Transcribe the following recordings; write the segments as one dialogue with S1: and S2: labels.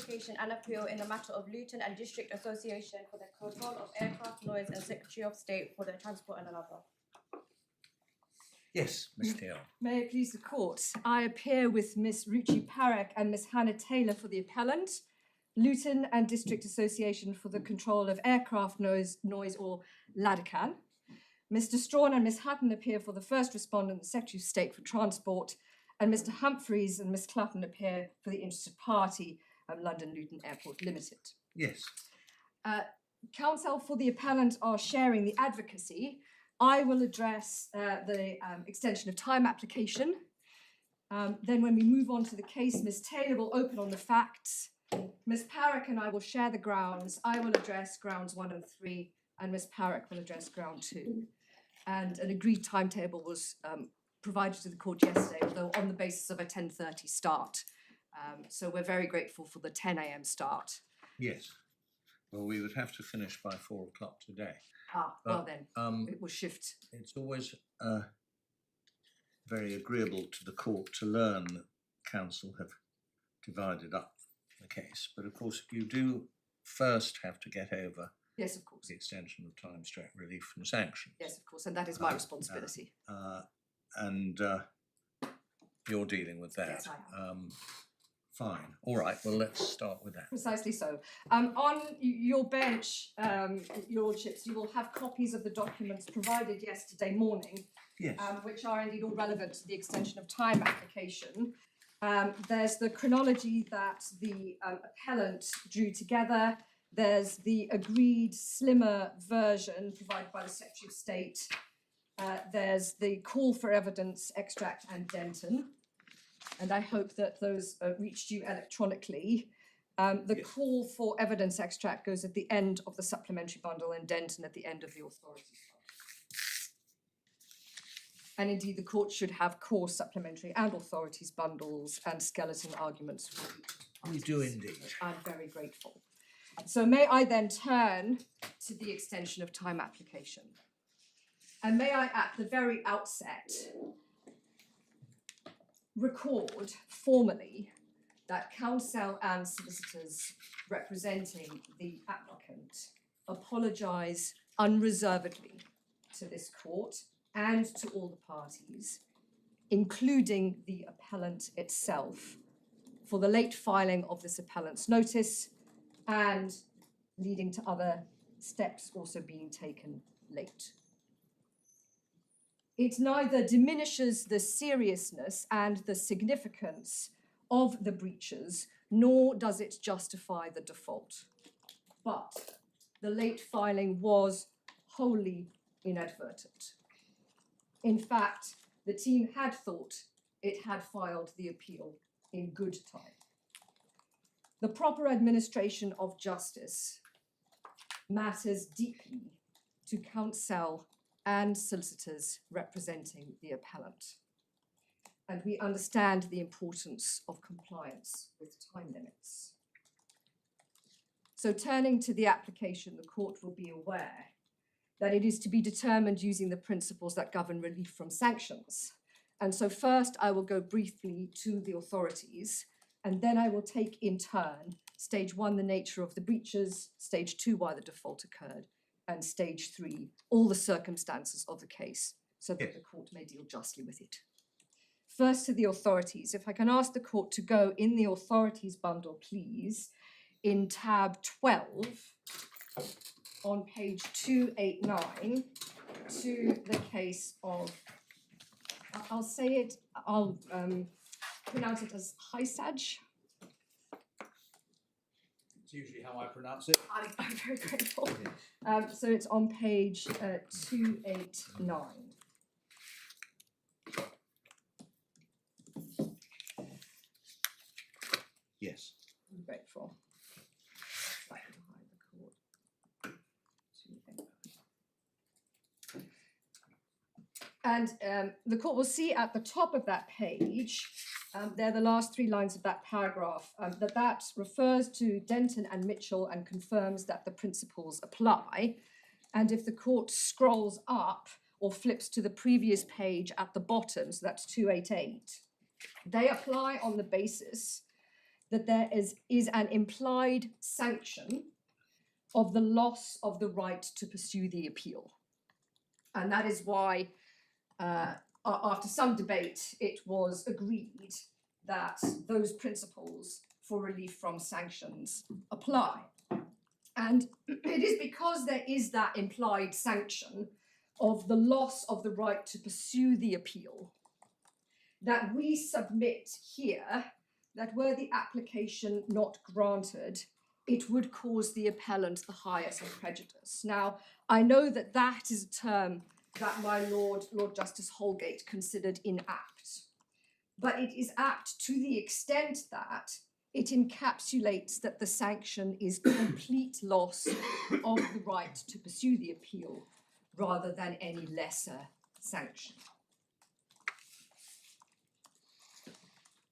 S1: application and appeal in the matter of Luton and District Association for the control of aircraft noise and Secretary of State for the transport and another.
S2: Yes, Ms. Thiel.
S3: May it please the court, I appear with Miss Ruchi Parekh and Miss Hannah Taylor for the appellant, Luton and District Association for the control of aircraft noise or LADCAN. Mr. Strawn and Miss Hatton appear for the first respondent, the Secretary of State for Transport, and Mr. Humphreys and Miss Clutton appear for the interested party, London Luton Airport Limited.
S2: Yes.
S3: Counsel for the appellant are sharing the advocacy. I will address the extension of time application. Then when we move on to the case, Ms. Taylor will open on the facts. Ms. Parekh and I will share the grounds. I will address grounds 1 and 3, and Ms. Parekh will address ground 2. And an agreed timetable was provided to the court yesterday, although on the basis of a 10:30 start. So we're very grateful for the 10 a.m. start.
S2: Yes. Well, we would have to finish by 4 o'clock today.
S3: Well then, it will shift.
S2: It's always very agreeable to the court to learn that counsel have divided up the case. But of course, you do first have to get over
S3: Yes, of course.
S2: the extension of time, relief from sanctions.
S3: Yes, of course, and that is my responsibility.
S2: And you're dealing with that.
S3: Yes, I am.
S2: Fine. All right. Well, let's start with that.
S3: Precisely so. On your bench, your lordships, you will have copies of the documents provided yesterday morning,
S2: Yes.
S3: which are indeed all relevant to the extension of time application. There's the chronology that the appellant drew together. There's the agreed slimmer version provided by the Secretary of State. There's the call for evidence extract and Denton. And I hope that those reached you electronically. The
S2: Yes.
S3: call for evidence extract goes at the end of the supplementary bundle and Denton at the end of the authorities bundle. And indeed, the court should have core supplementary and authorities bundles and skeleton arguments.
S2: We do indeed.
S3: I'm very grateful. So may I then turn to the extension of time application? And may I at the very outset record formally that counsel and solicitors representing the applicant apologise unreservedly to this court and to all the parties, including the appellant itself, for the late filing of this appellant's notice and leading to other steps also being taken late. It neither diminishes the seriousness and the significance of the breaches, nor does it justify the default. But the late filing was wholly inadvertent. In fact, the team had thought it had filed the appeal in good time. The proper administration of justice matters deeply to counsel and solicitors representing the appellant. And we understand the importance of compliance with time limits. So turning to the application, the court will be aware that it is to be determined using the principles that govern relief from sanctions. And so first I will go briefly to the authorities, and then I will take in turn stage 1, the nature of the breaches, stage 2, why the default occurred, and stage 3, all the circumstances of the case, so that the court may deal justly with it. First to the authorities. If I can ask the court to go in the authorities bundle, please, in tab 12, on page 289, to the case of, I'll say it, I'll pronounce it as Hysaj.
S4: It's usually how I pronounce it.
S3: I'm very grateful. So it's on page 289.
S2: Yes.
S3: I'm grateful. Slightly behind the court. 289. And the court will see at the top of that page, they're the last 3 lines of that paragraph, that refers to Denton and Mitchell and confirms that the principles apply. And if the court scrolls up or flips to the previous page at the bottom, so that's 288, they apply on the basis that there is an implied sanction of the loss of the right to pursue the appeal. And that is why, after some debate, it was agreed that those principles for relief from sanctions apply. And it is because there is that implied sanction of the loss of the right to pursue the appeal that we submit here that were the application not granted, it would cause the appellant the highest prejudice. Now, I know that that is a term that my Lord Justice Holgate considered inapt, but it is apt to the extent that it encapsulates that the sanction is complete loss of the right to pursue the appeal rather than any lesser sanction.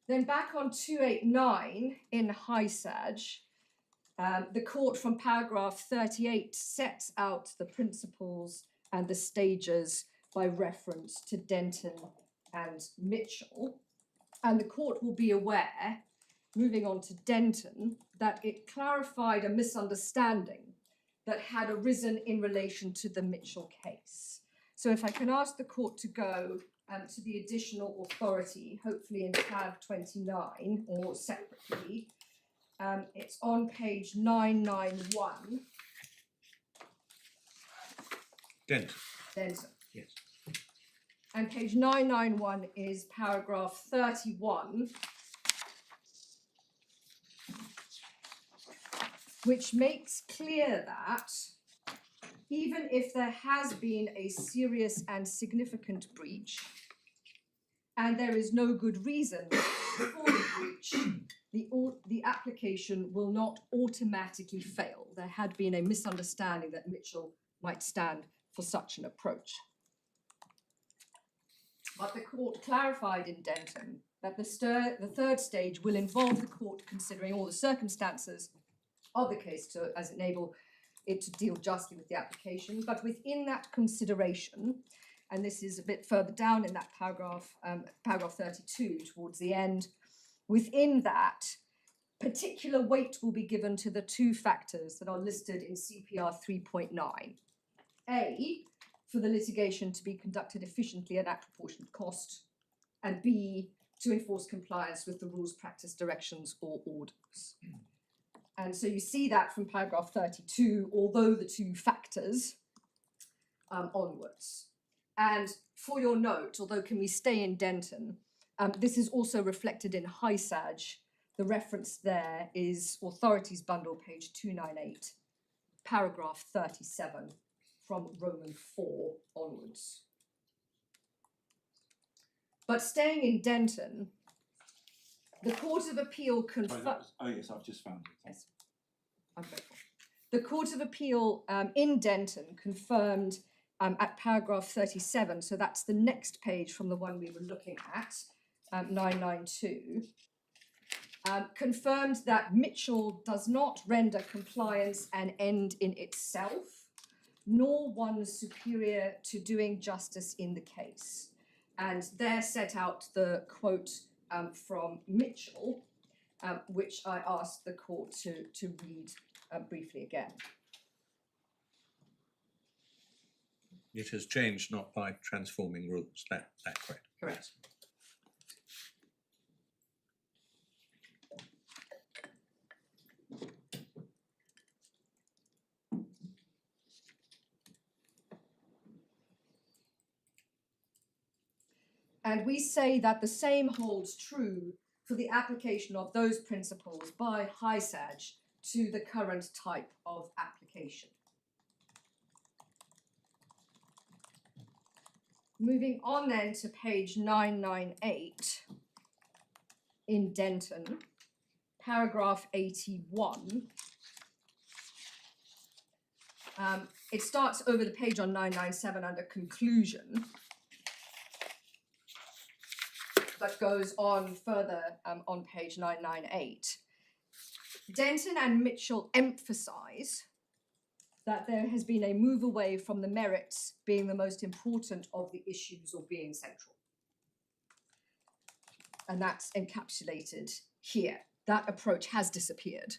S3: Then back on 289 in Hysage, the court from paragraph 38 sets out the principles and the stages by reference to Denton and Mitchell. And the court will be aware, moving on to Denton, that it clarified a misunderstanding that had arisen in relation to the Mitchell case. So if I can ask the court to go to the additional authority, hopefully in tab 29 or separately. It's on page 991.
S2: Denton.
S3: Denton.
S2: Yes.
S3: And page 991 is paragraph 31, which makes clear that even if there has been a serious and significant breach, and there is no good reason for the breach, the application will not automatically fail. There had been a misunderstanding that Mitchell might stand for such an approach. But the court clarified in Denton that the third stage will involve the court considering all the circumstances of the case to enable it to deal justly with the application. But within that consideration, and this is a bit further down in that paragraph, paragraph 32 towards the end, within that, particular weight will be given to the two factors that are listed in CPR 3.9. A, for the litigation to be conducted efficiently and at proportionate cost, and B, to enforce compliance with the rules, practice, directions, or orders. And so you see that from paragraph 32, although the two factors onwards. And for your note, although can we stay in Denton, this is also reflected in Hysage. The reference there is Authorities Bundle, page 298, paragraph 37, from Roman 4 onwards. But staying in Denton, the Court of Appeal confirmed.
S5: Oh yes, I've just found it.
S3: Yes, I'm grateful. The Court of Appeal in Denton confirmed at paragraph 37, so that's the next page from the one we were looking at, 992, confirmed that Mitchell does not render compliance an end in itself, nor one superior to doing justice in the case. And there set out the quote from Mitchell, which I asked the court to read briefly again.
S2: It has changed not by transforming rules, that correct?
S3: Correct. And we say that the same holds true for the application of those principles by Hysage to the current type of application. Moving on then to page 998 in Denton, paragraph 81. It starts over the page on 997 under conclusion, but goes on further on page 998. Denton and Mitchell emphasize that there has been a move away from the merits being the most important of the issues or being central. And that's encapsulated here. that approach has disappeared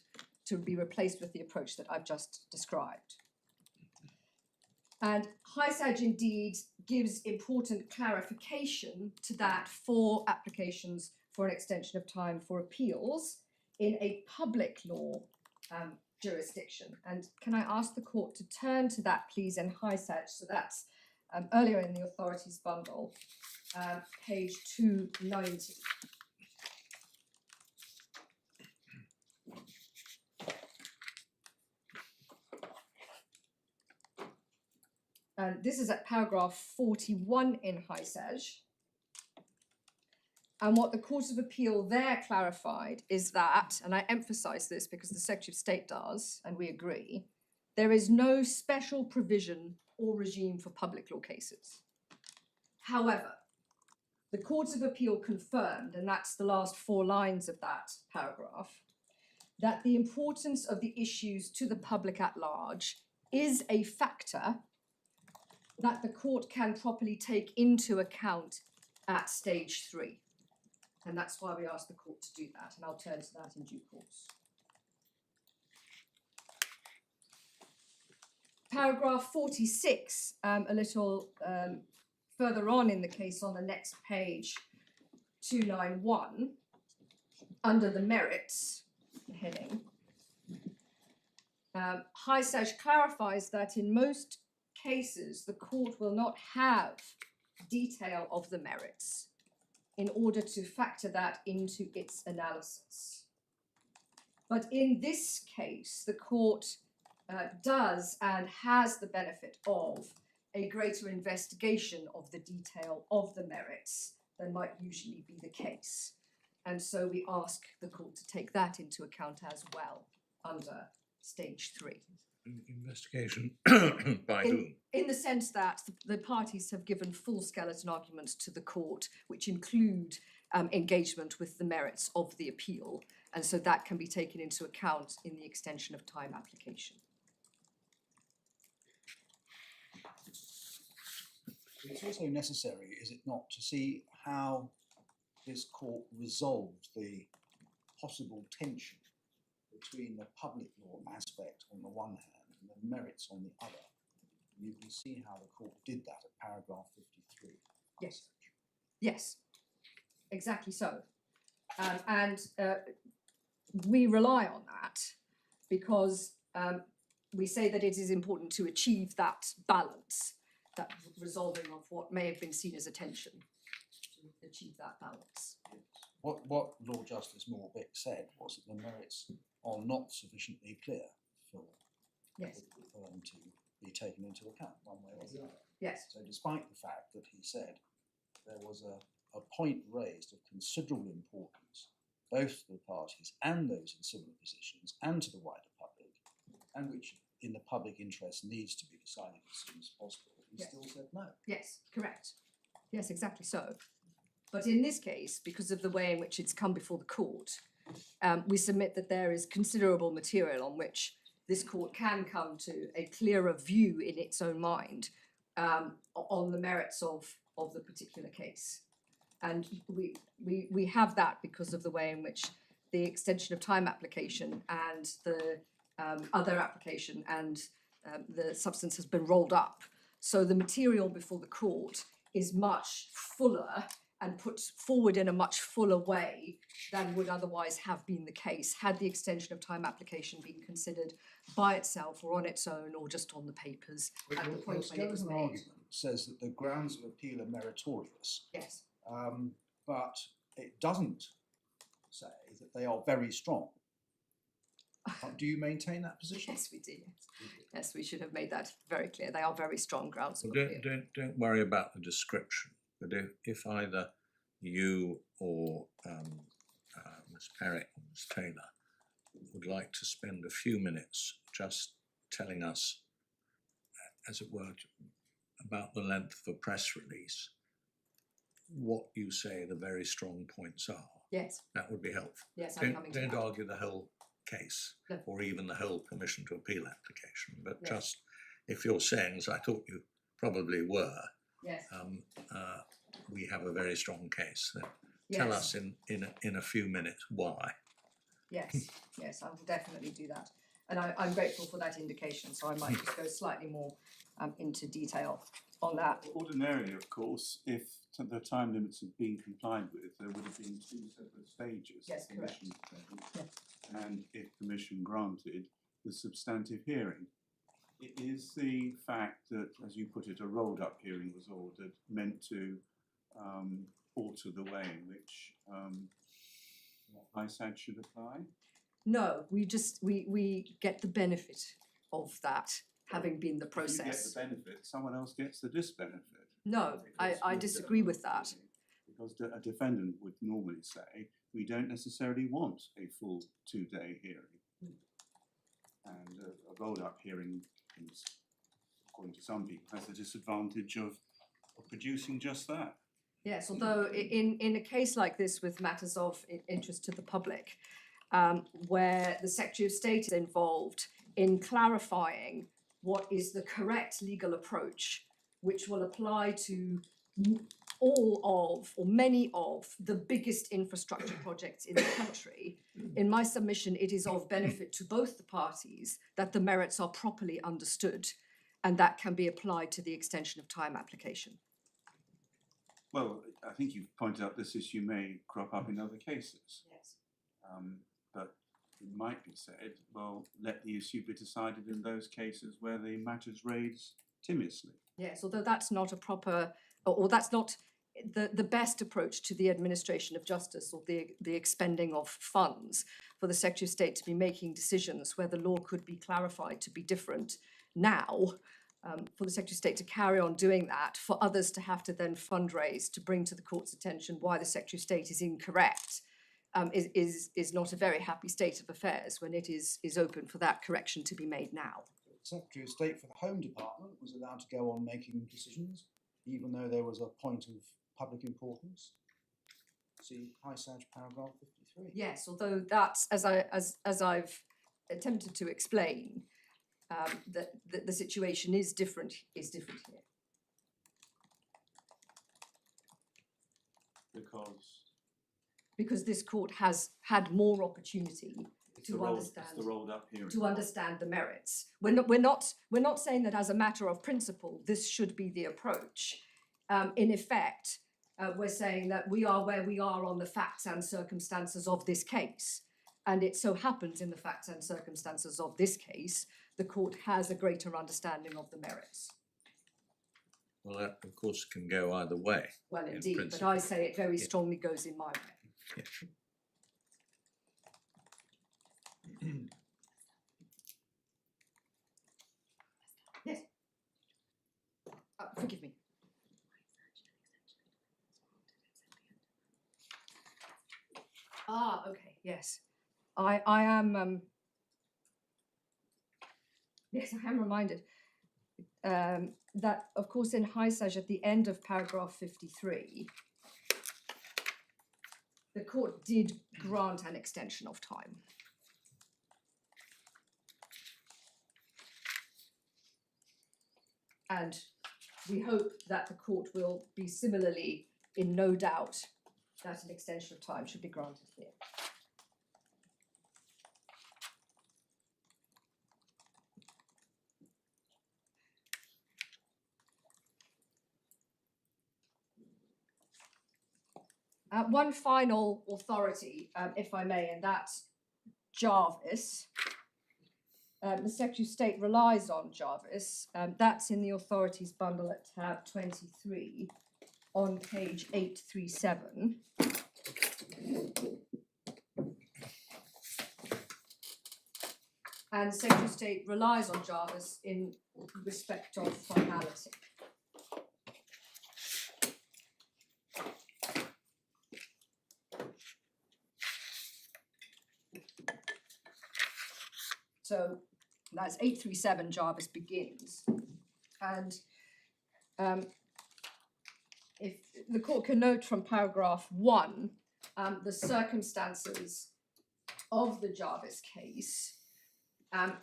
S3: to be replaced with the approach that I've just described. And HISAG indeed gives important clarification to that for applications for an extension of time for appeals in a public law jurisdiction. And can I ask the court to turn to that, please, in HISAG? So that's earlier in the authorities bundle, page 290. And this is at paragraph 41 in HISAG. And what the Court of Appeal there clarified is that, and I emphasise this because the Secretary of State does, and we agree, there is no special provision or regime for public law cases. However, the Court of Appeal confirmed, and that's the last 4 lines of that paragraph, that the importance of the issues to the public at large is a factor that the court can properly take into account at stage 3. And that's why we asked the court to do that, and I'll turn to that in due course. Paragraph 46, a little further on in the case on the next page, 291, under the merits, the heading, HISAG clarifies that in most cases the court will not have detail of the merits in order to factor that into its analysis. But in this case, the court does and has the benefit of a greater investigation of the detail of the merits than might usually be the case. And so we ask the court to take that into account as well under stage 3.
S2: Investigation by whom?
S3: In the sense that the parties have given full skeleton arguments to the court, which include engagement with the merits of the appeal. And so that can be taken into account in the extension of time application.
S4: It's also necessary, is it not, to see how this court resolved the possible tension between the public law aspect on the one hand and the merits on the other. You can see how the court did that at paragraph 53.
S3: Yes. Yes, exactly so. We rely on that because we say that it is important to achieve that balance, that resolving of what may have been seen as a tension, to achieve that balance.
S4: Yes. What Lord Justice Morbeck said was that the merits are not sufficiently clear for them to be taken into account one way or the other.
S3: Yes.
S4: So despite the fact that he said there was a point raised of considerable importance, both to the parties and those in similar positions and to the wider public, and which in the public interest needs to be decided as soon as possible, he still said no.
S3: Yes, correct. Yes, exactly so. But in this case, because of the way in which it's come before the court, we submit that there is considerable material on which this court can come to a clearer view in its own mind on the merits of the particular case. And we have that because of the way in which the extension of time application and the other application and the substance has been rolled up. So the material before the court is much fuller and put forward in a much fuller way than would otherwise have been the case had the extension of time application been considered by itself or on its own or just on the papers at the point when it was made.
S4: Argument says that the grounds of appeal are meritorious.
S3: Yes.
S4: But it doesn't say that they are very strong. Do you maintain that position?
S3: Yes, we do. Yes, we should have made that very clear. They are very strong grounds of
S2: Well,
S3: appeal.
S2: don't worry about the description, but if either you or Ms. Perrick or Ms. Taylor would like to spend a few minutes just telling us, as it were, about the length of a press release, what you say the very strong points are.
S3: Yes.
S2: That would be helpful.
S3: Yes, I'm coming to
S2: Don't
S3: that.
S2: argue the whole case
S3: No.
S2: or even the whole permission to appeal application, but
S3: Yes.
S2: just if you're saying, as I thought you probably were,
S3: Yes.
S2: we have a very strong case. Then
S3: Yes.
S2: tell us in a few minutes why.
S3: Yes, yes, I will definitely do that. And I'm grateful for that indication, so I might just go slightly more into detail on that.
S5: Ordinarily, of course, if the time limits had been complied with, there would have been two separate stages.
S3: Yes, correct.
S5: Permission stage, and if permission granted, the substantive hearing. It is the fact that, as you put it, a rolled up hearing was ordered, meant to alter the way in which ISAD should apply?
S3: No, we get the benefit of that having been the
S5: If you get
S3: process.
S5: the benefit, someone else gets the disbenefit.
S3: No,
S5: Because
S3: I
S5: you're
S3: disagree with that.
S5: Because a defendant would normally say, we don't necessarily want a full 2-day hearing. And a rolled up hearing, is, according to some people, has the disadvantage of producing just that.
S3: Yes, although in a case like this with matters of interest to the public, where the Secretary of State is involved in clarifying what is the correct legal approach, which will apply to all of, or many of, the biggest infrastructure projects in the country, in my submission, it is of benefit to both the parties that the merits are properly understood, and that can be applied to the extension of time application.
S5: Well, I think you've pointed out this issue may crop up in other cases.
S3: Yes.
S5: But it might be said, well, let the issue be decided in those cases where the matter's raised timorously.
S3: Yes, although that's not a proper, or that's not the best approach to the administration of justice or the expending of funds for the Secretary of State to be making decisions where the law could be clarified to be different now, for the Secretary of State to carry on doing that, for others to have to then fundraise to bring to the court's attention why the Secretary of State is incorrect, is not a very happy state of affairs when it is open for that correction to be made now.
S4: The Secretary of State for the Home Department was allowed to go on making decisions, even though there was a point of public importance. See ISAJ paragraph 53.
S3: Yes, although that's, as I've attempted to explain, that the situation is different here. Because this court has had more opportunity
S5: It's
S3: to
S5: the rolled,
S3: understand.
S5: it's the rolled up hearing.
S3: To understand the merits. We're not saying that as a matter of principle, this should be the approach. In effect, we're saying that we are where we are on the facts and circumstances of this case. And it so happens in the facts and circumstances of this case, the court has a greater understanding of the merits.
S2: Well, that of course can go either way.
S3: Well,
S2: in
S3: indeed, but
S2: principle.
S3: I say it very
S2: Yeah.
S3: strongly goes in my way. Yes. Forgive me. Ah, okay, yes. I am, yes, I am reminded that, of course, in Highsage, at the end of paragraph 53, the court did grant an extension of time. And we hope that the court will be similarly in no doubt that an extension of time should be granted here. One final authority, if I may, and that's Jarvis. The Secretary of State relies on Jarvis. That's in the authorities bundle at tab 23 on page 837. And the Secretary of State relies on Jarvis in respect of finality. So that's 837 Jarvis begins. And if the court can note from paragraph 1, the circumstances of the Jarvis case,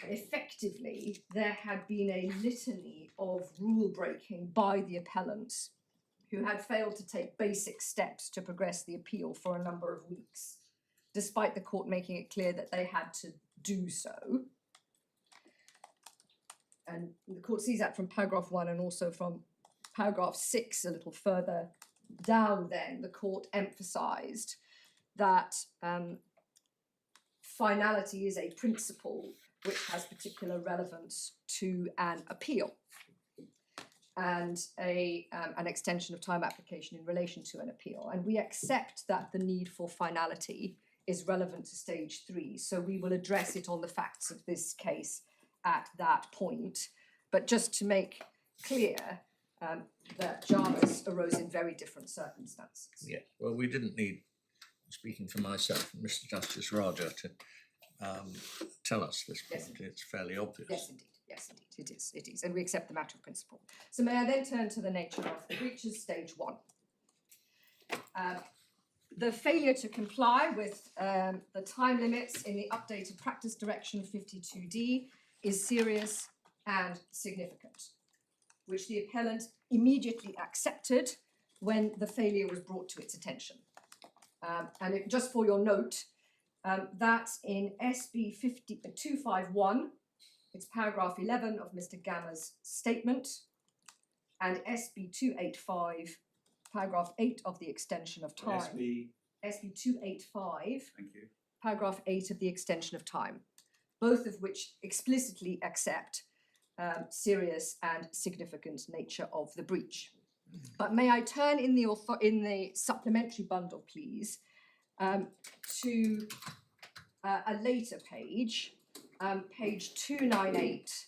S3: effectively there had been a litany of rule breaking by the appellants who had failed to take basic steps to progress the appeal for a number of weeks. despite the court making it clear that they had to do so. And the court sees that from paragraph 1 and also from paragraph 6 a little further down. Then the court emphasised that finality is a principle which has particular relevance to an appeal and an extension of time application in relation to an appeal. And we accept that the need for finality is relevant to stage 3. So we will address it on the facts of this case at that point. But just to make clear that Jarvis arose in very different circumstances.
S2: Yeah, well, we didn't need, speaking for myself and Mr. Justice Raja, to tell us this point.
S3: Yes.
S2: It's fairly obvious.
S3: Yes, indeed. Yes, indeed. It is. And we accept the matter of principle. So may I then turn to the nature of the breaches, stage 1. The failure to comply with the time limits in the updated practice direction 52D is serious and significant, which the appellant immediately accepted when the failure was brought to its attention. Just for your note, that's in SB 251, it's paragraph 11 of Mr. Gamma's statement, and SB 285, paragraph 8 of the extension of time. SB 285,
S5: Thank you.
S3: paragraph 8 of the extension of time, both of which explicitly accept serious and significant nature of the breach. But may I turn in the supplementary bundle, please, to a later page, page 298.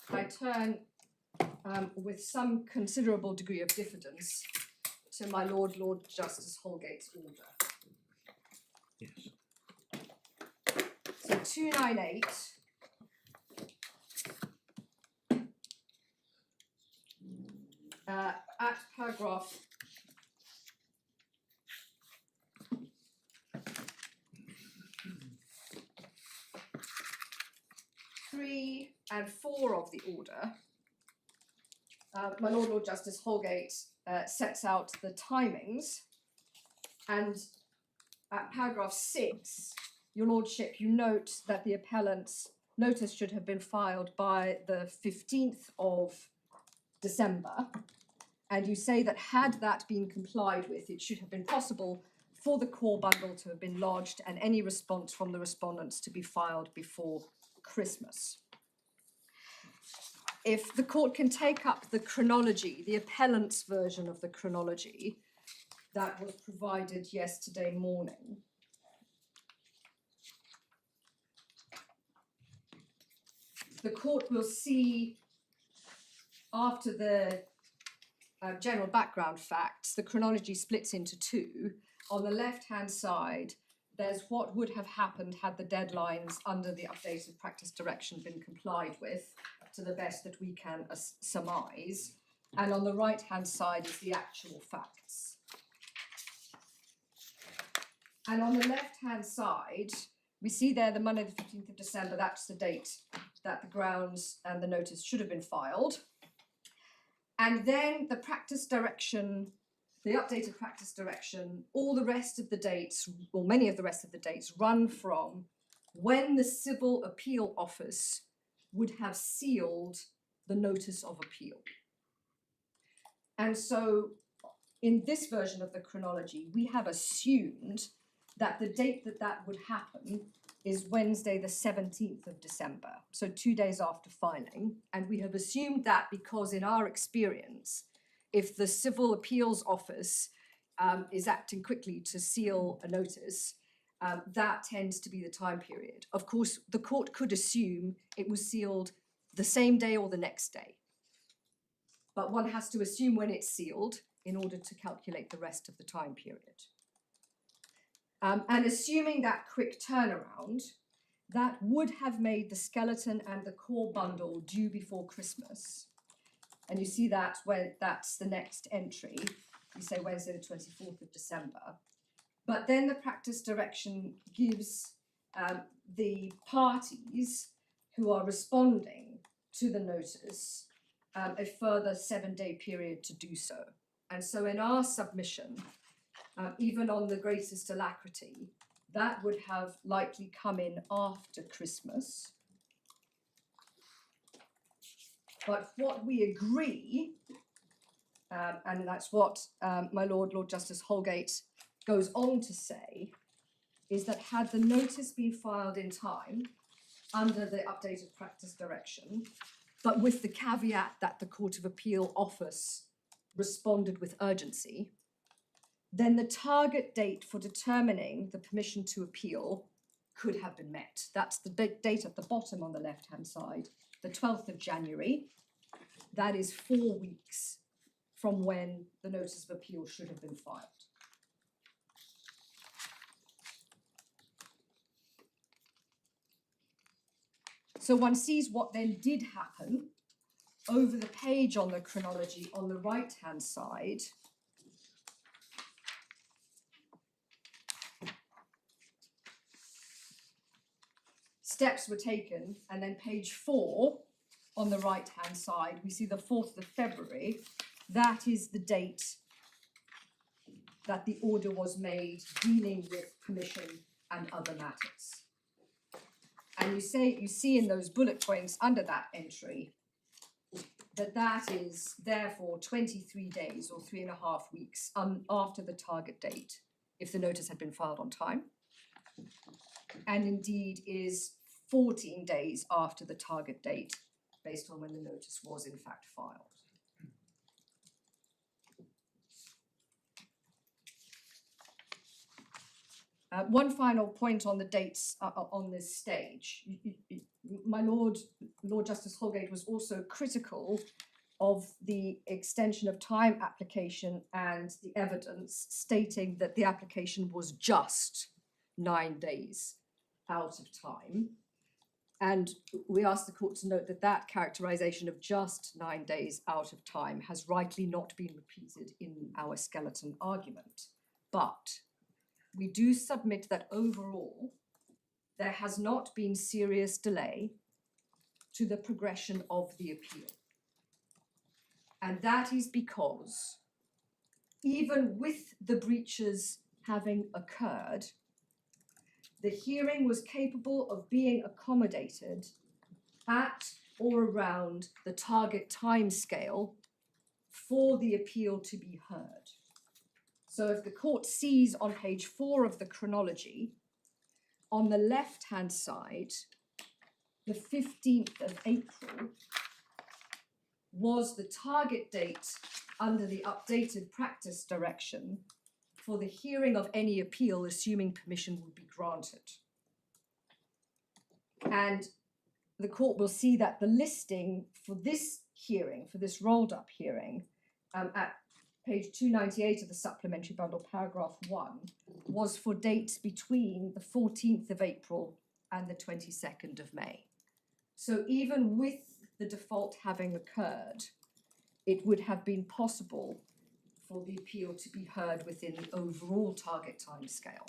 S3: I turn with some considerable degree of diffidence to my Lord Justice Holgate's order.
S2: Yes.
S3: So 298. At paragraph 3 and 4 of the order, my Lord Justice Holgate sets out the timings, and at paragraph 6, your Lordship, you note that the appellant's notice should have been filed by the 15th of December, and you say that had that been complied with, it should have been possible for the core bundle to have been lodged and any response from the respondents to be filed before Christmas. If the court can take up the chronology, the appellant's version of the chronology that was provided yesterday morning. The court will see, after the general background facts, the chronology splits into 2. On the left-hand side, there's what would have happened had the deadlines under the updated practice direction been complied with, to the best that we can surmise. And on the right-hand side is the actual facts. And on the left-hand side, we see there the Monday the 15th of December, that's the date that the grounds and the notice should have been filed. And then the practice direction, the updated practice direction, all the rest of the dates, or many of the rest of the dates, run from when the Civil Appeal Office would have sealed the notice of appeal. And so in this version of the chronology, we have assumed that the date that would happen is Wednesday the 17th of December, so 2 days after filing. And we have assumed that because in our experience, if the Civil Appeals Office is acting quickly to seal a notice, that tends to be the time period. Of course, the court could assume it was sealed the same day or the next day. But one has to assume when it's sealed in order to calculate the rest of the time period. And assuming that quick turnaround, that would have made the skeleton and the core bundle due before Christmas. And you see that where that's the next entry. We say Wednesday the 24th of December. But then the practice direction gives the parties who are responding to the notice a further 7-day period to do so. And so in our submission, even on the greatest alacrity, that would have likely come in after Christmas. But what we agree, and that's what my Lord Justice Holgate goes on to say, is that had the notice been filed in time under the updated practice direction, but with the caveat that the Court of Appeal office responded with urgency, then the target date for determining the permission to appeal could have been met. That's the date at the bottom on the left-hand side, the 12th of January. That is 4 weeks from when the notice of appeal should have been filed. So one sees what then did happen over the page on the chronology on the right-hand side. Steps were taken, and then page 4 on the right-hand side, we see the 4th of February. That is the date that the order was made dealing with permission and other matters. And you see in those bullet points under that entry that that is therefore 23 days or 3.5 weeks after the target date, if the notice had been filed on time, and indeed is 14 days after the target date, based on when the notice was in fact filed. One final point on the dates on this stage. My Lord Justice Holgate was also critical of the extension of time application and the evidence, stating that the application was just 9 days out of time. And we asked the court to note that that characterization of just 9 days out of time has rightly not been repeated in our skeleton argument. But we do submit that overall, there has not been serious delay to the progression of the appeal. And that is because even with the breaches having occurred, the hearing was capable of being accommodated at or around the target timescale for the appeal to be heard. So if the court sees on page 4 of the chronology, on the left-hand side, the 15th of April was the target date under the updated practice direction for the hearing of any appeal, assuming permission would be granted. And the court will see that the listing for this hearing, for this rolled up hearing, at page 298 of the supplementary bundle, paragraph 1, was for dates between the 14th of April and the 22nd of May. So even with the default having occurred, it would have been possible for the appeal to be heard within the overall target timescale.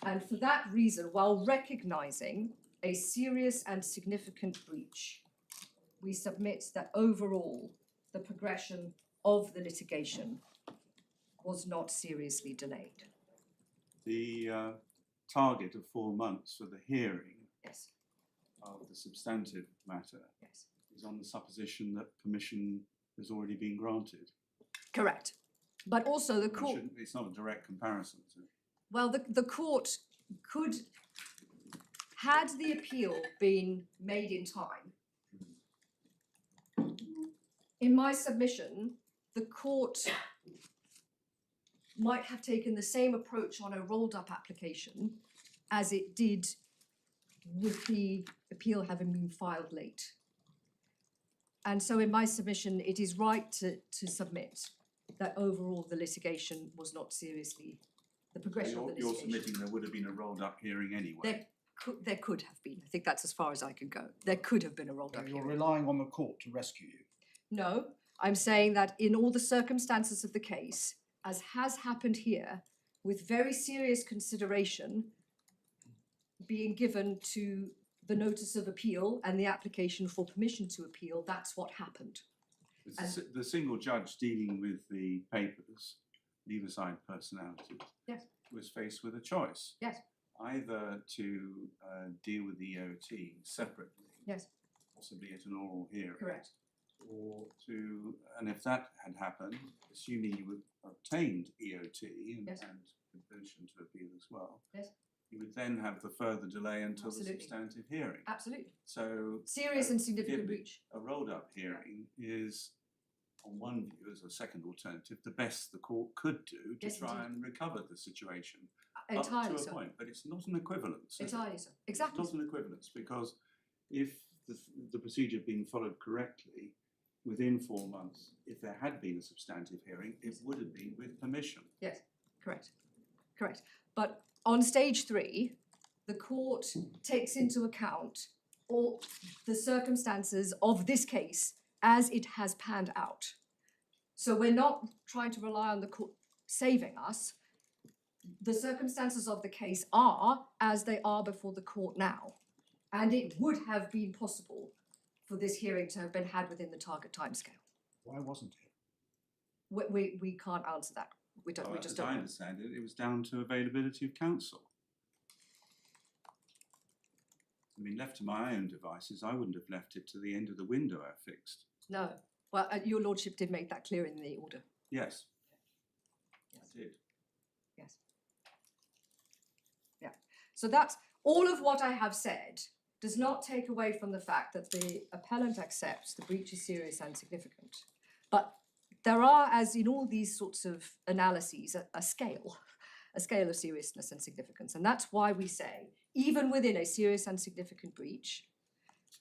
S3: And for that reason, while recognising a serious and significant breach, we submit that overall the progression of the litigation was not seriously delayed.
S5: The target of 4 months for the hearing
S3: Yes,
S5: of the substantive matter
S3: yes.
S5: is on the supposition that permission has already been granted.
S3: Correct. But also the court,
S5: It's not a direct comparison, is it?
S3: well, the court could, had the appeal been made in time, in my submission, the court might have taken the same approach on a rolled up application as it did with the appeal having been filed late. And so in my submission, it is right to submit that overall the litigation was not seriously, the progression of the
S5: You're
S3: litigation.
S5: submitting there would have been a rolled up hearing anyway.
S3: There could have been. I think that's as far as I can go. There could have been a rolled up
S4: You're
S3: hearing.
S4: relying on the court to rescue you.
S3: No, I'm saying that in all the circumstances of the case, as has happened here, with very serious consideration being given to the notice of appeal and the application for permission to appeal, that's what happened.
S5: The single judge dealing with the papers leave-aside personalities
S3: Yes.
S5: was faced with a choice.
S3: Yes.
S5: Either to deal with the EOT separately,
S3: Yes,
S5: possibly at an oral hearing,
S3: correct.
S5: or to, and if that had happened, assuming you would obtained EOT and,
S3: Yes.
S5: and permission to appeal as well,
S3: Yes.
S5: you would then have the further delay until
S3: Absolutely.
S5: the substantive hearing.
S3: Absolutely.
S5: So
S3: Serious and significant
S5: give me-
S3: breach.
S5: a rolled-up hearing is, on one view, as a second alternative, the best the court could do to
S3: Yes,
S5: try
S3: indeed.
S5: and recover the situation.
S3: Entirely
S5: Up to a
S3: so.
S5: point, but it's not an equivalence. is it?
S3: Entirely so.
S5: It's
S3: Exactly.
S5: not an equivalence, because if the procedure had been followed correctly, within 4 months, if there had been a substantive hearing, it would have been with permission.
S3: Yes, correct. Correct. But on stage 3, the court takes into account all the circumstances of this case as it has panned out. So we're not trying to rely on the court saving us. The circumstances of the case are as they are before the court now. And it would have been possible for this hearing to have been had within the target timescale.
S4: Why wasn't it?
S3: We can't answer that. We
S5: Well,
S3: just
S5: as
S3: don't
S5: I
S3: know.
S5: understand it, it was down to availability of counsel. I mean, left to my own devices, I wouldn't have left it to the end of the window I fixed.
S3: No. Well, your lordship did make that clear in the order.
S5: Yes.
S3: Yes.
S5: I did.
S3: Yes. Yeah. So that's all of what I have said does not take away from the fact that the appellant accepts the breach is serious and significant. But there are, as in all these sorts of analyses, a scale of seriousness and significance. And that's why we say, even within a serious and significant breach,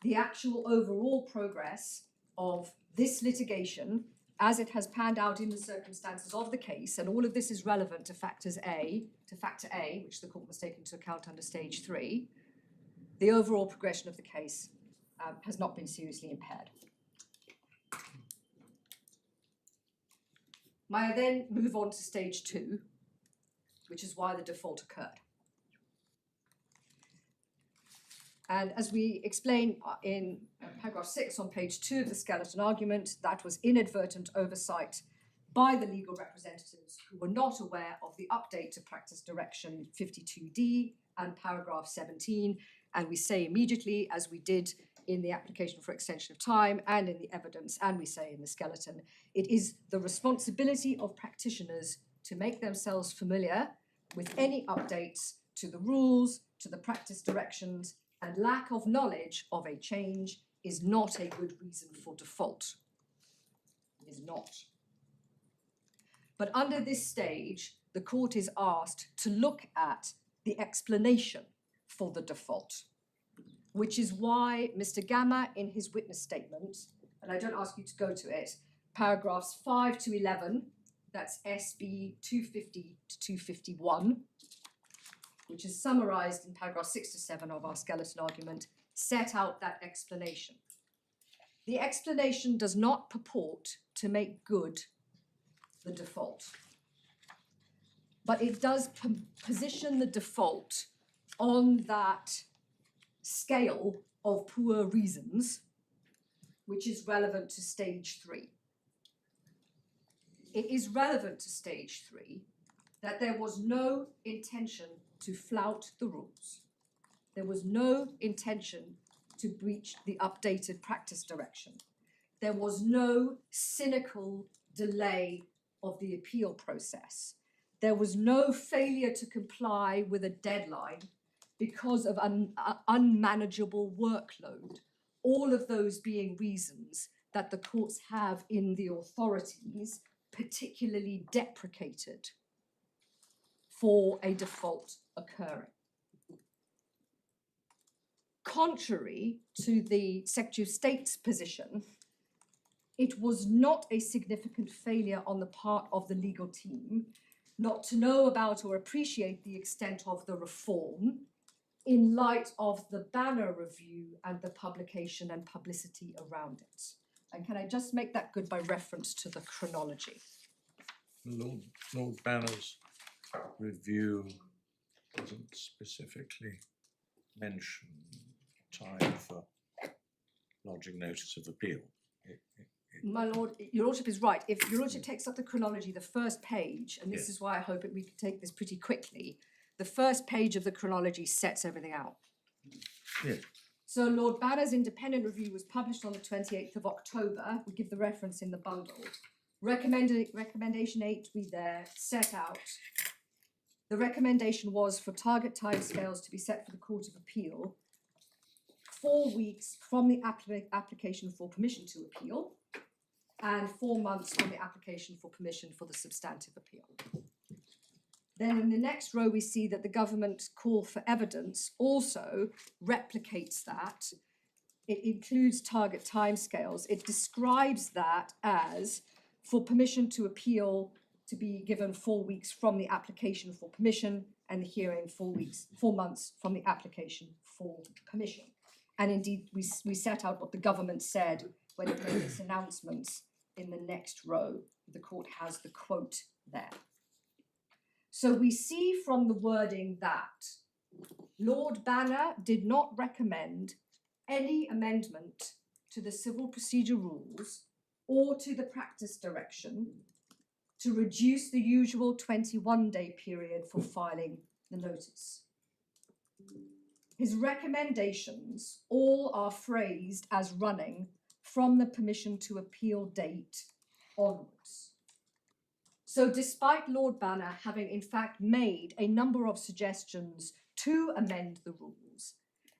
S3: the actual overall progress of this litigation, as it has panned out in the circumstances of the case, and all of this is relevant to factor A, which the court must take into account under stage 3, the overall progression of the case has not been seriously impaired. May I then move on to stage 2, which is why the default occurred. And as we explain in paragraph 6 on page 2 of the skeleton argument, that was inadvertent oversight by the legal representatives who were not aware of the update to practice direction 52D and paragraph 17. And we say immediately, as we did in the application for extension of time and in the evidence, and we say in the skeleton, it is the responsibility of practitioners to make themselves familiar with any updates to the rules, to the practice directions, and lack of knowledge of a change is not a good reason for default. It is not. But under this stage, the court is asked to look at the explanation for the default, which is why Mr. Gamma, in his witness statement, and I don't ask you to go to it, paragraphs 5 to 11, that's SB 250 to 251, which is summarised in paragraph 6 to 7 of our skeleton argument, set out that explanation. The explanation does not purport to make good the default, but it does position the default on that scale of poor reasons, which is relevant to stage 3. It is relevant to stage 3 that there was no intention to flout the rules. There was no intention to breach the updated practice direction. There was no cynical delay of the appeal process. There was no failure to comply with a deadline because of unmanageable workload. All of those being reasons that the courts have in the authorities particularly deprecated for a default occurring. Contrary to the Secretary of State's position, it was not a significant failure on the part of the legal team not to know about or appreciate the extent of the reform in light of the banner review and the publication and publicity around it. And can I just make that good by reference to the chronology?
S2: Lord Banner's review doesn't specifically mention time for lodging notice of appeal. It
S3: My lord, your lordship is right. If your lordship takes up the chronology, the first page, and this
S2: Yes.
S3: is why I hope that we can take this pretty quickly, the first page of the chronology sets everything out.
S2: Yes.
S3: So Lord Banner's independent review was published on the 28th of October. We give the reference in the bundle. Recommendation 8, we there set out. The recommendation was for target timescales to be set for the Court of Appeal 4 weeks from the application for permission to appeal and 4 months from the application for permission for the substantive appeal. Then in the next row, we see that the government call for evidence also replicates that. It includes target timescales. It describes that as for permission to appeal to be given 4 weeks from the application for permission and the hearing 4 months from the application for permission. And indeed, we set out what the government said when it made its announcements in the next row. The court has the quote there. So we see from the wording that Lord Banner did not recommend any amendment to the civil procedure rules or to the practice direction to reduce the usual 21-day period for filing the notice. His recommendations all are phrased as running from the permission to appeal date onwards. So despite Lord Banner having in fact made a number of suggestions to amend the rules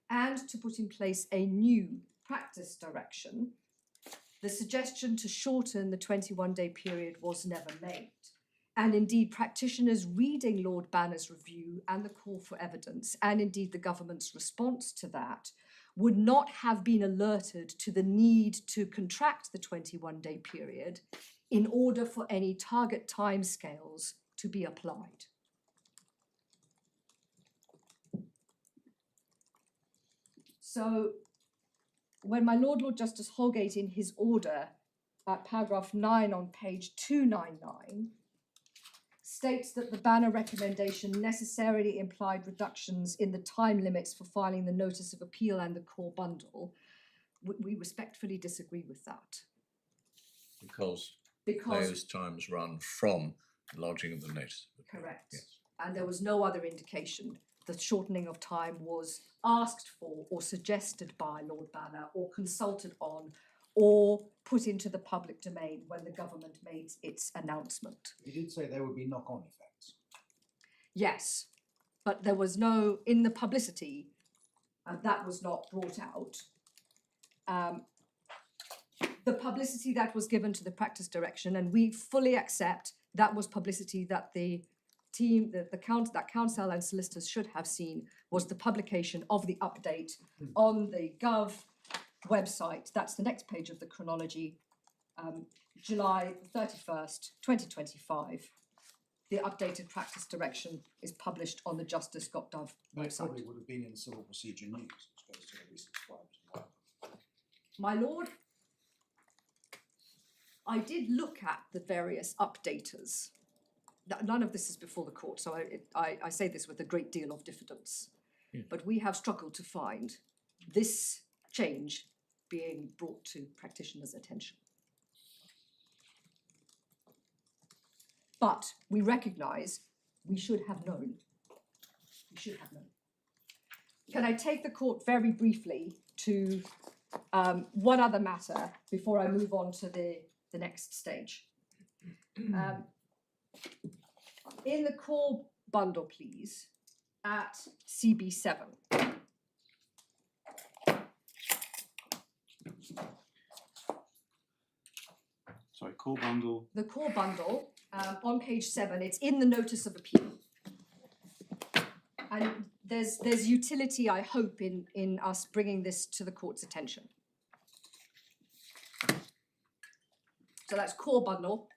S3: and to put in place a new practice direction, the suggestion to shorten the 21-day period was never made. And indeed, practitioners reading Lord Banner's review and the call for evidence, and indeed the government's response to that, would not have been alerted to the need to contract the 21-day period in order for any target timescales to be applied. So when my Lord Justice Holgate in his order at paragraph 9 on page 299 states that the Banner recommendation necessarily implied reductions in the time limits for filing the notice of appeal and the core bundle, we respectfully disagree with that.
S2: Because
S3: Because,
S2: those times run from the lodging of the notice of appeal.
S3: correct,
S2: Yes.
S3: and there was no other indication that shortening of time was asked for or suggested by Lord Banner or consulted on or put into the public domain when the government made its announcement.
S4: He did say there would be knock-on effects.
S3: Yes, but there was no, in the publicity, that was not brought out. The publicity that was given to the practice direction, and we fully accept that was publicity that the team, that counsel and solicitors should have seen, was the publication of the update on the Gov website. That's the next page of the chronology, July 31st, 2025. The updated practice direction is published on the justice.gov
S4: That
S3: website.
S4: probably would have been in civil procedure news, which goes to every subscriber as well.
S3: My lord, I did look at the various updaters. None of this is before the court, so I say this with a great deal of diffidence.
S2: Yeah.
S3: But we have struggled to find this change being brought to practitioners' attention. But we recognise we should have known. We should have known. Can I take the court very briefly to one other matter before I move on to the next stage? In the core bundle, please, at CB7.
S5: Sorry, core bundle.
S3: The core bundle, on page 7, it's in the notice of appeal. And there's utility, I hope, in us bringing this to the court's attention. So that's core bundle,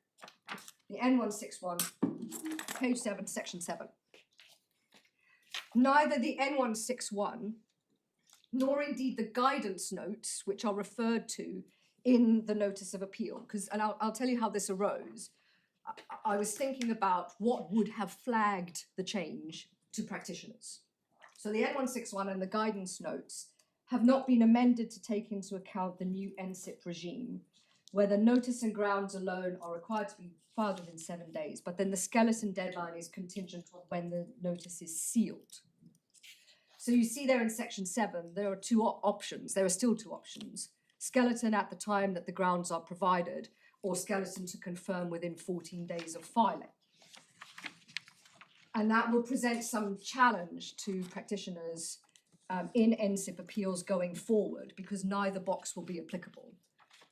S3: the N161, page 7, section 7. Neither the N161 nor indeed the guidance notes, which are referred to in the notice of appeal, because, and I'll tell you how this arose. I was thinking about what would have flagged the change to practitioners. So the N161 and the guidance notes have not been amended to take into account the new NSIP regime. where the notice and grounds alone are required to be filed within 7 days, but then the skeleton deadline is contingent on when the notice is sealed. So you see there in section 7, there are two options. There are still two options. Skeleton at the time that the grounds are provided, or skeleton to confirm within 14 days of filing. And that will present some challenge to practitioners in NSIP appeals going forward, because neither box will be applicable.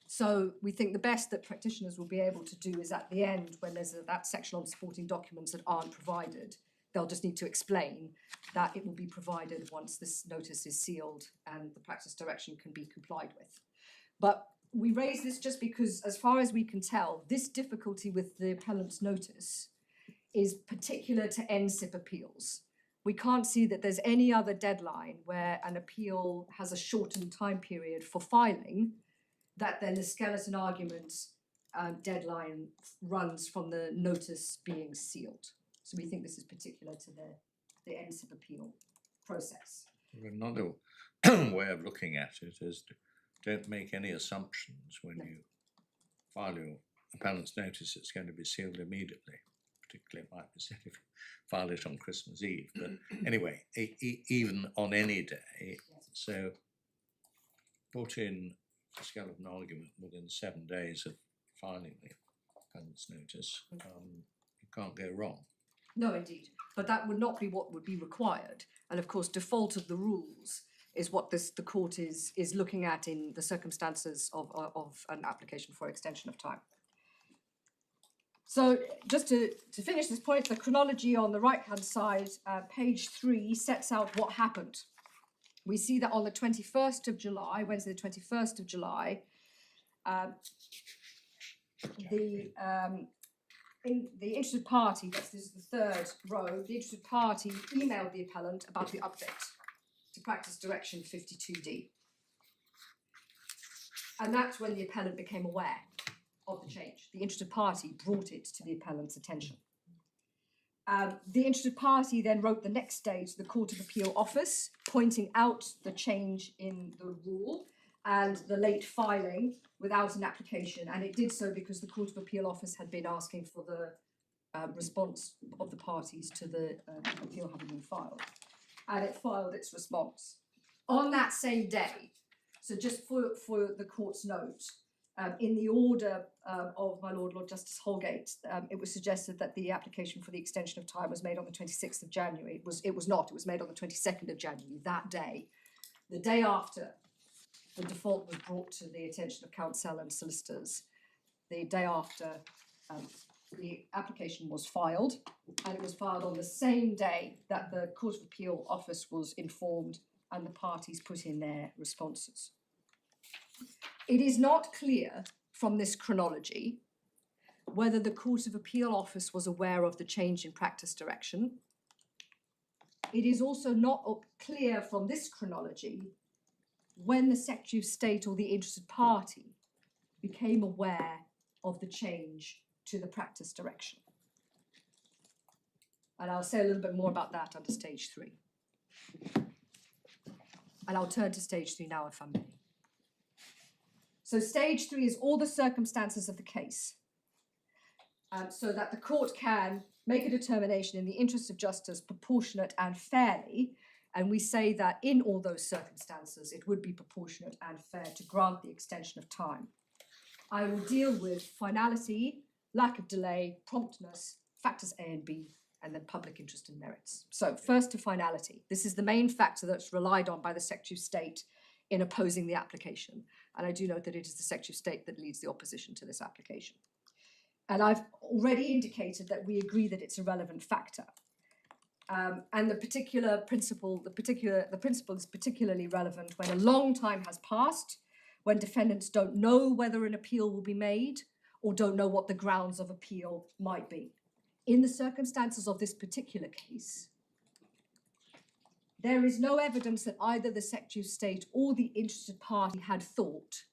S3: So we think the best that practitioners will be able to do is at the end, when there's that section on supporting documents that aren't provided, they'll just need to explain that it will be provided once this notice is sealed and the practice direction can be complied with. But we raise this just because, as far as we can tell, this difficulty with the appellant's notice is particular to NSIP appeals. We can't see that there's any other deadline where an appeal has a shortened time period for filing, that then the skeleton argument deadline runs from the notice being sealed. So we think this is particular to the NSIP appeal process.
S2: Another way of looking at it is don't make any assumptions when you file your appellant's notice it's going to be sealed immediately. Particularly it might be said if you file it on Christmas Eve. But anyway, even on any day, so put in a skeleton argument within 7 days of filing the appellant's notice. You can't go wrong.
S3: No, indeed. But that would not be what would be required. And of course, default of the rules is what the court is looking at in the circumstances of an application for extension of time. So just to finish this point, the chronology on the right-hand side, page 3, sets out what happened. We see that on the 21st of July, Wednesday the 21st of July, the interested party, this is the third row, the interested party emailed the appellant about the update to practice direction 52D. And that's when the appellant became aware of the change. The interested party brought it to the appellant's attention. The interested party then wrote the next day to the Court of Appeal office, pointing out the change in the rule and the late filing without an application. And it did so because the Court of Appeal office had been asking for the response of the parties to the appeal having been filed. And it filed its response. On that same day, so just for the court's note, in the order of my Lord Justice Holgate, it was suggested that the application for the extension of time was made on the 26th of January. It was not. It was made on the 22nd of January, that day. The day after, the default was brought to the attention of counsel and solicitors. The day after, the application was filed, and it was filed on the same day that the Court of Appeal office was informed and the parties put in their responses. It is not clear from this chronology whether the Court of Appeal office was aware of the change in practice direction. It is also not clear from this chronology when the Secretary of State or the interested party became aware of the change to the practice direction. And I'll say a little bit more about that under stage 3. And I'll turn to stage 3 now, if I may. So stage 3 is all the circumstances of the case, so that the court can make a determination in the interest of justice, proportionate and fairly. And we say that in all those circumstances, it would be proportionate and fair to grant the extension of time. I will deal with finality, lack of delay, promptness, factors A and B, and then public interest and merits. So first to finality. This is the main factor that's relied on by the Secretary of State in opposing the application. And I do note that it is the Secretary of State that leads the opposition to this application. And I've already indicated that we agree that it's a relevant factor. And the principle is particularly relevant when a long time has passed, when defendants don't know whether an appeal will be made or don't know what the grounds of appeal might be. In the circumstances of this particular case, there is no evidence that either the Secretary of State or the interested party had thought,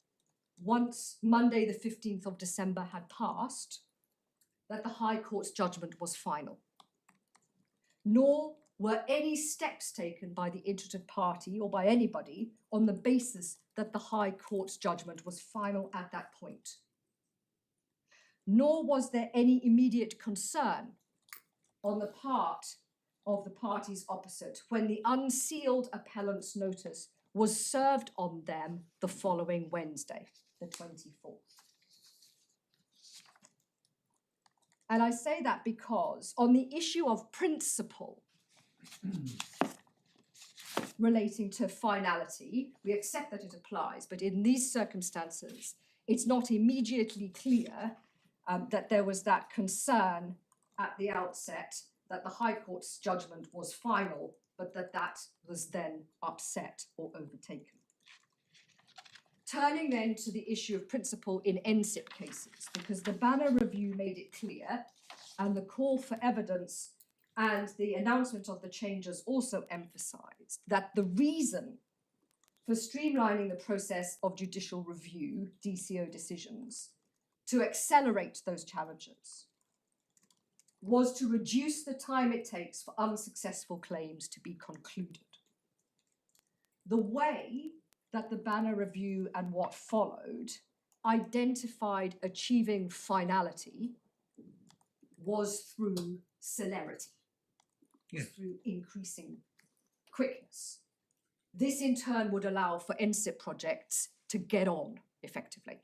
S3: once Monday the 15th of December had passed, that the High Court's judgment was final. Nor were any steps taken by the interested party or by anybody on the basis that the High Court's judgment was final at that point. nor was there any immediate concern on the part of the parties opposite when the unsealed appellant's notice was served on them the following Wednesday, the 24th. And I say that because on the issue of principle relating to finality, we accept that it applies, but in these circumstances, it's not immediately clear that there was that concern at the outset that the High Court's judgment was final, but that was then upset or overtaken. Turning then to the issue of principle in NSIP cases, because the Banner Review made it clear, and the call for evidence and the announcement of the changes also emphasised that the reason for streamlining the process of judicial review, DCO decisions, to accelerate those challenges was to reduce the time it takes for unsuccessful claims to be concluded. The way that the Banner Review and what followed identified achieving finality was through celerity, through increasing quickness. This in turn would allow for NSIP projects to get on effectively.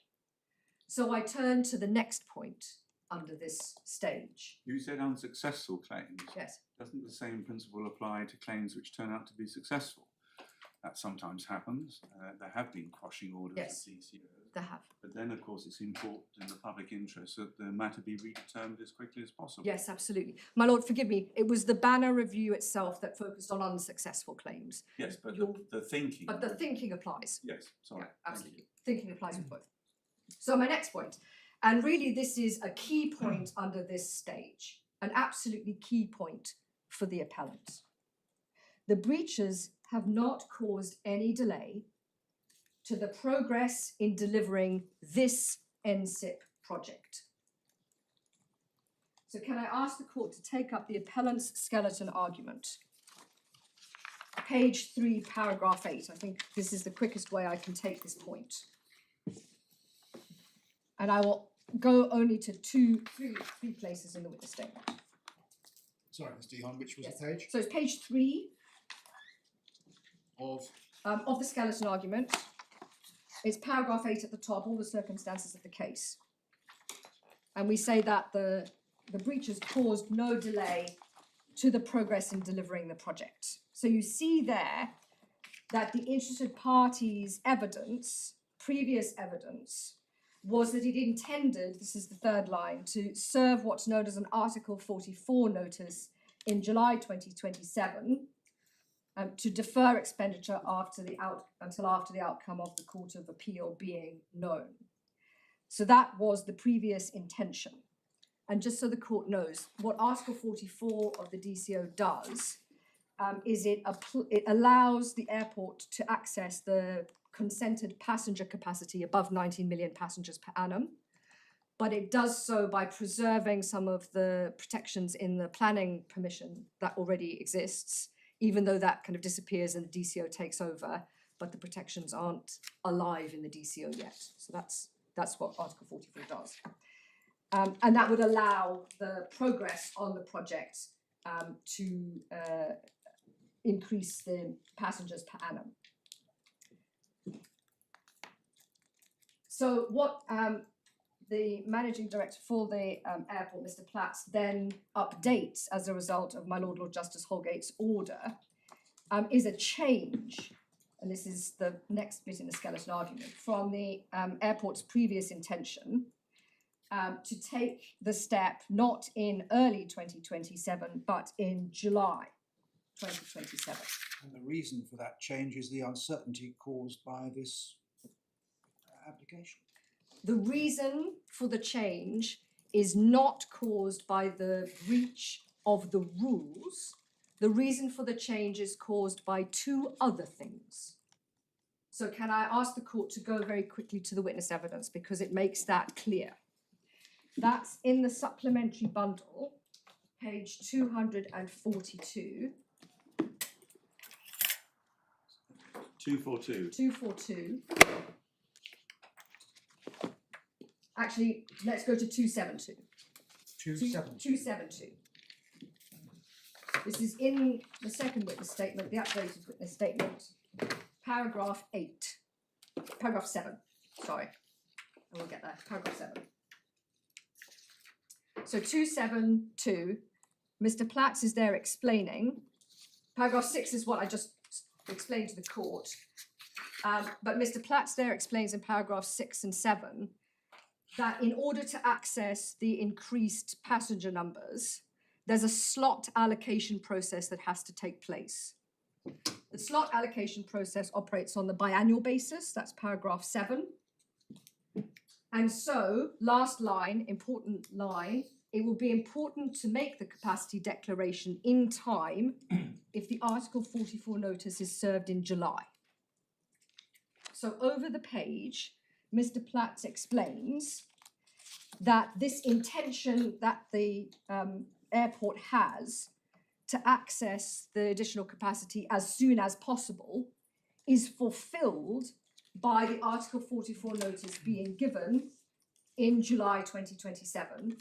S3: So I turn to the next point under this stage.
S5: You said unsuccessful claims.
S3: Yes.
S5: Doesn't the same principle apply to claims which turn out to be successful? That sometimes happens. There have been quashing orders
S3: Yes.
S5: of DCO.
S3: They have.
S5: But then, of course, it's important in the public interest that the matter be redetermined as quickly as possible.
S3: Yes, absolutely. My lord, forgive me, it was the Banner Review itself that focused on unsuccessful claims.
S5: Yes, but
S3: You're-
S5: the thinking.
S3: But the thinking applies.
S5: Yes, sorry.
S3: Yeah,
S5: thank
S3: absolutely. Thinking applies with both. So my next point, and really this is a key point under this stage, an absolutely key point for the appellant. The breaches have not caused any delay to the progress in delivering this NSIP project. So can I ask the court to take up the appellant's skeleton argument? Page 3, paragraph 8. I think this is the quickest way I can take this point. And I will go only to three places in the witness statement.
S4: Sorry, Ms. Dihon, which was
S3: Yes.
S4: the page?
S3: So it's page 3
S4: Of,
S3: of the skeleton argument. It's paragraph 8 at the top, all the circumstances of the case. And we say that the breaches caused no delay to the progress in delivering the project. So you see there that the interested parties' evidence, previous evidence, was that it intended, this is the third line, to serve what's known as an Article 44 notice in July 2027 to defer expenditure until after the outcome of the Court of Appeal being known. So that was the previous intention. And just so the court knows, what Article 44 of the DCO does is it allows the airport to access the consented passenger capacity above 19 million passengers per annum, but it does so by preserving some of the protections in the planning permission that already exists, even though that kind of disappears and the DCO takes over, but the protections aren't alive in the DCO yet. So that's what Article 44 does. And that would allow the progress on the project to increase the passengers per annum. So what the managing director for the airport, Mr. Platts, then updates as a result of my Lord Justice Holgate's order is a change, and this is the next bit in the skeleton argument, from the airport's previous intention to take the step not in early 2027, but in July 2027.
S4: and the reason for that change is the uncertainty caused by this application.
S3: The reason for the change is not caused by the breach of the rules. The reason for the change is caused by two other things. So can I ask the court to go very quickly to the witness evidence because it makes that clear. That's in the supplementary bundle, page 242.
S5: 242.
S3: 242. Actually, let's go to 272. 272. This is in the second witness statement, the updated witness statement, paragraph 7, sorry. I will get there, paragraph 7. So 272, Mr. Platts is there explaining, paragraph 6 is what I just explained to the court, but Mr. Platts there explains in paragraph 6 and 7 that in order to access the increased passenger numbers, there's a slot allocation process that has to take place. The slot allocation process operates on the biannual basis, that's paragraph 7. And so, last line, important line, it will be important to make the capacity declaration in time if the Article 44 notice is served in July. So over the page, Mr. Platts explains that this intention that the airport has to access the additional capacity as soon as possible is fulfilled by the Article 44 notice being given in July 2027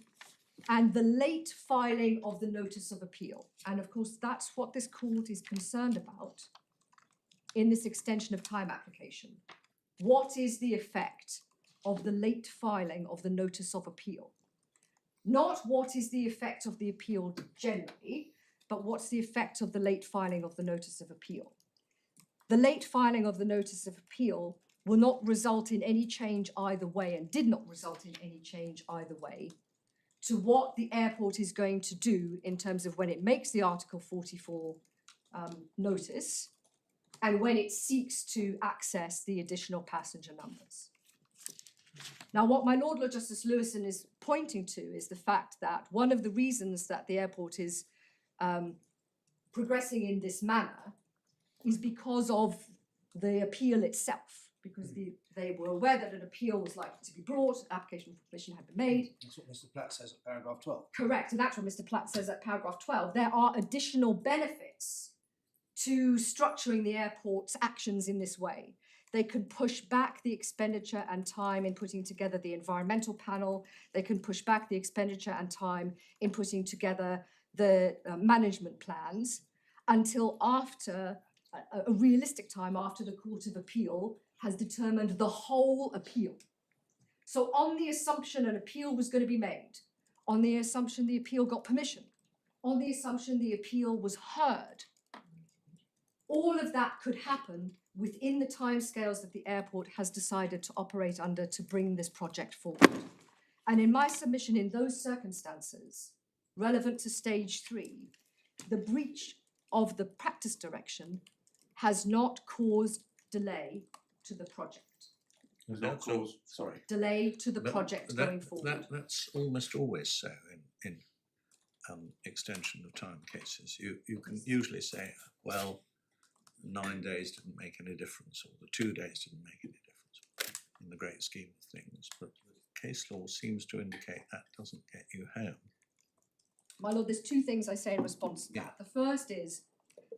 S3: and the late filing of the notice of appeal. And of course, that's what this court is concerned about in this extension of time application. What is the effect of the late filing of the notice of appeal? Not what is the effect of the appeal generally, but what's the effect of the late filing of the notice of appeal? The late filing of the notice of appeal will not result in any change either way and did not result in any change either way to what the airport is going to do in terms of when it makes the Article 44 notice and when it seeks to access the additional passenger numbers. Now, what my Lord Justice Lewison is pointing to is the fact that one of the reasons that the airport is progressing in this manner is because of the appeal itself, because they were aware that an appeal was likely to be brought, an application for permission had been made.
S4: That's what Mr. Platt says at paragraph 12.
S3: Correct, and that's what Mr. Platt says at paragraph 12. There are additional benefits to structuring the airport's actions in this way. They can push back the expenditure and time in putting together the environmental panel. They can push back the expenditure and time in putting together the management plans until after a realistic time after the Court of Appeal has determined the whole appeal. So on the assumption an appeal was going to be made, on the assumption the appeal got permission, on the assumption the appeal was heard, all of that could happen within the timescales that the airport has decided to operate under to bring this project forward. And in my submission, in those circumstances, relevant to stage 3, the breach of the practice direction has not caused delay to the project.
S5: Does not
S2: That's all-
S5: cause, sorry.
S3: Delay to the
S2: But
S3: project going forward.
S2: That's almost always so in extension of time cases. You can usually say, well, 9 days didn't make any difference, or the 2 days didn't make any difference in the great scheme of things. But case law seems to indicate that doesn't get you home.
S3: My Lord, there's 2 things I say in response to that. The first is,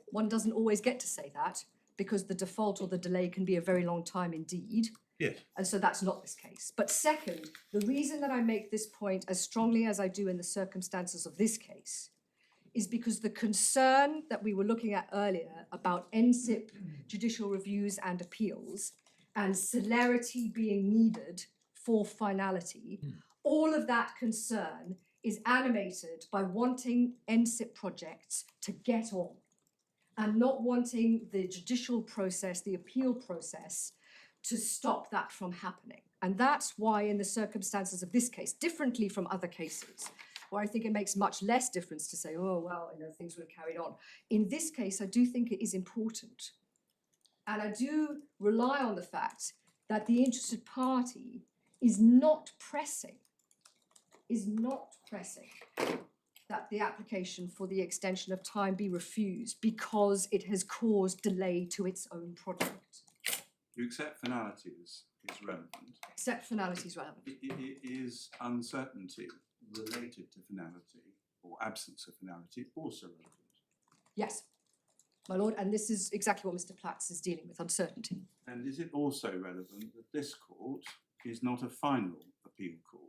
S3: one doesn't always get to say that because the default or the delay can be a very long time indeed.
S2: Yes.
S3: And so that's not this case. But second, the reason that I make this point as strongly as I do in the circumstances of this case is because the concern that we were looking at earlier about NSIP judicial reviews and appeals and celerity being needed for finality, all of that concern is animated by wanting NSIP projects to get on and not wanting the judicial process, the appeal process, to stop that from happening. And that's why in the circumstances of this case, differently from other cases, where I think it makes much less difference to say, oh, well, things would have carried on. In this case, I do think it is important. And I do rely on the fact that the interested party is not pressing that the application for the extension of time be refused because it has caused delay to its own project.
S5: You accept finality is relevant.
S3: Except finality is relevant.
S5: Is uncertainty related to finality or absence of finality also relevant?
S3: Yes, my Lord, and this is exactly what Mr. Platts is dealing with, uncertainty.
S5: And is it also relevant that this court is not a final appeal court.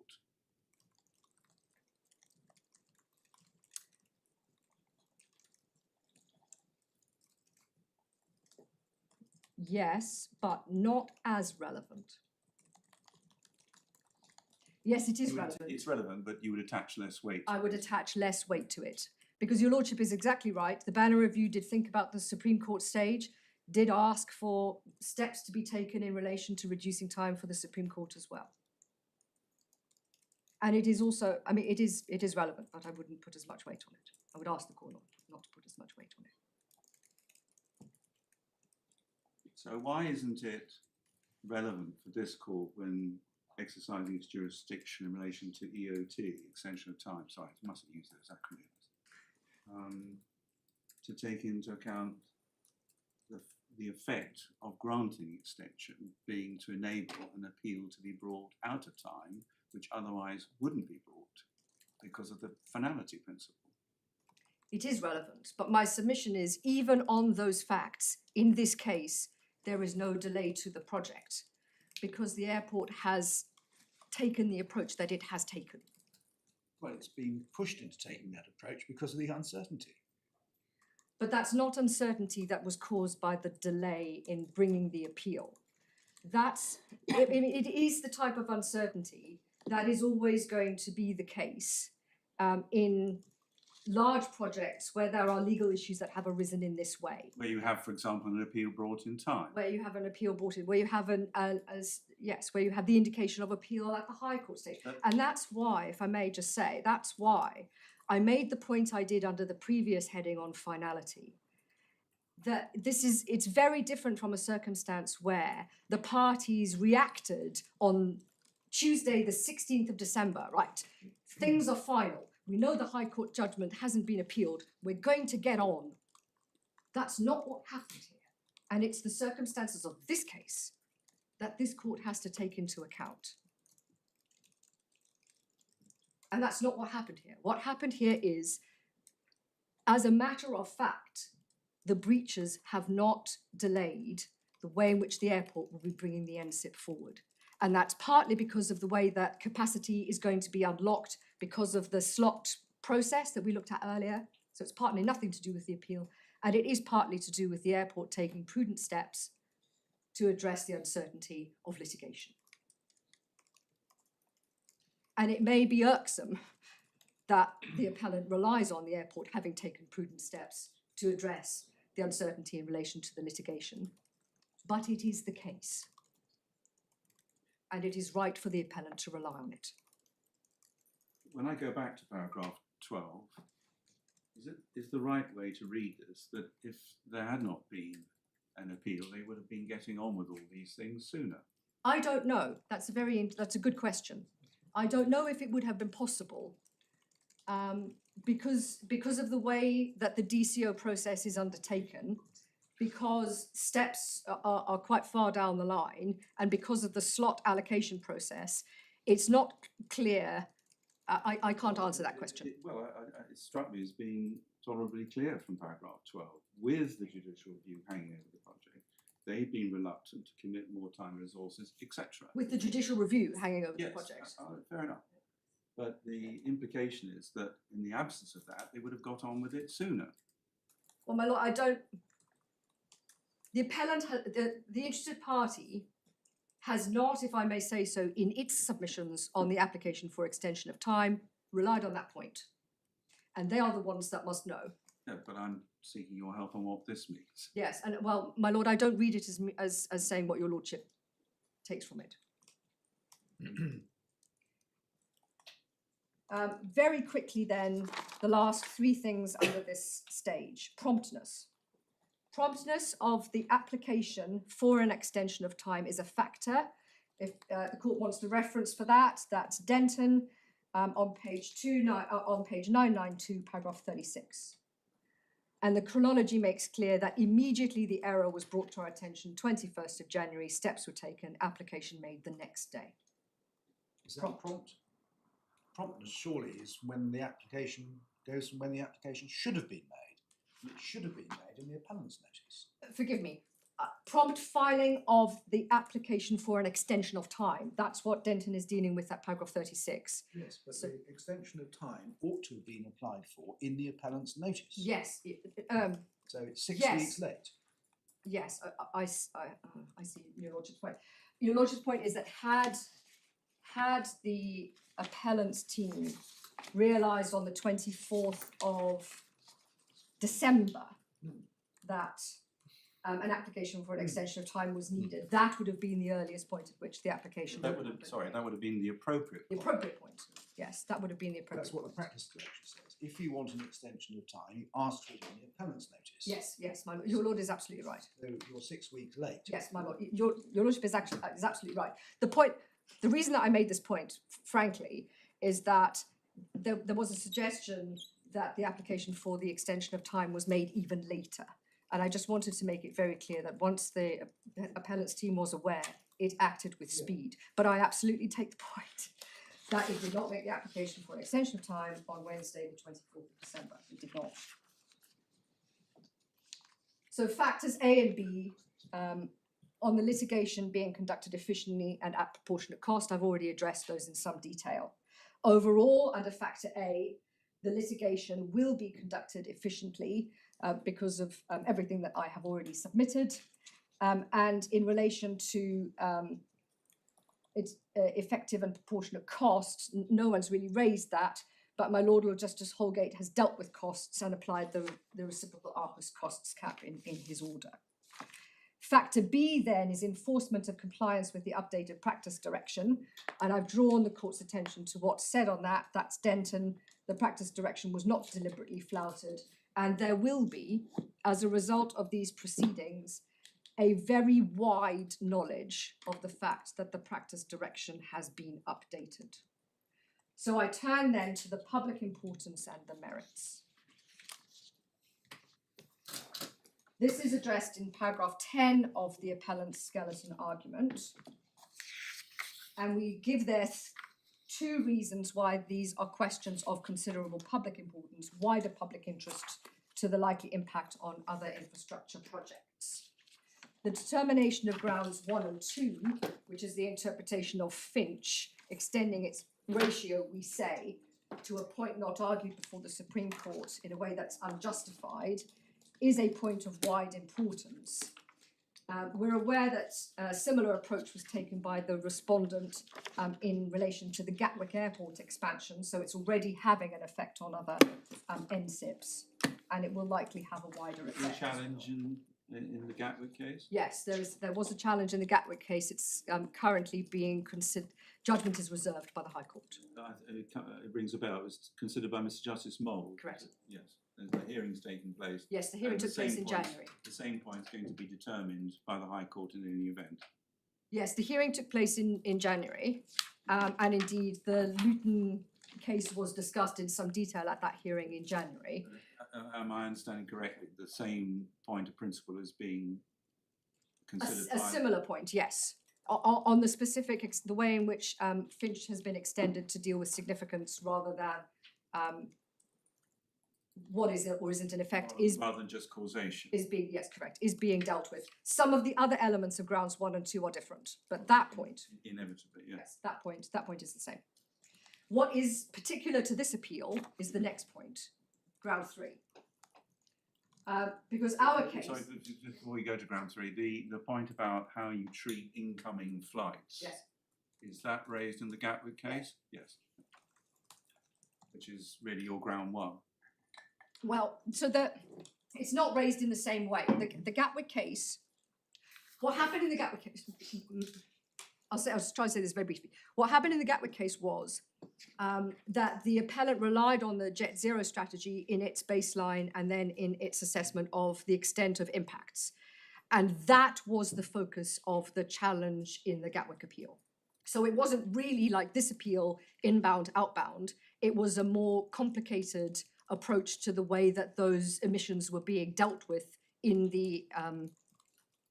S3: Yes, but not as relevant. Yes, it is relevant.
S5: It's relevant, but you would attach less weight.
S3: I would attach less weight to it. Because your lordship is exactly right. The Banner Review did think about the Supreme Court stage, did ask for steps to be taken in relation to reducing time for the Supreme Court as well. And it is also, I mean, it is relevant, but I wouldn't put as much weight on it. I would ask the court not to put as much weight on it.
S5: So why isn't it relevant for this court when exercising its jurisdiction in relation to EOT, extension of time, sorry, I mustn't use those acronyms, to take into account the effect of granting extension being to enable an appeal to be brought out of time, which otherwise wouldn't be brought because of the finality principle.
S3: It is relevant, but my submission is even on those facts, in this case, there is no delay to the project because the airport has taken the approach that it has taken.
S4: Well, it's been pushed into taking that approach because of the uncertainty.
S3: But that's not uncertainty that was caused by the delay in bringing the appeal. It is the type of uncertainty that is always going to be the case in large projects where there are legal issues that have arisen in this way.
S5: Where you have, for example, an appeal brought in time.
S3: Where you have an appeal brought in, where you have where you have the indication of appeal at the High Court stage. And that's why, if I may just say, that's why I made the point I did under the previous heading on finality. That it's very different from a circumstance where the parties reacted on Tuesday, the 16th of December, right? Things are final. We know the High Court judgment hasn't been appealed. We're going to get on. That's not what happened here. And it's the circumstances of this case that this court has to take into account. And that's not what happened here. What happened here is, as a matter of fact, the breaches have not delayed the way in which the airport will be bringing the NSIP forward. And that's partly because of the way that capacity is going to be unlocked because of the slot process that we looked at earlier. So it's partly nothing to do with the appeal. And it is partly to do with the airport taking prudent steps to address the uncertainty of litigation. And it may be irksome that the appellant relies on the airport having taken prudent steps to address the uncertainty in relation to the litigation, but it is the case. And it is right for the appellant to rely on it.
S5: When I go back to paragraph 12, is the right way to read this that if there had not been an appeal, they would have been getting on with all these things sooner?
S3: I don't know. That's a good question. I don't know if it would have been possible because of the way that the DCO process is undertaken, because steps are quite far down the line, and because of the slot allocation process, it's not clear. I can't answer that question.
S5: It struck me as being tolerably clear from paragraph 12. With the judicial review hanging over the project, they've been reluctant to commit more time and resources, etc.
S3: With the judicial review hanging over the project.
S5: Fair enough. But the implication is that in the absence of that, they would have got on with it sooner.
S3: Well, my lord, the appellant, the interested party has not, if I may say so, in its submissions on the application for extension of time, relied on that point. And they are the ones that must know.
S5: Yeah, but I'm seeking your help on what this means.
S3: Yes, and well, my lord, I don't read it as saying what your lordship takes from it. Very quickly then, the last three things under this stage. Promptness. Promptness of the application for an extension of time is a factor. If the court wants the reference for that, that's Denton on page 992, paragraph 36. And the chronology makes clear that immediately the error was brought to our attention, 21st of January, steps were taken, application made the next day.
S4: Is that prompt? Promptness surely is when the application goes from when the application should have been made. And it should have been made in the appellant's notice.
S3: Forgive me, prompt filing of the application for an extension of time. That's what Denton is dealing with at paragraph 36.
S4: Yes, but
S3: So-
S4: the extension of time ought to have been applied for in the appellant's notice.
S3: Yes,
S4: So it's 6
S3: Yes.
S4: weeks late.
S3: yes, I see your lordship's point. Your lordship's point is that had the appellant's team realised on the 24th of December that an application for an extension of time was needed, that would have been the earliest point at which the application
S5: That
S3: would
S5: would have, sorry, that would have been the appropriate.
S3: the appropriate point. Yes, that would have been the appropriate
S4: That's what the
S3: point.
S4: practice direction says. If you want an extension of time, you ask for it in the appellant's notice.
S3: Yes, yes, my lord, your lord is absolutely right.
S4: So you're 6 weeks late.
S3: Yes, my lord, your lordship is absolutely right. The reason that I made this point, frankly, is that there was a suggestion that the application for the extension of time was made even later. And I just wanted to make it very clear that once the appellant's team was aware, it acted with speed. But I absolutely take the point that it did not make the application for an extension of time on Wednesday, the 24th of December. It did not. So factors A and B, on the litigation being conducted efficiently and at proportionate cost, I've already addressed those in some detail. Overall, under factor A, the litigation will be conducted efficiently because of everything that I have already submitted. And in relation to its effective and proportionate costs, no one's really raised that, but my Lord Justice Holgate has dealt with costs and applied the reciprocal Aarhus costs cap in his order. Factor B then is enforcement of compliance with the updated practice direction, and I've drawn the court's attention to what's said on that. That's Denton. The practice direction was not deliberately flouted, and there will be, as a result of these proceedings, a very wide knowledge of the fact that the practice direction has been updated. So I turn then to the public importance and the merits. This is addressed in paragraph 10 of the appellant's skeleton argument. And we give there two reasons why these are questions of considerable public importance, wider public interest to the likely impact on other infrastructure projects. The determination of grounds 1 and 2, which is the interpretation of Finch, extending its ratio, we say, to a point not argued before the Supreme Court in a way that's unjustified, is a point of wide importance. We're aware that a similar approach was taken by the respondent in relation to the Gatwick Airport expansion, so it's already having an effect on other NSIPs, and it will likely have a wider
S5: The
S3: effect.
S5: challenge in the Gatwick case?
S3: Yes, there was a challenge in the Gatwick case. It's currently being considered, judgment is reserved by the High Court.
S5: It rings a bell. It was considered by Mr. Justice Mould.
S3: Correct.
S5: Yes, there's a hearing's taking place.
S3: Yes, the hearing
S5: And the
S3: took place
S5: same
S3: in
S5: point-
S3: January.
S5: The same point is going to be determined by the High Court in any event.
S3: Yes, the hearing took place in January, and indeed the Luton case was discussed in some detail at that hearing in January.
S5: Am I understanding correctly? The same point of principle is being considered
S3: A
S5: by...
S3: similar point, yes. On the specific, the way in which Finch has been extended to deal with significance rather than what is or isn't in effect is
S5: rather than just causation.
S3: being, yes, correct, is being dealt with. Some of the other elements of grounds 1 and 2 are different, but that point,
S5: Inevitably, yes.
S3: yes, that point is the same. What is particular to this appeal is the next point, ground 3. Because our case,
S5: Sorry, before we go to ground 3, the point about how you treat incoming flights.
S3: yes,
S5: Is that raised in the Gatwick case? Yes. Which is really your ground 1.
S3: well, so it's not raised in the same way. The Gatwick case, what happened in the Gatwick case, I'll try to say this very briefly. What happened in the Gatwick case was that the appellant relied on the Jet Zero strategy in its baseline and then in its assessment of the extent of impacts. And that was the focus of the challenge in the Gatwick appeal. So it wasn't really like this appeal, inbound, outbound. It was a more complicated approach to the way that those emissions were being dealt with in the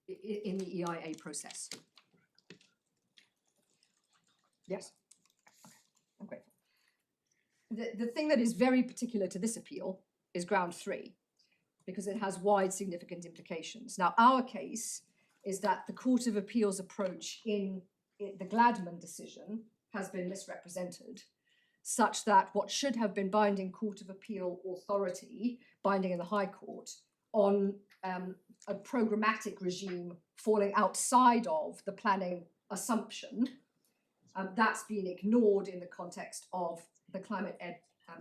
S3: EIA process. Yes. I'm grateful. The thing that is very particular to this appeal is ground 3, because it has wide significant implications. Now, our case is that the Court of Appeal's approach in the Gladman decision has been misrepresented, such that what should have been binding Court of Appeal authority, binding in the High Court, on a programmatic regime falling outside of the planning assumption, that's been ignored in the context of the climate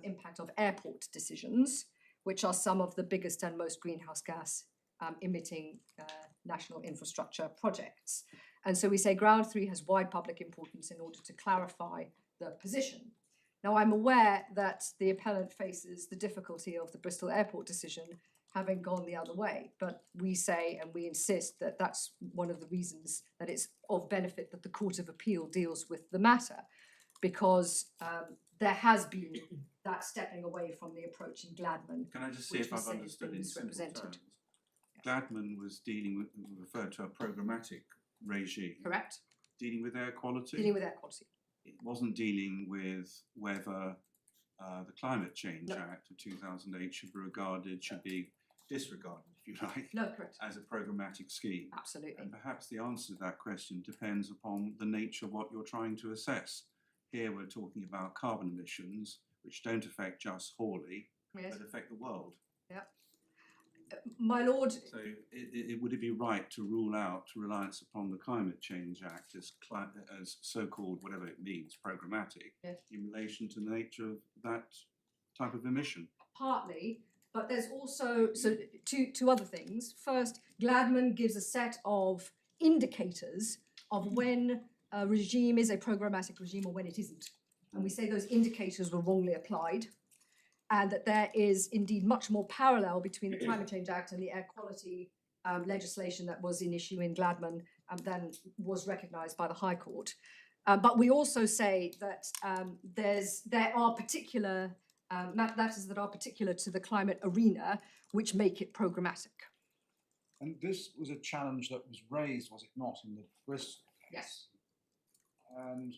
S3: impact of airport decisions, which are some of the biggest and most greenhouse gas emitting national infrastructure projects. And so we say ground 3 has wide public importance in order to clarify the position. Now, I'm aware that the appellant faces the difficulty of the Bristol Airport decision having gone the other way, but we say and we insist that that's one of the reasons that it's of benefit that the Court of Appeal deals with the matter, because there has been that stepping away from the approach in Gladman.
S5: Can I just see
S3: which
S5: if
S3: we
S5: I've
S3: say has
S5: understood
S3: been
S5: in simple
S3: misrepresented.
S5: terms? Gladman was referred to a programmatic regime.
S3: Correct?
S5: Dealing with air quality.
S3: Dealing with air quality.
S5: It wasn't dealing with whether the Climate Change
S3: No.
S5: Act of 2008 should be disregarded, if you like,
S3: No, correct.
S5: as a programmatic scheme.
S3: Absolutely.
S5: And perhaps the answer to that question depends upon the nature of what you're trying to assess. Here we're talking about carbon emissions, which don't affect just Hawley,
S3: Yes.
S5: but affect the world.
S3: My lord,
S5: So would it be right to rule out reliance upon the Climate Change Act as so-called, whatever it means, programmatic,
S3: Yes.
S5: in relation to the nature of that type of emission?
S3: partly, but there's also two other things. First, Gladman gives a set of indicators of when a regime is a programmatic regime or when it isn't. And we say those indicators were wrongly applied, and that there is indeed much more parallel between the Climate Change Act and the air quality legislation that was in issue in Gladman than was recognised by the High Court. But we also say that there are particular matters that are particular to the climate arena which make it programmatic.
S4: And this was a challenge that was raised, was it not, in the Bristol case?
S3: Yes.
S4: And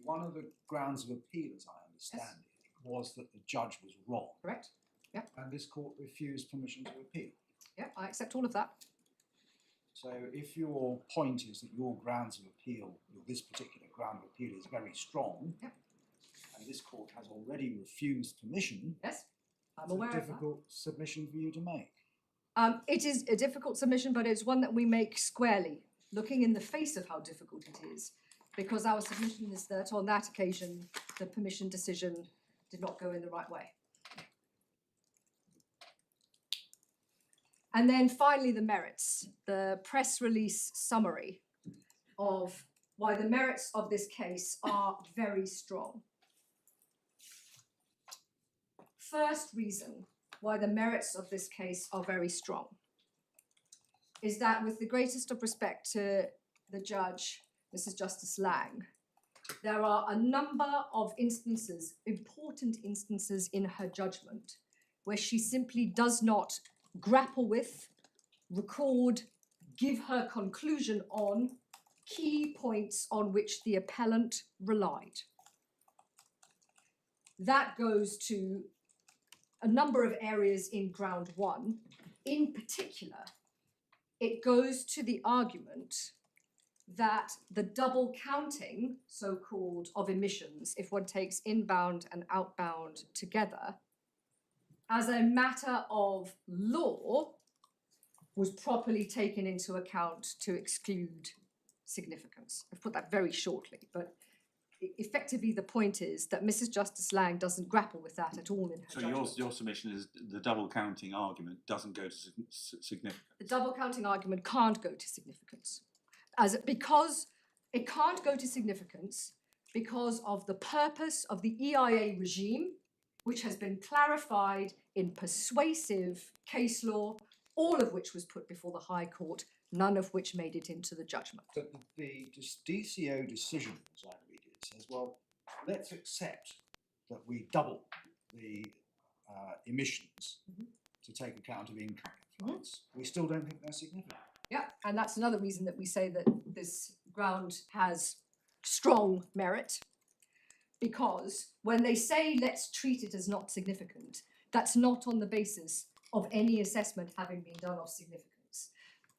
S4: one of the grounds of appeal, as I understand it, was that the judge was wrong.
S3: Correct?
S4: And this court refused permission to appeal.
S3: Yeah, I accept all of that.
S4: So if your point is that your grounds of appeal, or this particular ground of appeal is very strong,
S3: Yep.
S4: and this court has already refused permission,
S3: Yes, I'm
S4: it's
S3: aware
S4: a
S3: of that.
S4: difficult submission for you to make.
S3: It is a difficult submission, but it's one that we make squarely, looking in the face of how difficult it is, because our submission is that on that occasion, the permission decision did not go in the right way. And then finally, the merits, the press release summary of why the merits of this case are very strong. First reason why the merits of this case are very strong is that, with the greatest of respect to the judge, Mrs. Justice Lang, there are a number of instances, important instances in her judgment, where she simply does not grapple with, record, give her conclusion on key points on which the appellant relied. That goes to a number of areas in ground 1. In particular, it goes to the argument that the double counting, so-called, of emissions, if one takes inbound and outbound together, as a matter of law, was properly taken into account to exclude significance. I've put that very shortly, but effectively the point is that Mrs. Justice Lang doesn't grapple with that at all in her
S5: So
S3: judgment.
S5: your submission is the double counting argument doesn't go to significance.
S3: The double counting argument can't go to significance, because it can't go to significance because of the purpose of the EIA regime, which has been clarified in persuasive case law, all of which was put before the High Court, none of which made it into the judgment.
S4: But the DCO decision, as I read it, says, well, let's accept that we double the emissions to take account of incoming flights. We still don't think they're significant.
S3: Yeah, and that's another reason that we say that this ground has strong merit, because when they say let's treat it as not significant, that's not on the basis of any assessment having been done of significance.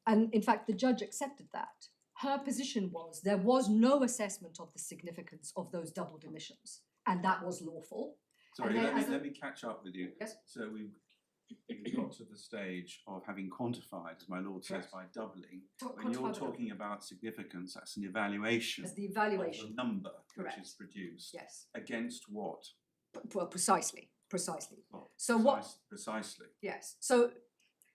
S3: And in fact, the judge accepted that. Her position was there was no assessment of the significance of those doubled emissions, and that was lawful.
S5: Sorry,
S3: And then
S5: let me catch up with you.
S3: Yes.
S5: So we've got to the stage of having quantified, as my lord says,
S3: Correct.
S5: by doubling.
S3: Talk-
S5: When you're
S3: quantify the
S5: talking about significance, that's an evaluation
S3: as the
S5: of
S3: evaluation.
S5: the number
S3: Correct.
S5: which is produced.
S3: Yes.
S5: Against what?
S3: Well, precisely.
S5: Well,
S3: So what?
S5: Precisely.
S3: Yes. So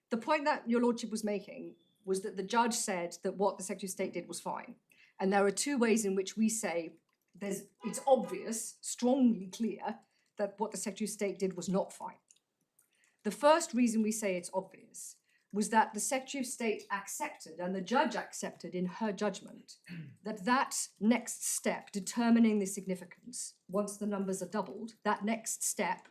S3: the point that your lordship was making was that the judge said that what the Secretary of State did was fine. And there are two ways in which we say it's obvious, strongly clear, that what the Secretary of State did was not fine. The first reason we say it's obvious was that the Secretary of State accepted, and the judge accepted in her judgment, that next step, determining the significance, once the numbers are doubled, that next step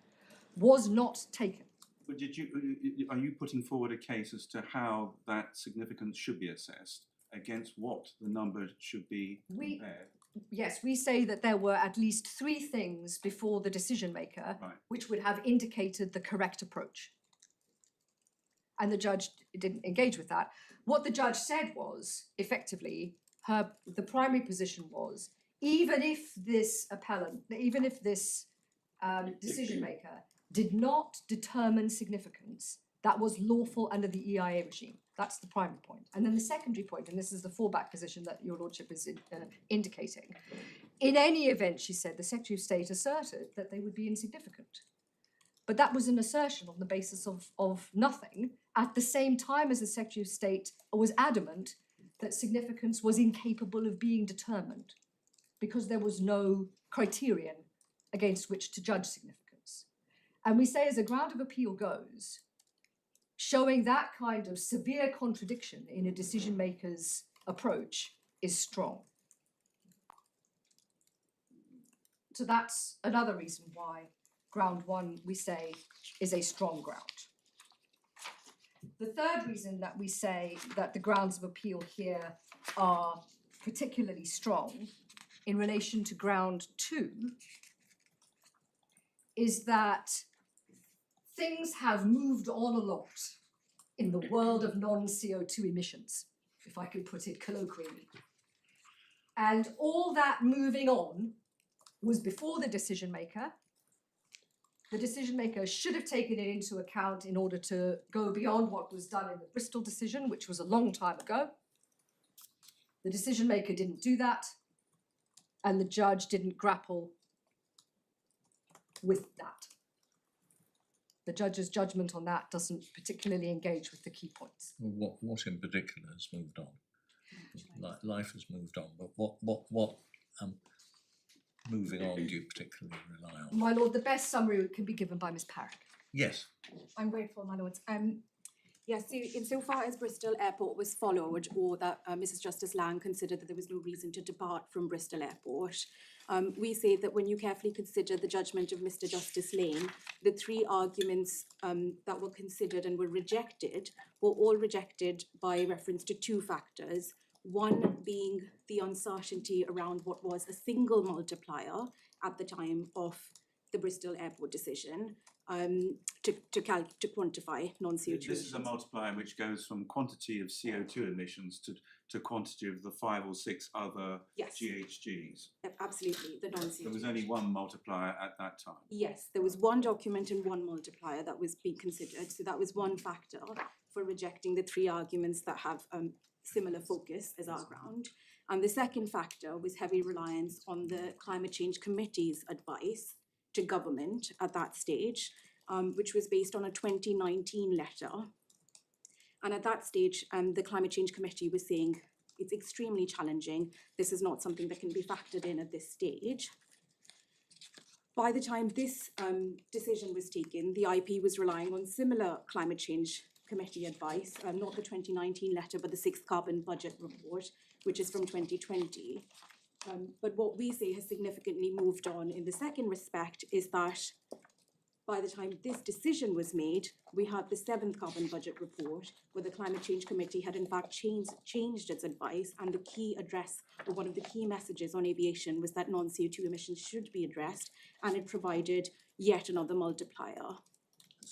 S3: was not taken.
S5: But are you putting forward a case as to how that significance should be assessed? Against what the number should be compared?
S3: Yes, we say that there were at least three things before the decision maker
S5: Right.
S3: which would have indicated the correct approach. And the judge didn't engage with that. What the judge said was, effectively, the primary position was, even if this appellant, even if this decision maker did not determine significance, that was lawful under the EIA regime. That's the primary point. And then the secondary point, and this is the fallback position that your lordship is indicating. In any event, she said, the Secretary of State asserted that they would be insignificant. But that was an assertion on the basis of nothing, at the same time as the Secretary of State was adamant that significance was incapable of being determined because there was no criterion against which to judge significance. And we say, as a ground of appeal goes, showing that kind of severe contradiction in a decision maker's approach is strong. So that's another reason why ground one, we say, is a strong ground. The third reason that we say that the grounds of appeal here are particularly strong in relation to ground two is that things have moved on a lot in the world of non-CO2 emissions, if I could put it colloquially. And all that moving on was before the decision maker. The decision maker should have taken it into account in order to go beyond what was done in the Bristol decision, which was a long time ago. The decision maker didn't do that, and the judge didn't grapple with that. The judge's judgment on that doesn't particularly engage with the key points.
S2: What in particular has moved on? Life has moved on, but what moving on do you particularly rely on?
S3: My lord, the best summary can be given by Ms. Parrick.
S2: Yes.
S6: I'm grateful, my lords. Yes, so insofar as Bristol Airport was followed, or that Mrs. Justice Lang considered that there was no reason to depart from Bristol Airport, we say that when you carefully consider the judgment of Mr. Justice Lane, the three arguments that were considered and were rejected were all rejected by reference to two factors. One being the uncertainty around what was a single multiplier at the time of the Bristol Airport decision to quantify non-CO2
S5: This is a multiplier which goes from quantity of CO2 emissions to quantity of the 5 or 6 other
S6: Yes.
S5: GHGs.
S6: Absolutely, the non-CO2.
S5: There was only one multiplier at that time.
S6: Yes, there was one document and one multiplier that was being considered. So that was one factor for rejecting the three arguments that have similar focus as our ground. And the second factor was heavy reliance on the Climate Change Committee's advice to government at that stage, which was based on a 2019 letter. And at that stage, the Climate Change Committee was saying it's extremely challenging. This is not something that can be factored in at this stage. By the time this decision was taken, the IP was relying on similar Climate Change Committee advice, not the 2019 letter, but the 6th Carbon Budget Report, which is from 2020. But what we say has significantly moved on in the second respect is that by the time this decision was made, we had the 7th Carbon Budget Report, where the Climate Change Committee had in fact changed its advice, and the key address, or one of the key messages on aviation was that non-CO2 emissions should be addressed, and it provided yet another multiplier.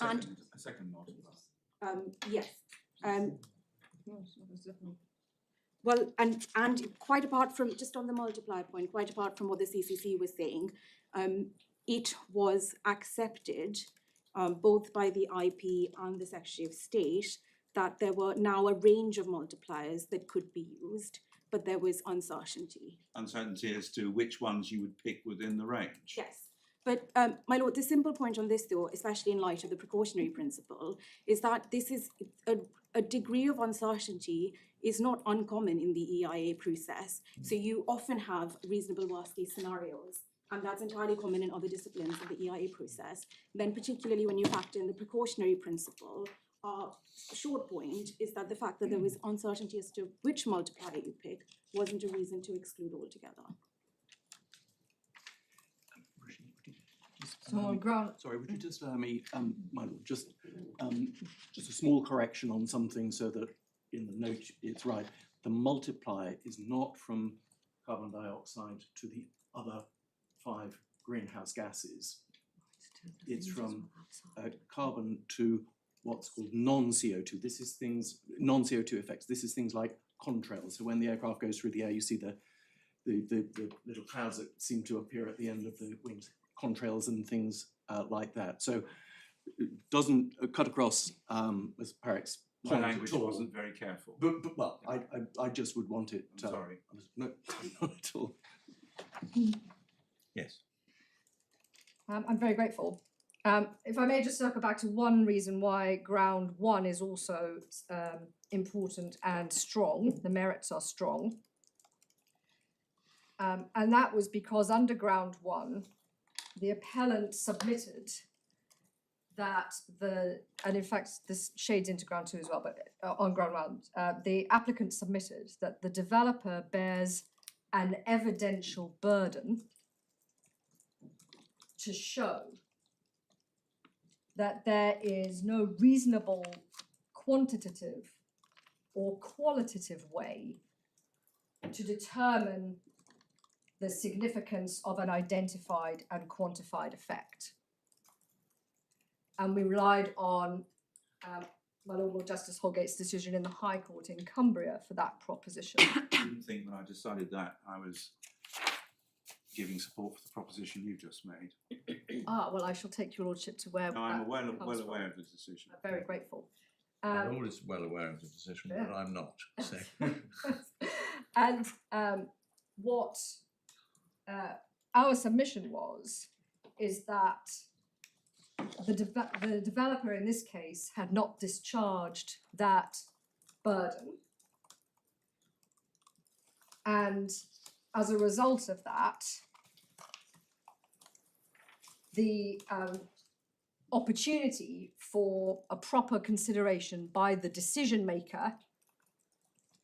S5: A second multiplier.
S6: Yes. Well, and quite apart from, just on the multiplier point, quite apart from what the CCC was saying, it was accepted both by the IP and the Secretary of State that there were now a range of multipliers that could be used, but there was uncertainty.
S5: Uncertainty as to which ones you would pick within the range.
S6: Yes. But, my lord, the simple point on this, though, especially in light of the precautionary principle, is that this is a degree of uncertainty is not uncommon in the EIA process. So you often have reasonable worst-case scenarios, and that's entirely common in other disciplines of the EIA process. Then, particularly when you factor in the precautionary principle, our short point is that the fact that there was uncertainty as to which multiplier you pick wasn't a reason to exclude altogether.
S3: So on ground,
S7: Sorry, would you just allow me, my lord, just a small correction on something so that in the note it's right. The multiplier is not from carbon dioxide to the other 5 greenhouse gases. It's from carbon to what's called non-CO2. This is things, non-CO2 effects. This is things like contrails. So when the aircraft goes through the air, you see the little clouds that seem to appear at the end of the wings, contrails and things like that. So it doesn't cut across as Perrick's
S5: My
S7: point
S5: language
S7: at all.
S5: wasn't very careful.
S7: But well, I just would want it.
S5: I'm sorry.
S7: No, not at all.
S2: Yes.
S3: I'm very grateful. If I may just circle back to one reason why ground 1 is also important and strong, the merits are strong. And that was because under ground 1, the appellant submitted that and in fact this shades into ground 2 as well, but on ground 1, the applicant submitted that the developer bears an evidential burden to show that there is no reasonable quantitative or qualitative way to determine the significance of an identified and quantified effect. And we relied on my Lord Justice Holgate's decision in the High Court in Cumbria for that proposition.
S5: I didn't think when I decided that I was giving support for the proposition you just made.
S3: Well, I shall take your lordship to where
S5: No, I'm
S3: that
S5: well
S3: comes from.
S5: aware of the decision.
S3: I'm very grateful.
S2: I'm always well aware of the decision, but
S3: Yeah.
S2: I'm not. So.
S3: And what our submission is that the developer in this case had not discharged that burden. And as a result of that, the opportunity for a proper consideration by the decision maker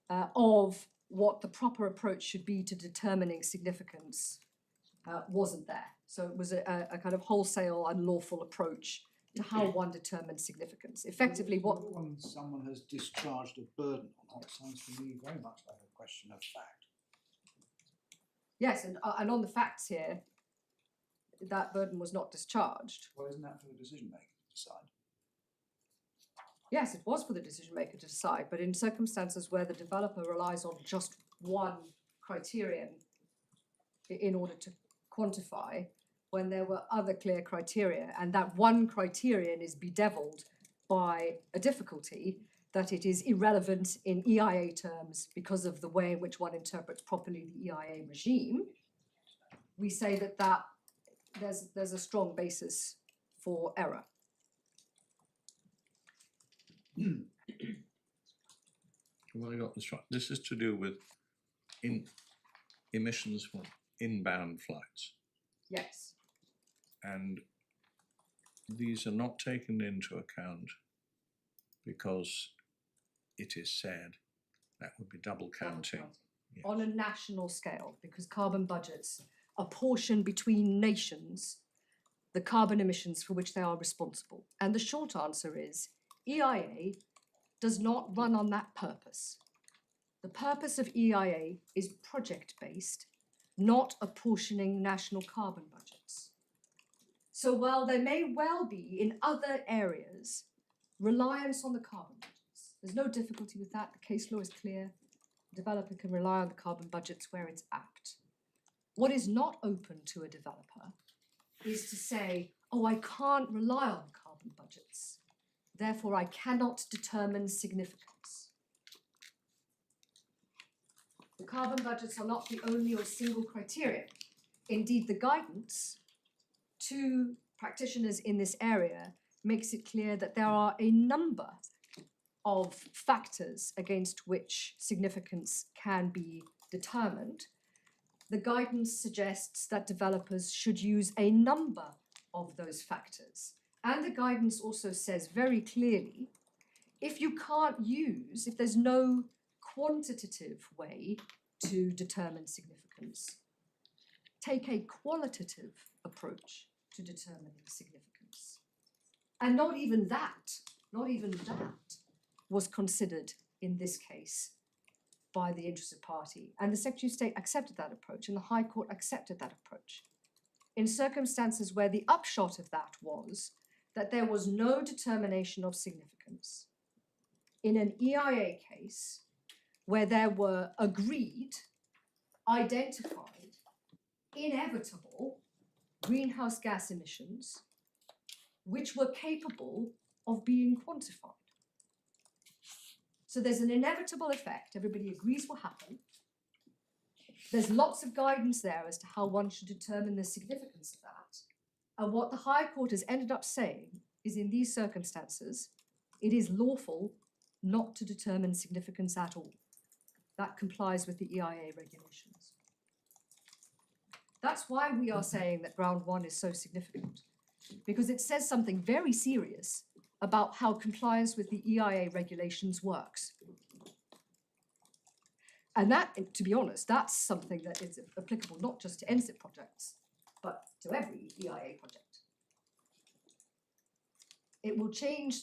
S3: of what the proper approach should be to determining significance wasn't there. So it was a kind of wholesale and lawful approach to how one determines significance. Effectively, what
S4: When someone has discharged a burden or not sounds to me very much like a question of fact.
S3: yes, and on the facts here, that burden was not discharged.
S4: Well, isn't that for the decision maker to decide?
S3: Yes, it was for the decision maker to decide, but in circumstances where the developer relies on just one criterion in order to quantify, when there were other clear criteria, and that one criterion is bedeviled by a difficulty that it is irrelevant in EIA terms because of the way in which one interprets properly the EIA regime, we say that there's a strong basis for error.
S2: Well, I got this right. This is to do with emissions from inbound flights.
S3: Yes.
S2: And these are not taken into account because it is said that would be double counting. Yes.
S3: On a national scale, because carbon budgets apportion between nations the carbon emissions for which they are responsible. And the short answer is EIA does not run on that purpose. The purpose of EIA is project-based, not apportioning national carbon budgets. So while there may well be in other areas reliance on the carbon budgets, There's no difficulty with that. The case law is clear. The developer can rely on the carbon budgets where it's apt. What is not open to a developer is to say, oh, I can't rely on carbon budgets, therefore I cannot determine significance. The carbon budgets are not the only or single criterion. Indeed, the guidance to practitioners in this area makes it clear that there are a number of factors against which significance can be determined. The guidance suggests that developers should use a number of those factors. And the guidance also says very clearly, if there's no quantitative way to determine significance, take a qualitative approach to determining significance. And not even that was considered in this case by the interested party. And the Secretary of State accepted that approach, and the High Court accepted that approach, in circumstances where the upshot of that was that there was no determination of significance in an EIA case where there were agreed, identified, inevitable greenhouse gas emissions which were capable of being quantified. So there's an inevitable effect, everybody agrees will happen. There's lots of guidance there as to how one should determine the significance of that. And what the High Court has ended up saying is, in these circumstances, it is lawful not to determine significance at all. That complies with the EIA regulations. That's why we are saying that ground one is so significant, because it says something very serious about how compliance with the EIA regulations works. And that, to be honest, that's something that is applicable not just to NSIP projects, but to every EIA project. It will change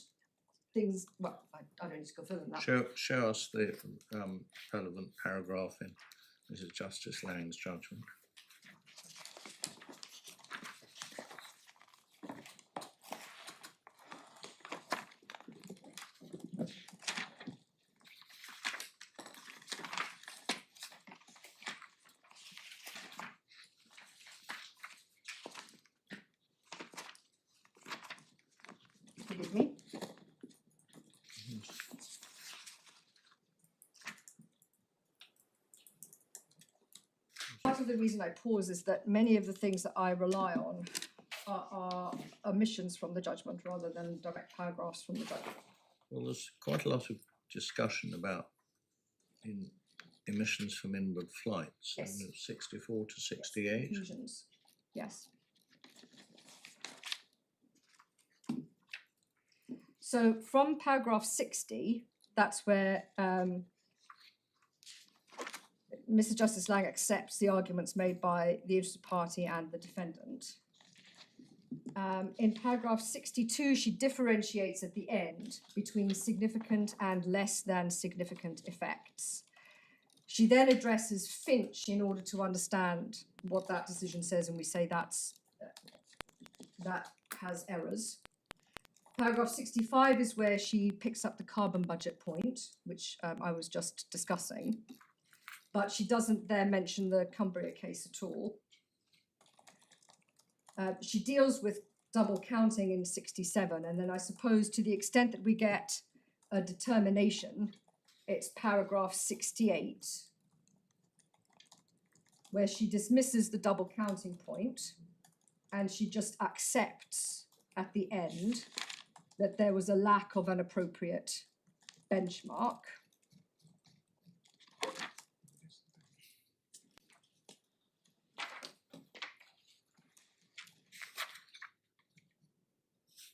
S3: things, well, I don't need to go further than that.
S2: Show us the relevant paragraph in Mrs. Justice Lang's judgment.
S3: Forgive me. Part of the reason I pause is that many of the things that I rely on are omissions from the judgment rather than direct paragraphs from the judgment.
S2: Well, there's quite a lot of discussion about emissions from inward flights,
S3: Yes.
S2: 64 to 68.
S3: Conclusions. Yes. So from paragraph 60, that's where Mr. Justice Lang accepts the arguments made by the interested party and the defendant. In paragraph 62, she differentiates at the end between significant and less than significant effects. She then addresses Finch in order to understand what that decision says, and we say that has errors. Paragraph 65 is where she picks up the carbon budget point, which I was just discussing, but she doesn't there mention the Cumbria case at all. She deals with double counting in 67, and then I suppose to the extent that we get a determination, it's paragraph 68, where she dismisses the double counting point, and she just accepts at the end that there was a lack of an appropriate benchmark.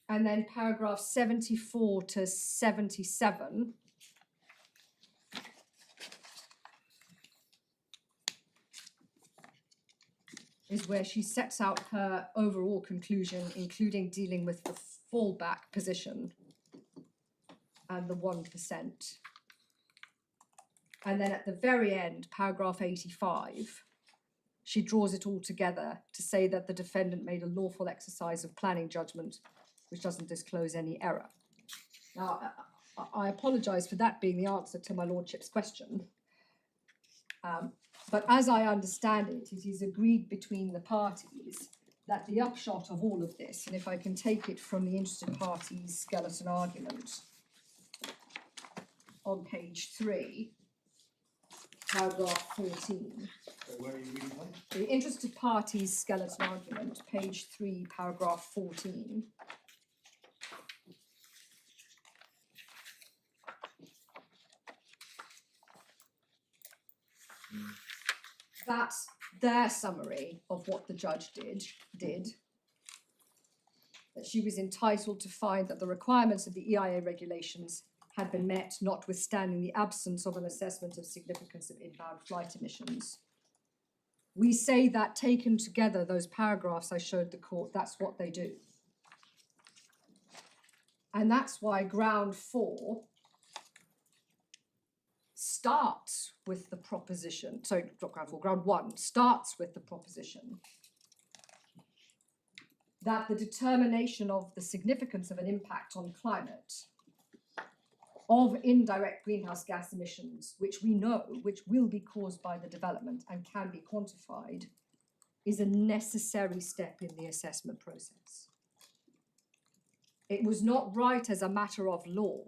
S3: And then paragraph 74 to 77 is where she sets out her overall conclusion, including dealing with the fallback position and the 1%. And then at the very end, paragraph 85, she draws it all together to say that the defendant made a lawful exercise of planning judgment which doesn't disclose any error. Now, I apologise for that being the answer to my lordship's question. But as I understand it, it is agreed between the parties that the upshot of all of this, and if I can take it from the interested parties' skeleton argument on page 3, paragraph 14.
S4: So where are you reading from?
S3: The interested parties' skeleton argument, page 3, paragraph 14. That's their summary of what the judge did. That she was entitled to find that the requirements of the EIA regulations had been met, notwithstanding the absence of an assessment of significance of inbound flight emissions. We say that taken together, those paragraphs I showed the court, that's what they do. And that's why ground 4 starts with the proposition, sorry, not ground 4, ground 1 starts with the proposition that the determination of the significance of an impact on climate of indirect greenhouse gas emissions, which we know, which will be caused by the development and can be quantified, is a necessary step in the assessment process. It was not right as a matter of law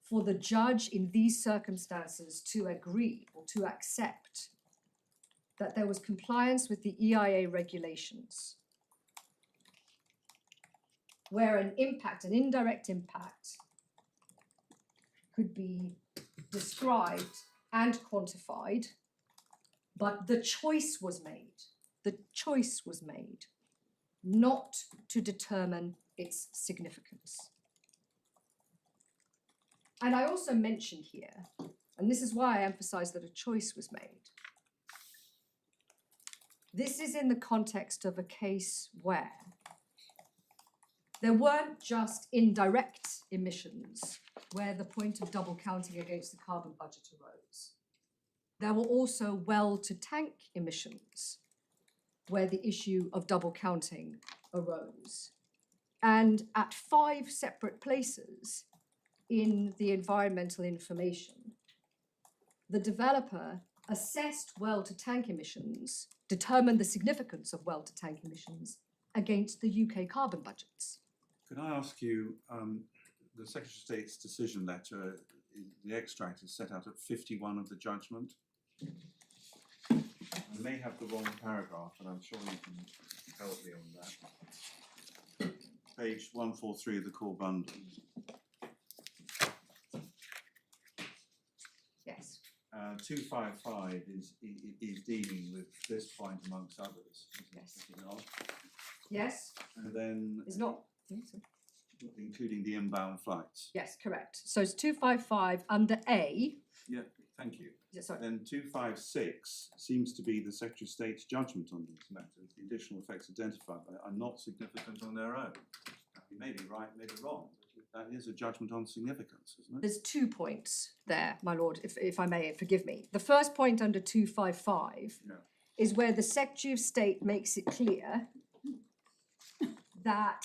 S3: for the judge in these circumstances to agree or to accept that there was compliance with the EIA regulations, where an impact, an indirect impact, could be described and quantified, but the choice was made. The choice was made not to determine its significance. And I also mention here, and this is why I emphasize that a choice was made. This is in the context of a case where there weren't just indirect emissions where the point of double counting against the carbon budget arose. There were also well-to-tank emissions where the issue of double counting arose. And at 5 separate places in the environmental information, the developer assessed well-to-tank emissions, determined the significance of well-to-tank emissions against the UK carbon budgets.
S5: Could I ask you, the Secretary of State's decision letter, the extract is set out at 51 of the judgment. I may have the wrong paragraph, but I'm sure you can help me on that. Page 143 of the core bundle.
S3: Yes.
S5: 255 is dealing with this point amongst others,
S3: Yes.
S5: is it not?
S3: Yes.
S5: And then
S3: It's not.
S5: including the inbound flights.
S3: Yes, correct. So it's 255 under A.
S5: Yeah, thank you.
S3: Yeah, sorry.
S5: Then 256 seems to be the Secretary of State's judgment on these matters. The additional effects identified are not significant on their own. You may be right, maybe wrong, but that is a judgment on significance, isn't it?
S3: There's 2 points there, my lord, if I may, forgive me. The first point under 255
S5: Yeah.
S3: is where the Secretary of State makes it clear that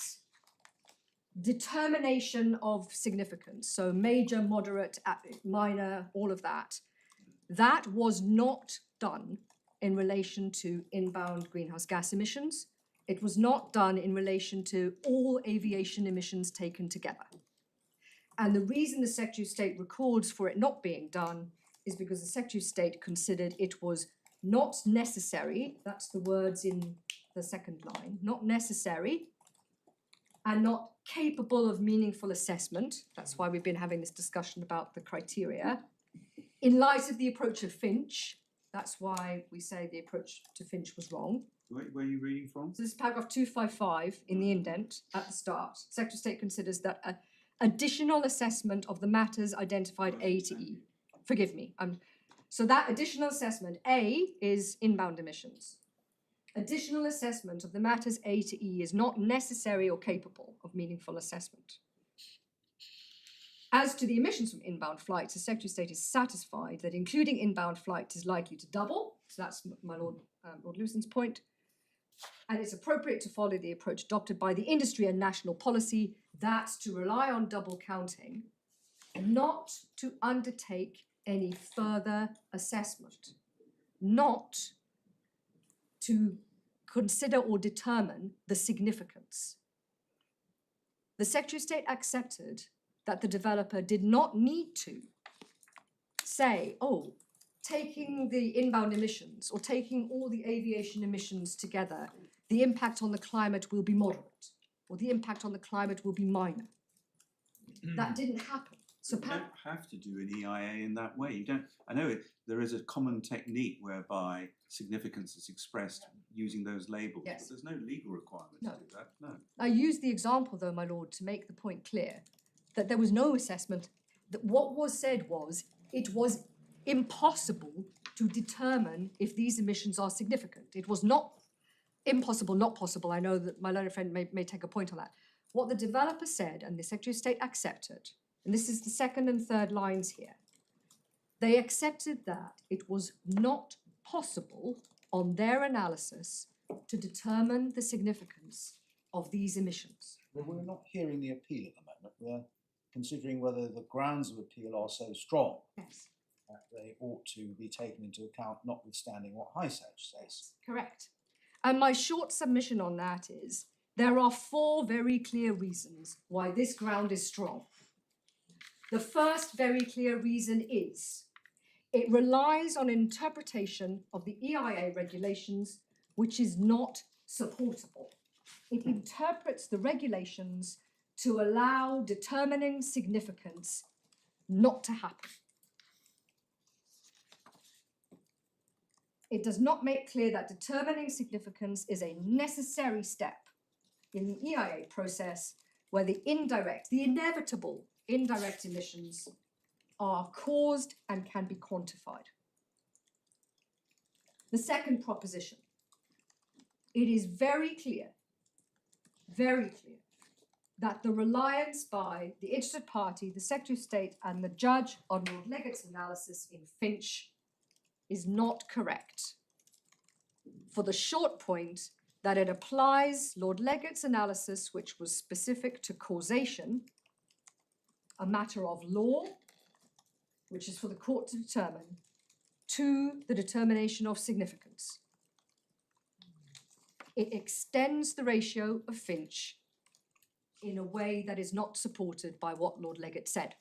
S3: determination of significance, so major, moderate, minor, all of that, that was not done in relation to inbound greenhouse gas emissions. It was not done in relation to all aviation emissions taken together. And the reason the Secretary of State records for it not being done is because the Secretary of State considered it was not necessary, that's the words in the second line, not necessary, and not capable of meaningful assessment. That's why we've been having this discussion about the criteria. In light of the approach of Finch, that's why we say the approach to Finch was wrong.
S5: Where are you reading from?
S3: So this is paragraph 255 in the indent at the start. Secretary of State considers that an additional assessment of the matters identified A to E. Forgive me. So that additional assessment, A, is inbound emissions. Additional assessment of the matters A to E is not necessary or capable of meaningful assessment. As to the emissions from inbound flights, the Secretary of State is satisfied that including inbound flights is likely to double. So that's my Lord Lewison's point. And it's appropriate to follow the approach adopted by the industry and national policy, that's to rely on double counting not to undertake any further assessment, not to consider or determine the significance. The Secretary of State accepted that the developer did not need to say, oh, taking the inbound emissions or taking all the aviation emissions together, the impact on the climate will be moderate, or the impact on the climate will be minor. That didn't happen. So
S5: You don't have to do an EIA in that way. You don't. I know there is a common technique whereby significance is expressed using those labels.
S3: Yes.
S5: But there's no legal requirement
S3: No.
S5: to do that. No.
S3: I use the example, though, my lord, to make the point clear that there was no assessment. That what was said was it was impossible to determine if these emissions are significant. It was not impossible, not possible. I know that my learned friend may take a point on that. What the developer said, and the Secretary of State accepted, and this is the second and third lines here, they accepted that it was not possible on their analysis to determine the significance of these emissions.
S4: Well, we're not hearing the appeal at the moment. We're considering whether the grounds of appeal are so strong
S3: Yes,
S4: that they ought to be taken into account, notwithstanding what High Search says.
S3: correct. And my short submission on that is there are 4 very clear reasons why this ground is strong. The first very clear reason is it relies on interpretation of the EIA regulations, which is not supportable. It interprets the regulations to allow determining significance not to happen. It does not make clear that determining significance is a necessary step in the EIA process where the inevitable indirect emissions are caused and can be quantified. The second proposition, it is very clear that the reliance by the interested party, the Secretary of State and the judge on Lord Legate's analysis in Finch is not correct. For the short point that it applies Lord Legate's analysis, which was specific to causation, a matter of law, which is for the court to determine, to the determination of significance. It extends the ratio of Finch in a way that is not supported by what Lord Legate said.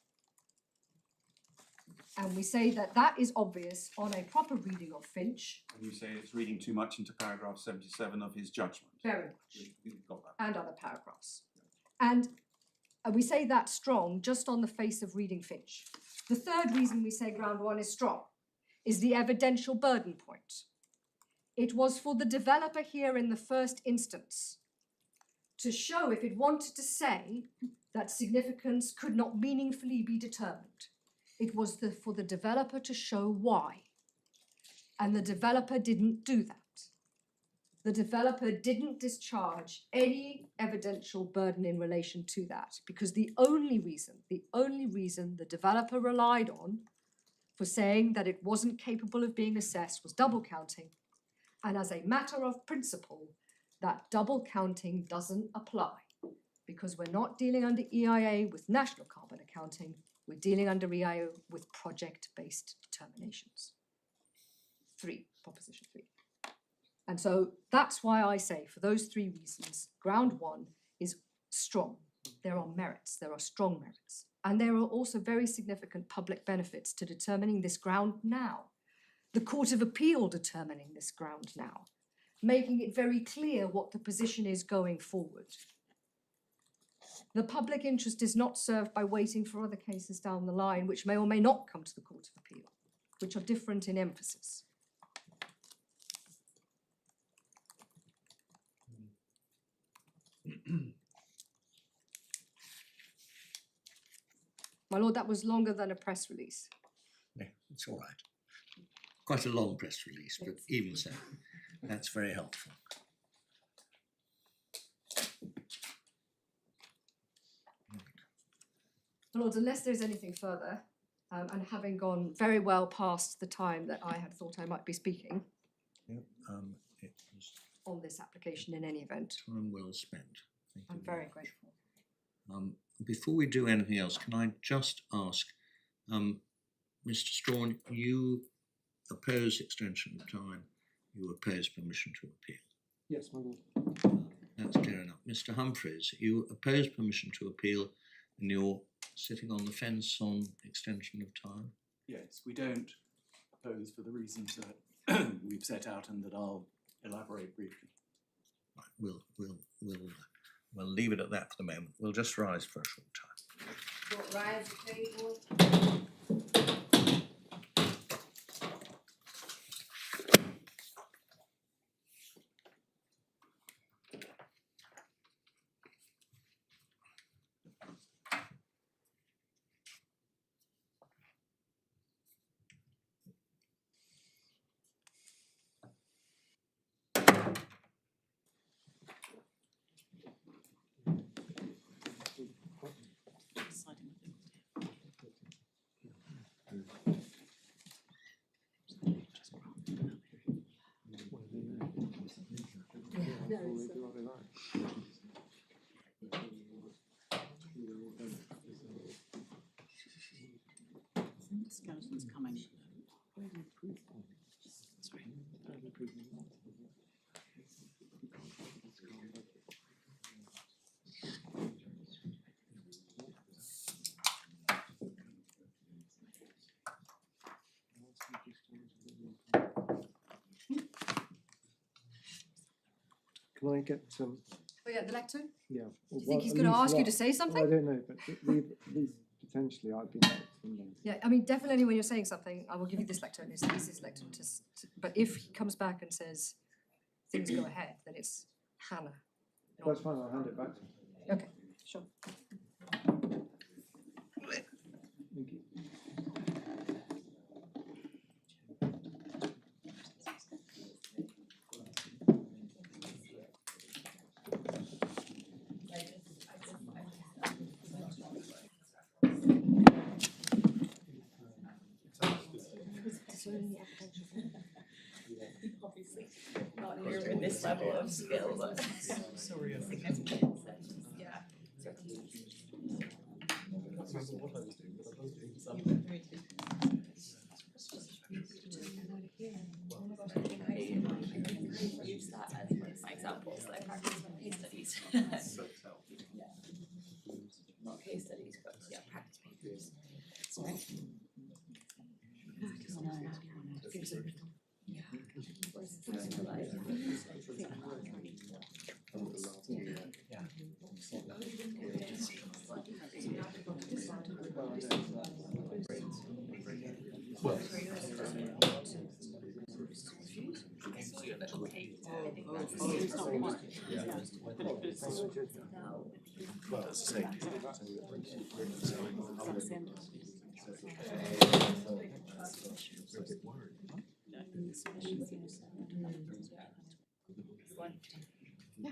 S3: And we say that that is obvious on a proper reading of Finch,
S5: And you say it's reading too much into paragraph 77 of his judgment.
S3: very much,
S5: You've got that.
S3: and other paragraphs. And we say that strong just on the face of reading Finch. The third reason we say ground 1 is strong is the evidential burden point. It was for the developer here in the first instance to show, if it wanted to say that significance could not meaningfully be determined, it was for the developer to show why. And the developer didn't do that. The developer didn't discharge any evidential burden in relation to that, because the only reason the developer relied on for saying that it wasn't capable of being assessed was double counting. And as a matter of principle, that double counting doesn't apply, because we're not dealing under EIA with national carbon accounting, we're dealing under EIA with project-based determinations. Proposition 3. And so that's why I say, for those 3 reasons, ground 1 is strong. There are merits, there are strong merits. And there are also very significant public benefits to determining this ground now. The Court of Appeal determining this ground now, making it very clear what the position is going forward. The public interest is not served by waiting for other cases down the line, which may or may not come to the Court of Appeal, which are different in emphasis. My lord, that was longer than a press release.
S2: Yeah, it's all right. Quite a long press release, but even so, that's very helpful.
S3: My lords, unless there's anything further, and having gone very well past the time that I had thought I might be speaking
S2: Yeah, it was
S3: on this application in any event,
S2: time well spent. Thank you
S3: I'm very grateful.
S2: before we do anything else, can I just ask, Mr. Strawn, you oppose extension of time, you oppose permission to appeal.
S8: Yes, my lord.
S2: That's clear enough. Mr. Humphreys, you oppose permission to appeal and you're sitting on the fence on extension of time?
S7: Yes, we don't oppose for the reasons that we've set out and that I'll elaborate briefly.
S2: Right, we'll leave it at that for the moment. We'll just rise for a short time.
S1: Rise, table.
S9: Skeleton's coming. Sorry.
S8: Can I get
S3: Oh yeah, the lectern?
S8: yeah.
S3: Do you think he's going to ask you to say
S8: I
S3: something?
S8: don't know, but at least potentially I'd be next.
S3: Yeah, I mean, definitely when you're saying something, I will give you this lectern, it's this lectern, but if he comes back and says things go ahead, then it's Hannah.
S8: That's fine, I'll hand it back to him.
S3: Okay, sure.
S8: Thank you.
S1: Obviously, not near this level of skill, but significant. Yeah. Use that as one of my examples that I practice in case studies. Yeah. Not case studies, but yeah, practice papers. Sorry. Yeah.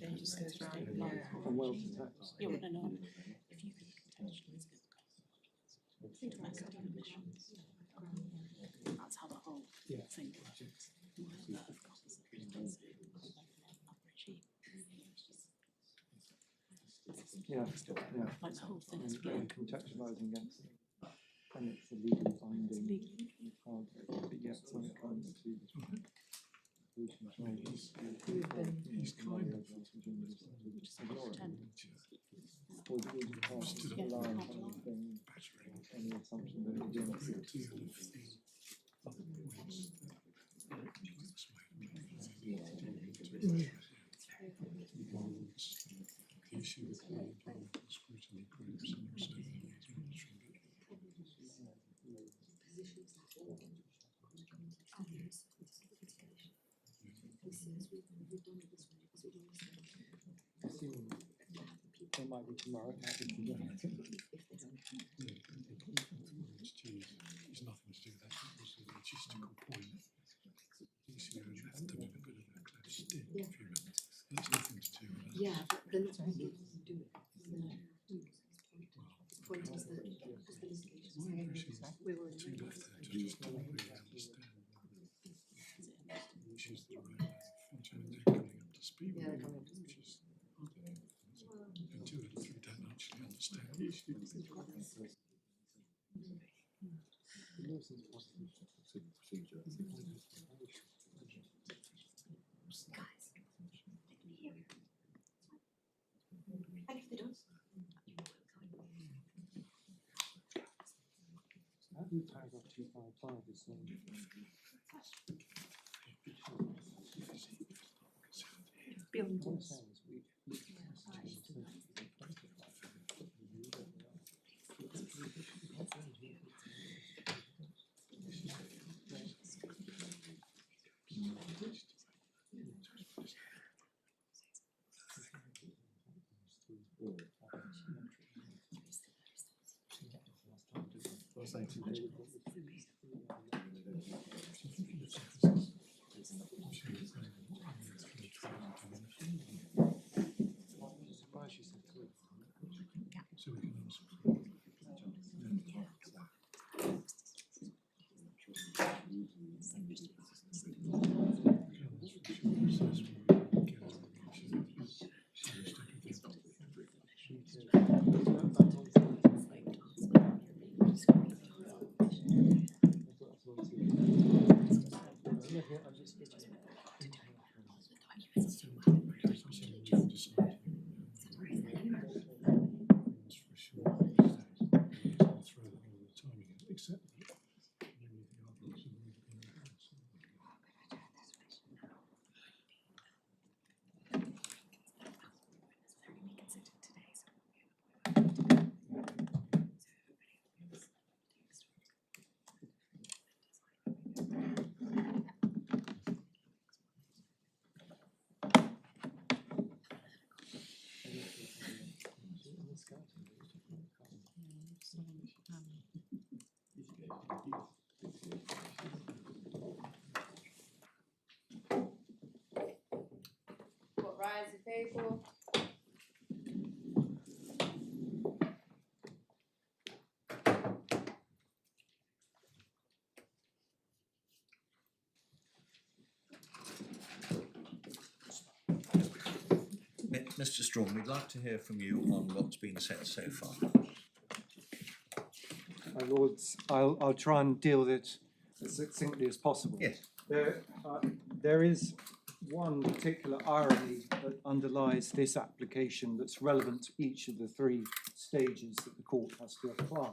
S1: Then it just goes round.
S8: I'm well to text.
S9: You want to know if you could potentially domestic emissions. That's how the whole thing works.
S8: Yeah, yeah.
S9: Like the whole thing is
S8: And
S9: weird.
S8: contextualising against it. And it's a legally binding target, but yet when it comes to pollution changes,
S9: Which is about 10.
S8: or the legal parties rely on anything, any assumption that it is. It might be tomorrow, it might be today.
S10: It's nothing to do with that. It's a logistical point. You have to have a bit of a close stick if you remember. That's nothing to do with that.
S9: Yeah, but they're not going to do it. No. The point is that we were
S10: Too left there to just don't really understand issues that are around. Unfortunately, they're coming up to speed.
S9: Yeah, they're coming up to
S10: Which is
S8: Lewison's positive procedure. How do you paragraph 255 is saying?
S9: Beyond
S8: What it
S9: us.
S8: says,
S10: So we can ask.
S6: What rise the table?
S2: Mr. Strawn, we'd like to hear from you on what's been said so far.
S8: My lords, I'll try and deal with it as succinctly as possible.
S2: Yes.
S8: There is one particular irony that underlies this application that's relevant to each of the three stages that the court has to apply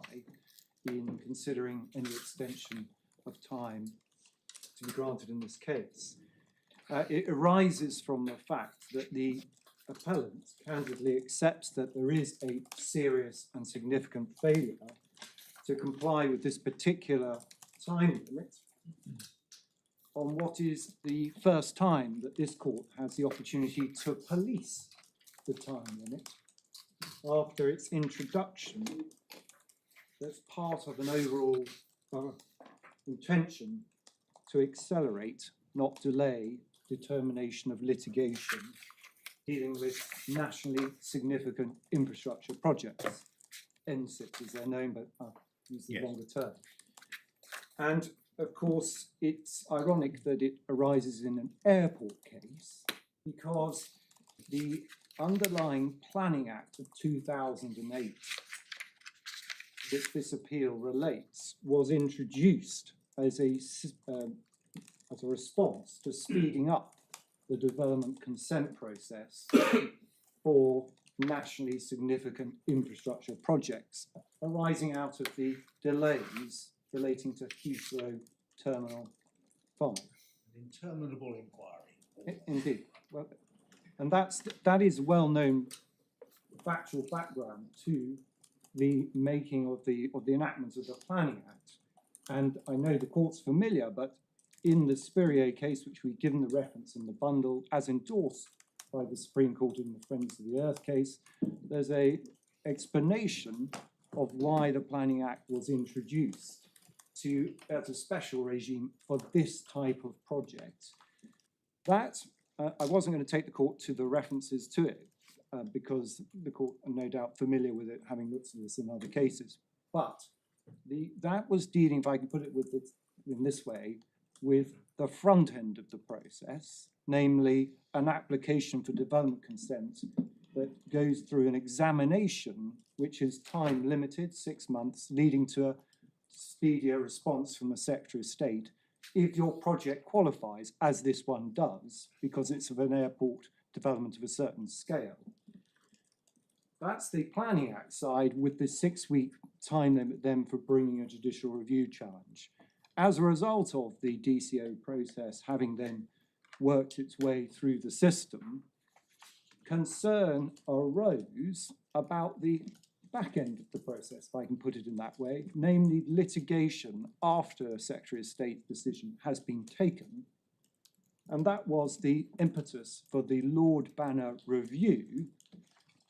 S8: in considering any extension of time to be granted in this case. It arises from the fact that the appellant candidly accepts that there is a serious and significant failure to comply with this particular time limit on what is the first time that this court has the opportunity to police the time limit after its introduction. That's part of an overall intention to accelerate, not delay, determination of litigation dealing with nationally significant infrastructure projects. NSIPs as they're known, but I'll use the
S2: Yes.
S8: longer term. And of course, it's ironic that it arises in an airport case because the underlying Planning Act of 2008 that this appeal relates was introduced as a response to speeding up the development consent process for nationally significant infrastructure projects arising out of the delays relating to Heathrow Terminal 5.
S4: An interminable inquiry.
S8: Indeed. Well, and that is well-known factual background to the making of the enactment of the Planning Act. And I know the court's familiar, but in the Spurrier case, which we've given the reference in the bundle, as endorsed by the Supreme Court in the Friends of the Earth case, there's a explanation of why the Planning Act was introduced as a special regime for this type of project. That, I wasn't going to take the court to the references to it, because the court are no doubt familiar with it, having looked at this in other cases. But that was dealing, if I can put it in this way, with the front end of the process, namely an application for development consent that goes through an examination which is time limited, 6 months, leading to a speedier response from the Secretary of State if your project qualifies, as this one does, because it's of an airport development of a certain scale. That's the Planning Act side, with the 6-week time limit then for bringing a judicial review challenge. As a result of the DCO process having then worked its way through the system, concern arose about the back end of the process, if I can put it in that way, namely litigation after a Secretary of State's decision has been taken. And that was the impetus for the Lord Banner review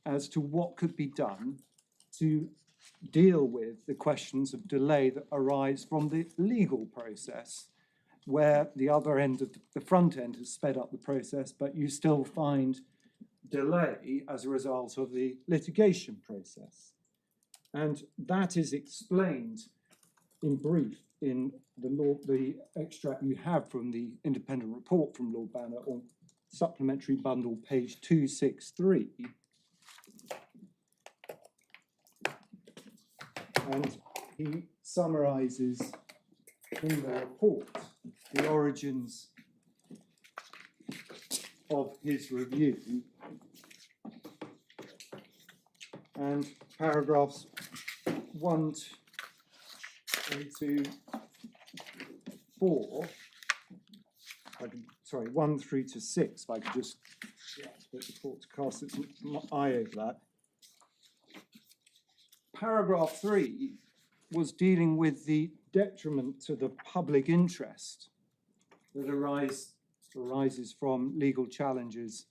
S8: as to what could be done to deal with the questions of delay that arise from the legal process, where the other end of the front end has sped up the process, but you still find delay as a result of the litigation process. And that is explained in brief in the extract you have from the independent report from Lord Banner on supplementary bundle page 263. And he summarises in the report the origins of his review, and paragraphs 1 to 4, sorry, 1 through to 6, if I could just get the court to cast its eye over that. Paragraph 3 was dealing with the detriment to the public interest that arises from legal challenges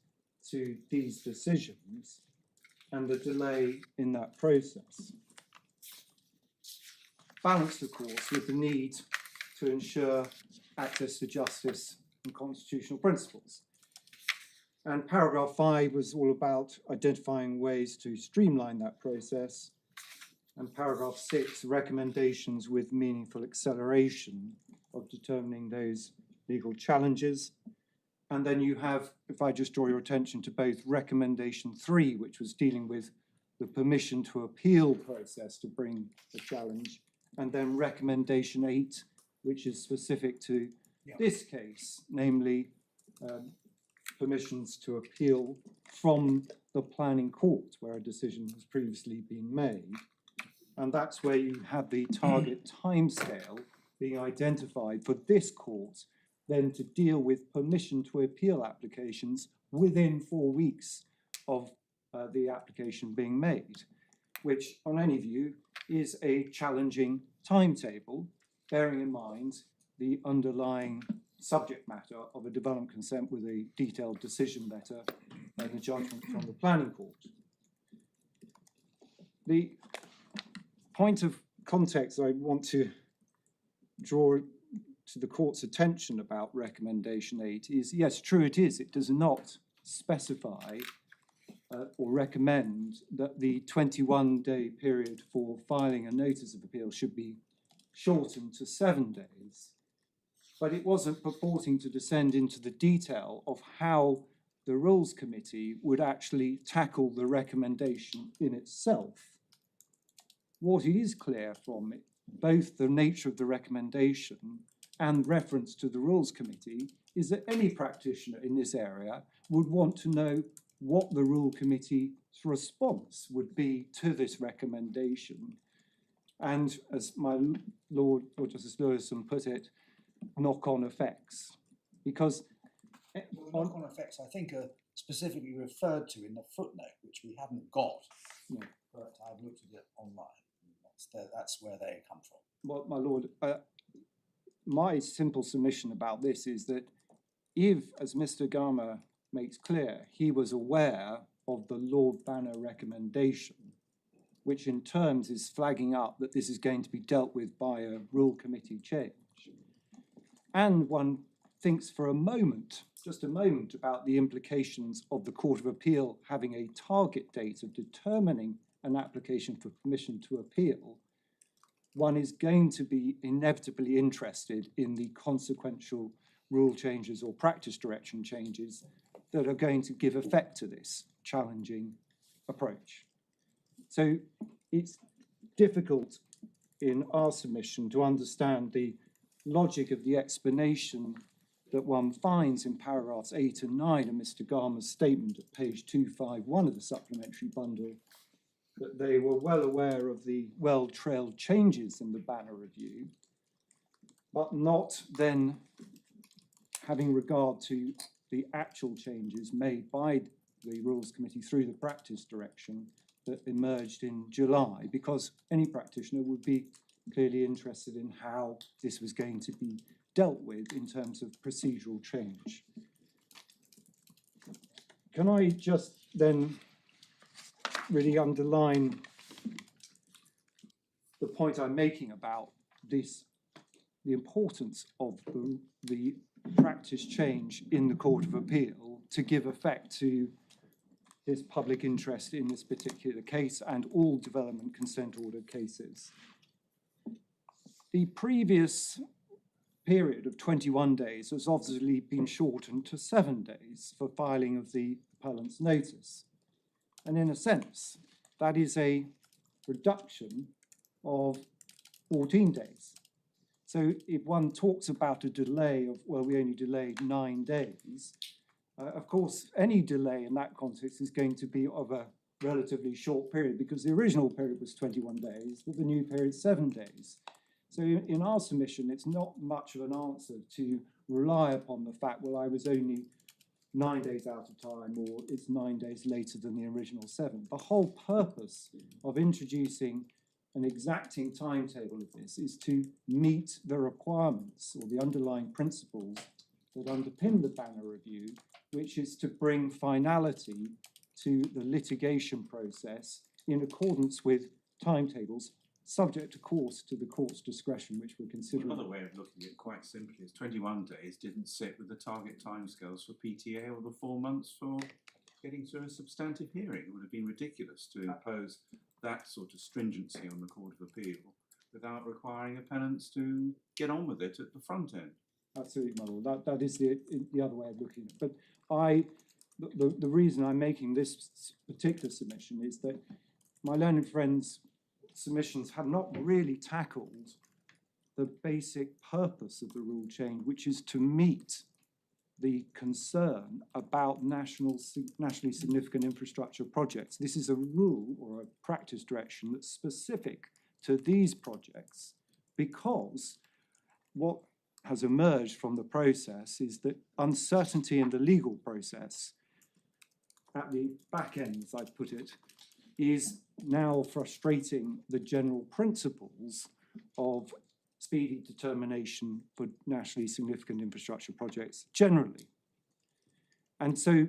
S8: to these decisions and the delay in that process. Balanced, of course, with the need to ensure access to justice and constitutional principles. And paragraph 5 was all about identifying ways to streamline that process. And paragraph 6, recommendations with meaningful acceleration of determining those legal challenges. And then you have, if I just draw your attention to both recommendation 3, which was dealing with the permission to appeal process to bring a challenge, and then recommendation 8, which is specific to this case, namely permissions to appeal from the planning court where a decision has previously been made. And that's where you have the target timescale being identified for this court then to deal with permission to appeal applications within 4 weeks of the application being made, which on any view is a challenging timetable, bearing in mind the underlying subject matter of a development consent with a detailed decision letter and a judgment from the planning court. The point of context I want to draw to the court's attention about recommendation 8 is, yes, true it is, it does not specify or recommend that the 21-day period for filing a notice of appeal should be shortened to 7 days, but it wasn't purporting to descend into the detail of how the Rules Committee would actually tackle the recommendation in itself. What is clear from it, both the nature of the recommendation and reference to the Rules Committee, is that any practitioner in this area would want to know what the Rule Committee's response would be to this recommendation. And as my Lord Justice Lewison put it, knock-on effects. Because
S4: well, the knock-on effects, I think, are specifically referred to in the footnote, which we haven't got, but I've looked at it online. That's where they come from.
S8: Well, my Lord, my simple submission about this is that if, as Mr. Garmer makes clear, he was aware of the Lord Banner recommendation, which in terms is flagging up that this is going to be dealt with by a Rule Committee change, and one thinks for a moment, just a moment, about the implications of the Court of Appeal having a target date of determining an application for permission to appeal, one is going to be inevitably interested in the consequential rule changes or practice direction changes that are going to give effect to this challenging approach. So it's difficult in our submission to understand the logic of the explanation that one finds in paragraphs 8 and 9 of Mr. Garmer's statement at page 251 of the supplementary bundle, that they were well aware of the well-trailed changes in the Banner Review, but not then having regard to the actual changes made by the Rules Committee through the practice direction that emerged in July, because any practitioner would be clearly interested in how this was going to be dealt with in terms of procedural change. Can I just then really underline the point I'm making about this, the importance of the practice change in the Court of Appeal to give effect to this public interest in this particular case and all development consent order cases. The previous period of 21 days has obviously been shortened to 7 days for filing of the appellant's notice. And in a sense, that is a reduction of 14 days. So if one talks about a delay of, well, we only delayed 9 days, of course, any delay in that context is going to be of a relatively short period, because the original period was 21 days, but the new period is 7 days. So in our submission, it's not much of an answer to rely upon the fact, well, I was only 9 days out of time, or it's 9 days later than the original 7. The whole purpose of introducing an exacting timetable of this is to meet the requirements or the underlying principles that underpin the Banner Review, which is to bring finality to the litigation process in accordance with timetables, subject, of course, to the court's discretion, which we're considering.
S5: Another way of looking at it quite simply is 21 days didn't sit with the target timescales for PTA or the 4 months for getting through a substantive hearing. It would have been ridiculous to impose that sort of stringency on the Court of Appeal without requiring appellants to get on with it at the front end.
S8: Absolutely, my lord. That is the other way of looking at it. But the reason I'm making this particular submission is that my learned friends' submissions have not really tackled the basic purpose of the rule change, which is to meet the concern about nationally significant infrastructure projects. This is a rule or a practice direction that's specific to these projects, because what has emerged from the process is that uncertainty in the legal process at the back end, as I put it, is now frustrating the general principles of speedy determination for nationally significant infrastructure projects generally. And so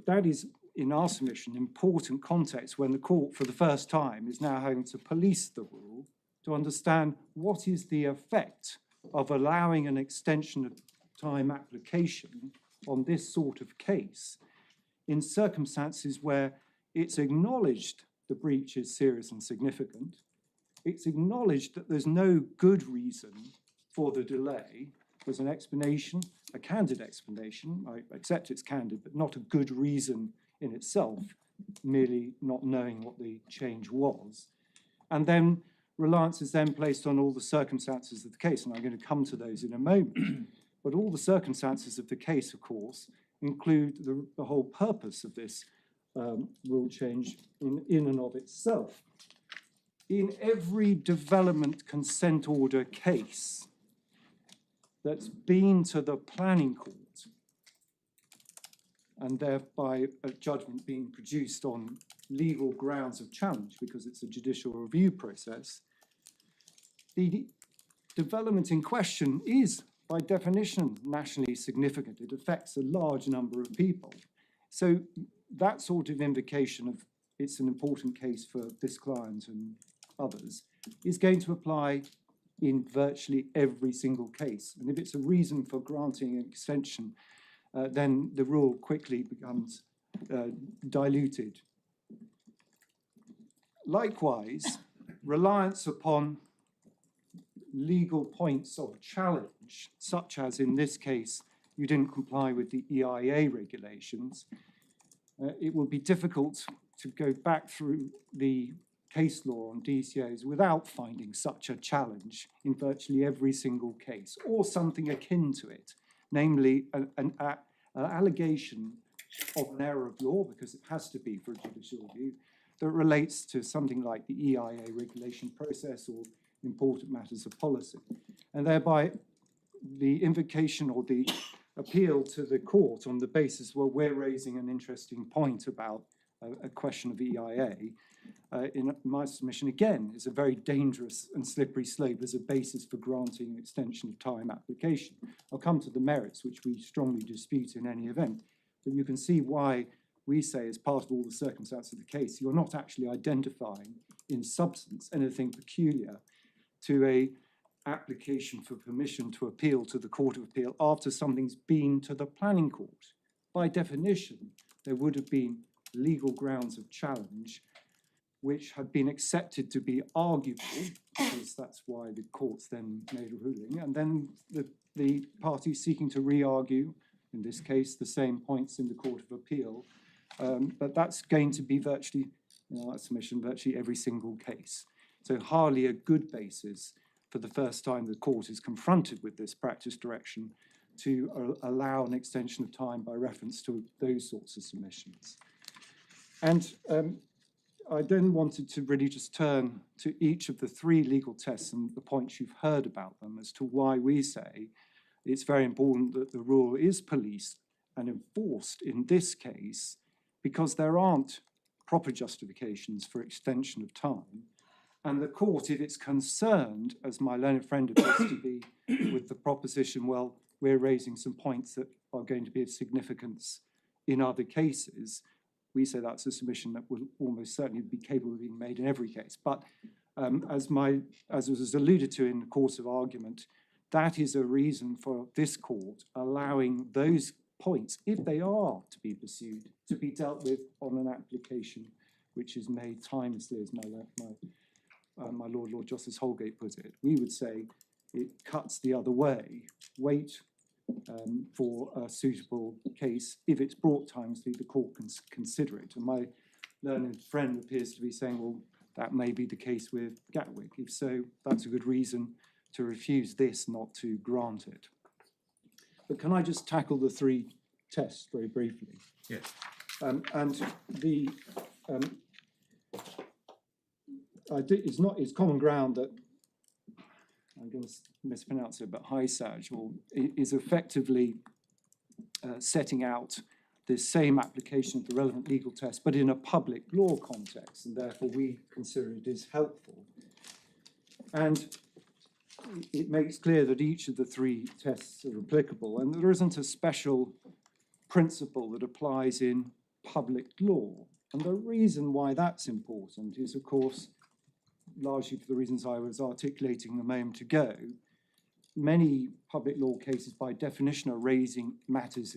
S8: that is, in our submission, important context when the court, for the first time, is now having to police the rule to understand what is the effect of allowing an extension of time application on this sort of case in circumstances where it's acknowledged the breach is serious and significant, it's acknowledged that there's no good reason for the delay. There's an explanation, a candid explanation. I accept it's candid, but not a good reason in itself, merely not knowing what the change was. And then reliance is then placed on all the circumstances of the case, and I'm going to come to those in a moment. But all the circumstances of the case, of course, include the whole purpose of this rule change in and of itself. In every development consent order case that's been to the planning court, and thereby a judgment being produced on legal grounds of challenge, because it's a judicial review process, the development in question is, by definition, nationally significant. It affects a large number of people. So that sort of invocation of it's an important case for this client and others is going to apply in virtually every single case. And if it's a reason for granting an extension, then the rule quickly becomes diluted. Likewise, reliance upon legal points of challenge, such as in this case, you didn't comply with the EIA regulations, it will be difficult to go back through the case law on DCOs without finding such a challenge in virtually every single case, or something akin to it, namely an allegation of an error of law, because it has to be for a judicial review, that relates to something like the EIA regulation process or important matters of policy. And thereby the invocation or the appeal to the court on the basis, well, we're raising an interesting point about a question of EIA, in my submission, again, is a very dangerous and slippery slope as a basis for granting an extension of time application. I'll come to the merits, which we strongly dispute in any event, but you can see why we say, as part of all the circumstances of the case, you're not actually identifying in substance anything peculiar to a application for permission to appeal to the Court of Appeal after something's been to the planning court. By definition, there would have been legal grounds of challenge which had been accepted to be arguable, because that's why the courts then made a ruling, and then the party seeking to re-argue, in this case, the same points in the Court of Appeal, but that's going to be virtually, in our submission, virtually every single case. So hardly a good basis for the first time the court is confronted with this practice direction to allow an extension of time by reference to those sorts of submissions. And I then wanted to really just turn to each of the three legal tests and the points you've heard about them as to why we say it's very important that the rule is policed and enforced in this case, because there aren't proper justifications for extension of time. And the court, if it's concerned, as my learned friend appears to be, with the proposition, well, we're raising some points that are going to be of significance in other cases, we say that's a submission that will almost certainly be capable of being made in every case. But as was alluded to in the course of argument, that is a reason for this court allowing those points, if they are to be pursued, to be dealt with on an application which is made timelessly, as my Lord Justice Holgate put it. We would say it cuts the other way. Wait for a suitable case. If it's brought timelessly, the court can consider it. And my learned friend appears to be saying, well, that may be the case with Gatwick. If so, that's a good reason to refuse this, not to grant it. But can I just tackle the three tests very briefly?
S2: Yes.
S8: It's common ground that, I'm going to mispronounce it, but HISAJ is effectively setting out the same application of the relevant legal test, but in a public law context, and therefore we consider it is helpful. And it makes clear that each of the three tests are applicable, and there isn't a special principle that applies in public law. And the reason why that's important is, of course, largely for the reasons I was articulating a moment ago. Many public law cases, by definition, are raising matters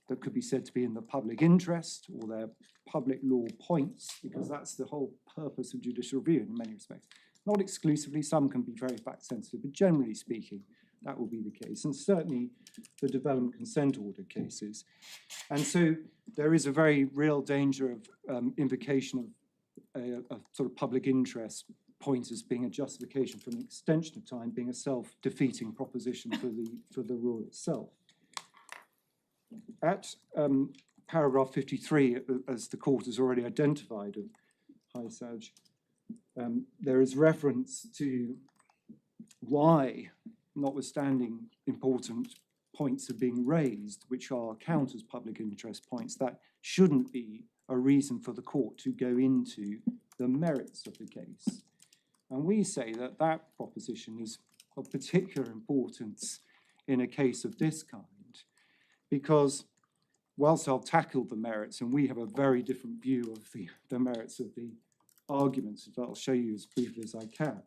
S8: that could be said to be in the public interest, or their public law points, because that's the whole purpose of judicial review in many respects. Not exclusively, some can be very fact sensitive, but generally speaking, that will be the case, and certainly the development consent order cases. And so there is a very real danger of invocation of a sort of public interest point as being a justification for an extension of time, being a self-defeating proposition for the rule itself. At paragraph 53, as the court has already identified of HISAJ, there is reference to why, notwithstanding important points are being raised, which are counters public interest points, that shouldn't be a reason for the court to go into the merits of the case. And we say that that proposition is of particular importance in a case of this kind, because whilst I'll tackle the merits, and we have a very different view of the merits of the arguments, that I'll show you as briefly as I can,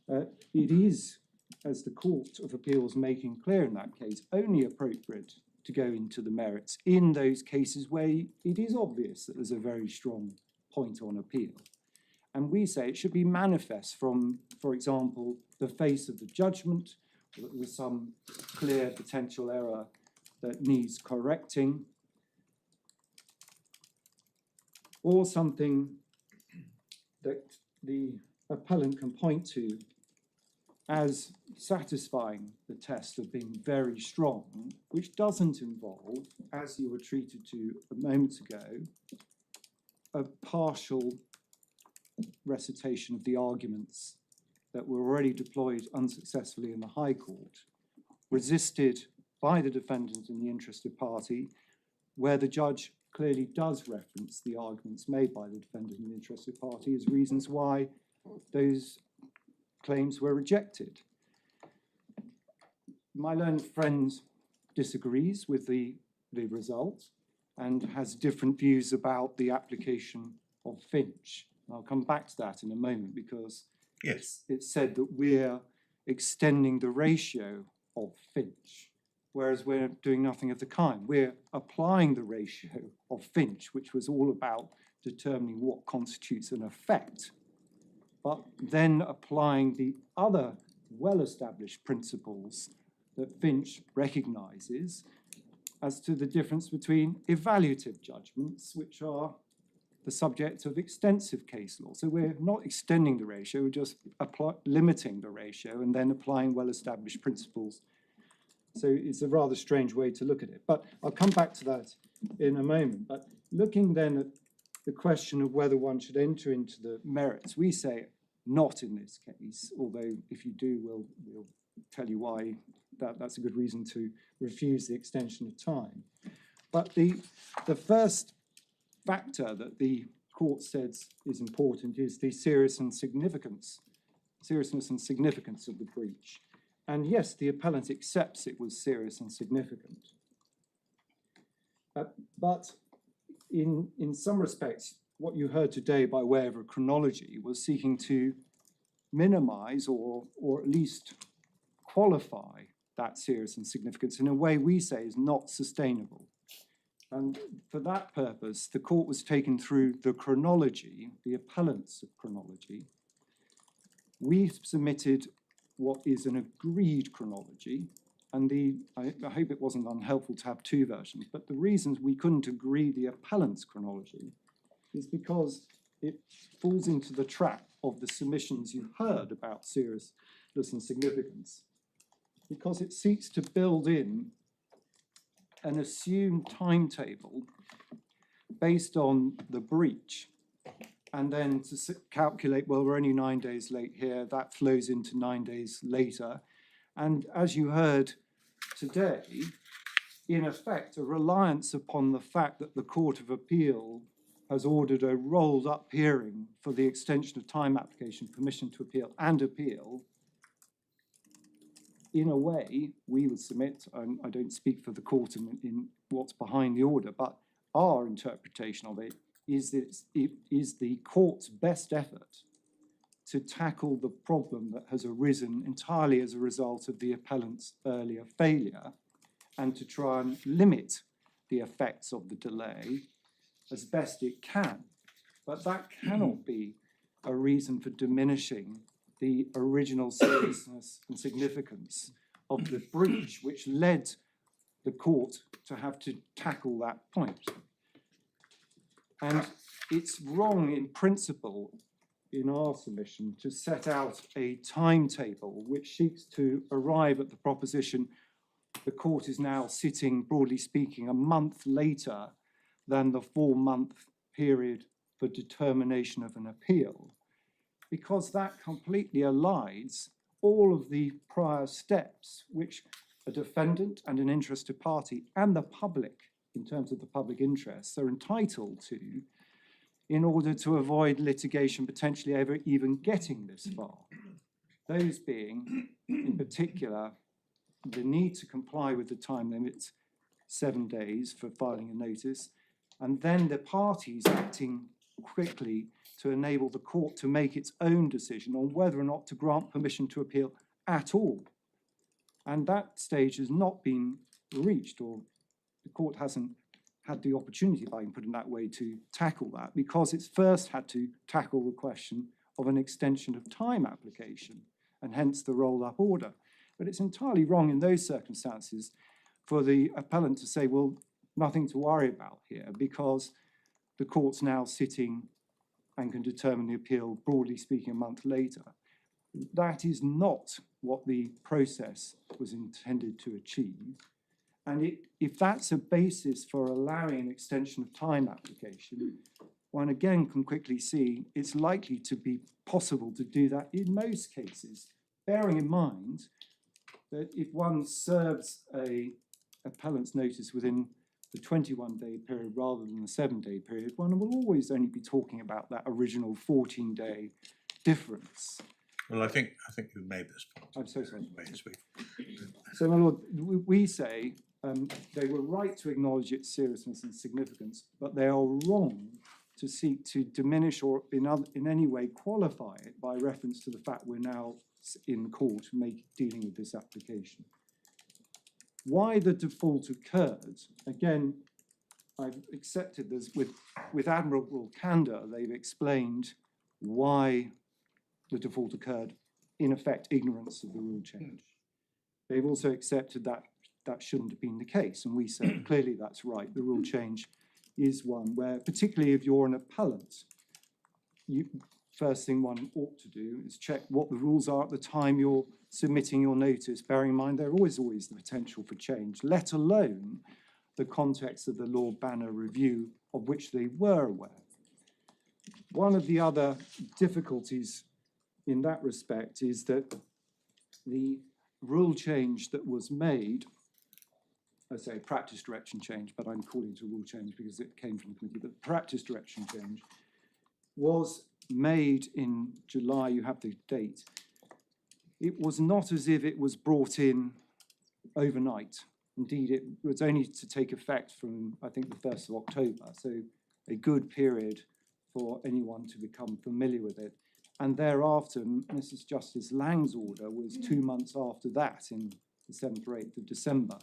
S8: it is, as the Court of Appeals making clear in that case, only appropriate to go into the merits in those cases where it is obvious that there's a very strong point on appeal. And we say it should be manifest from, for example, the face of the judgment, or that there's some clear potential error that needs correcting, or something that the appellant can point to as satisfying the test of being very strong, which doesn't involve, as you were treated to a moment ago, a partial recitation of the arguments that were already deployed unsuccessfully in the High Court, resisted by the defendant and the interested party, where the judge clearly does reference the arguments made by the defendant and the interested party as reasons why those claims were rejected. My learned friend disagrees with the result and has different views about the application of Finch. I'll come back to that in a moment because it's said that we're extending the ratio of Finch, whereas we're doing nothing of the kind. We're applying the ratio of Finch, which was all about determining what constitutes an effect, but then applying the other well-established principles that Finch recognises as to the difference between evaluative judgments, which are the subject of extensive case law. So we're not extending the ratio, we're just limiting the ratio and then applying well-established principles. So it's a rather strange way to look at it. But I'll come back to that in a moment. But looking then at the question of whether one should enter into the merits, we say not in this case, although if you do, we'll tell you why that's a good reason to refuse the extension of time. But the first factor that the court says is important is the seriousness and significance of the breach. And yes, the appellant accepts it was serious and significant. But in some respects, what you heard today by way of a chronology was seeking to minimize or at least qualify that serious and significance in a way we say is not sustainable. And for that purpose, the court was taken through the chronology, the appellant's chronology. We submitted what is an agreed chronology, and I hope it wasn't unhelpful to have two versions, but the reasons we couldn't agree the appellant's chronology is because it falls into the trap of the submissions you heard about seriousness and significance, because it seeks to build in an assumed timetable based on the breach, and then to calculate, well, we're only 9 days late here, that flows into 9 days later. And as you heard today, in effect, a reliance upon the fact that the Court of Appeal has ordered a rolled up hearing for the extension of time application, permission to appeal and appeal. In a way, we would submit, I don't speak for the court in what's behind the order, but our interpretation of it is that it is the court's best effort to tackle the problem that has arisen entirely as a result of the appellant's earlier failure, and to try and limit the effects of the delay as best it can. But that cannot be a reason for diminishing the original seriousness and significance of the breach, which led the court to have to tackle that point. And it's wrong in principle in our submission to set out a timetable which seeks to arrive at the proposition the court is now sitting, broadly speaking, a month later than the 4-month period for determination of an appeal, because that completely elides all of the prior steps which a defendant and an interested party and the public, in terms of the public interests, are entitled to in order to avoid litigation potentially ever even getting this far. Those being, in particular, the need to comply with the time limit, 7 days for filing a notice, and then the parties acting quickly to enable the court to make its own decision on whether or not to grant permission to appeal at all. And that stage has not been reached, or the court hasn't had the opportunity, if I can put it that way, to tackle that, because it's first had to tackle the question of an extension of time application, and hence the rolled-up order. But it's entirely wrong in those circumstances for the appellant to say, well, nothing to worry about here, because the court's now sitting and can determine the appeal, broadly speaking, a month later. That is not what the process was intended to achieve. And if that's a basis for allowing an extension of time application, one again can quickly see it's likely to be possible to do that in most cases, bearing in mind that if one serves a appellant's notice within the 21-day period rather than the 7-day period, one will always only be talking about that original 14-day difference.
S2: Well, I think you've made this point.
S8: I'm so sorry.
S2: Speak.
S8: So, my lord, we say they were right to acknowledge its seriousness and significance, but they are wrong to seek to diminish or in any way qualify it by reference to the fact we're now in court dealing with this application. Why the default occurred, again, I've accepted this with admirable candour. They've explained why the default occurred, in effect, ignorance of the rule change. They've also accepted that that shouldn't have been the case, and we say clearly that's right. The rule change is one where, particularly if you're an appellant, first thing one ought to do is check what the rules are at the time you're submitting your notice, bearing in mind there always the potential for change, let alone the context of the Lord Banner review, of which they were aware. One of the other difficulties in that respect is that the rule change that was made, I say practice direction change, but I'm calling it a rule change because it came from the committee, but practice direction change was made in July. You have the date. It was not as if it was brought in overnight. Indeed, it was only to take effect from, I think, the 1st of October, so a good period for anyone to become familiar with it. And thereafter, Mrs. Justice Lang's order was 2 months after that, in the 7th or 8th of December.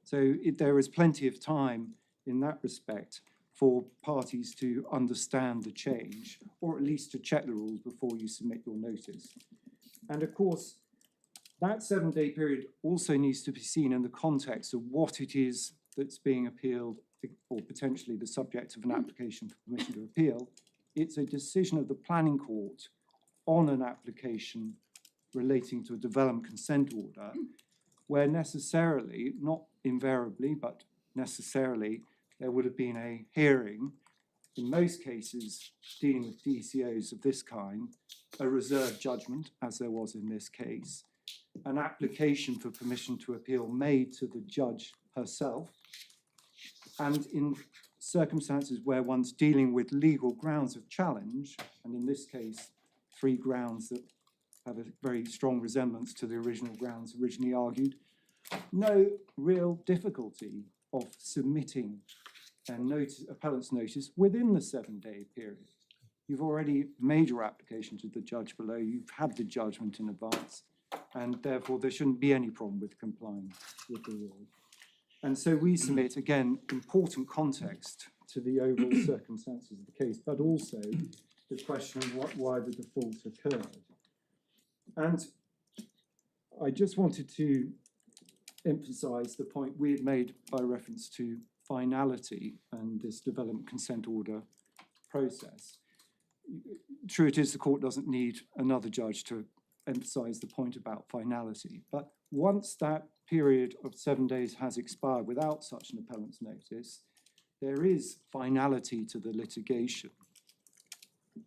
S8: So there is plenty of time in that respect for parties to understand the change, or at least to check the rules before you submit your notice. And of course, that 7-day period also needs to be seen in the context of what it is that's being appealed, or potentially the subject of an application for permission to appeal. It's a decision of the planning court on an application relating to a development consent order, where necessarily, not invariably, but necessarily, there would have been a hearing, in most cases dealing with DCOs of this kind, a reserved judgment, as there was in this case, an application for permission to appeal made to the judge herself, and in circumstances where one's dealing with legal grounds of challenge, and in this case, 3 grounds that have a very strong resemblance to the original grounds originally argued, no real difficulty of submitting a appellant's notice within the 7-day period. You've already made your application to the judge below, you've had the judgment in advance, and therefore there shouldn't be any problem with complying with the rule. And so we submit, again, important context to the overall circumstances of the case, but also the question of why the default occurred. And I just wanted to emphasise the point we had made by reference to finality and this development consent order process. True it is the court doesn't need another judge to emphasise the point about finality, but once that period of 7 days has expired without such an appellant's notice, there is finality to the litigation.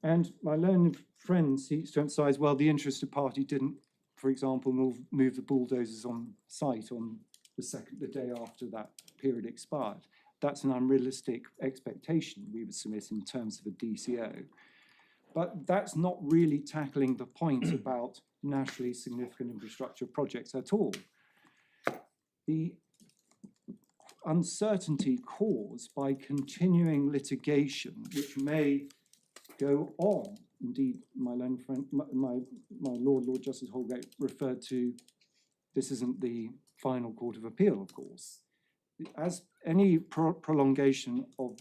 S8: And my learned friend seeks to emphasise, well, the interested party didn't, for example, move the bulldozers on site on the day after that period expired. That's an unrealistic expectation we would submit in terms of a DCO. But that's not really tackling the point about nationally significant infrastructure projects at all. The uncertainty caused by continuing litigation, which may go on. Indeed, my learned friend, my Lord Justice Holgate referred to, this isn't the final court of appeal, of course. As any prolongation of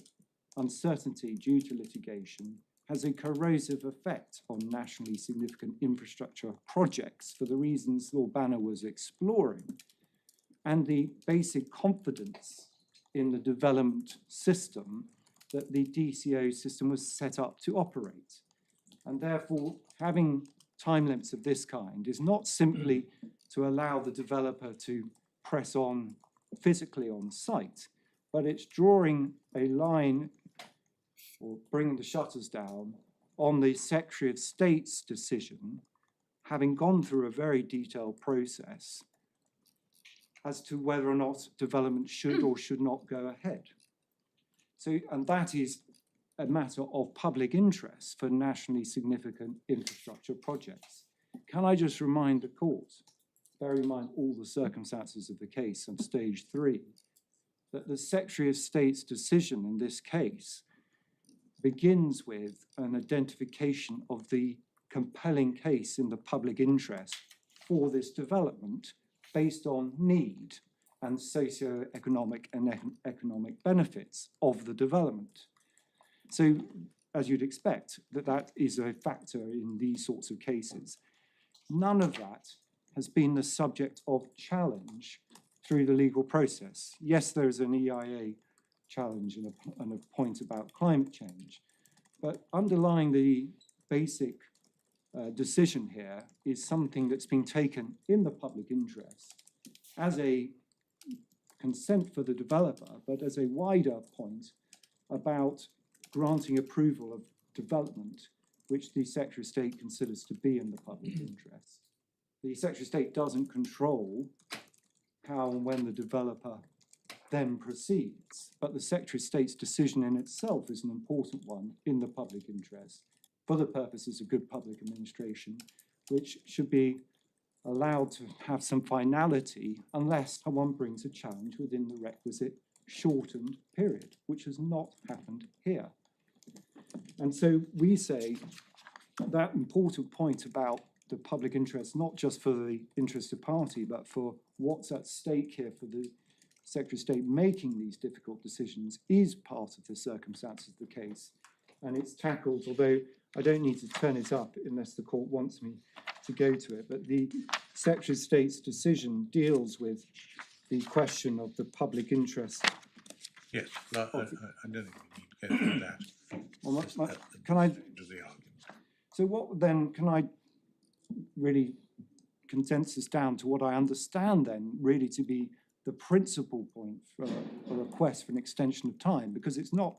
S8: uncertainty due to litigation has a corrosive effect on nationally significant infrastructure projects for the reasons Lord Banner was exploring, and the basic confidence in the development system that the DCO system was set up to operate. And therefore, having time limits of this kind is not simply to allow the developer to press on physically on site, but it's drawing a line or bringing the shutters down on the Secretary of State's decision, having gone through a very detailed process as to whether or not development should or should not go ahead. So, and that is a matter of public interest for nationally significant infrastructure projects. Can I just remind the court, bear in mind all the circumstances of the case on stage 3, that the Secretary of State's decision in this case begins with an identification of the compelling case in the public interest for this development based on need and socio-economic and economic benefits of the development. So, as you'd expect, that is a factor in these sorts of cases. None of that has been the subject of challenge through the legal process. Yes, there's an EIA challenge and a point about climate change, but underlying the basic decision here is something that's been taken in the public interest as a consent for the developer, but as a wider point about granting approval of development which the Secretary of State considers to be in the public interest. The Secretary of State doesn't control how and when the developer then proceeds, but the Secretary of State's decision in itself is an important one in the public interest for the purposes of good public administration, which should be allowed to have some finality unless someone brings a challenge within the requisite shortened period, which has not happened here. And so we say that important point about the public interest, not just for the interested party, but for what's at stake here for the Secretary of State making these difficult decisions, is part of the circumstances of the case. And it's tackled, although I don't need to turn it up unless the court wants me to go to it, but the Secretary of State's decision deals with the question of the public interest.
S2: Yes, no, I don't think we need to go through that.
S8: Well,
S2: Just
S8: can I?
S2: to the argument.
S8: So what then, can I really condense this down to what I understand then really to be the principal point for a request for an extension of time, because it's not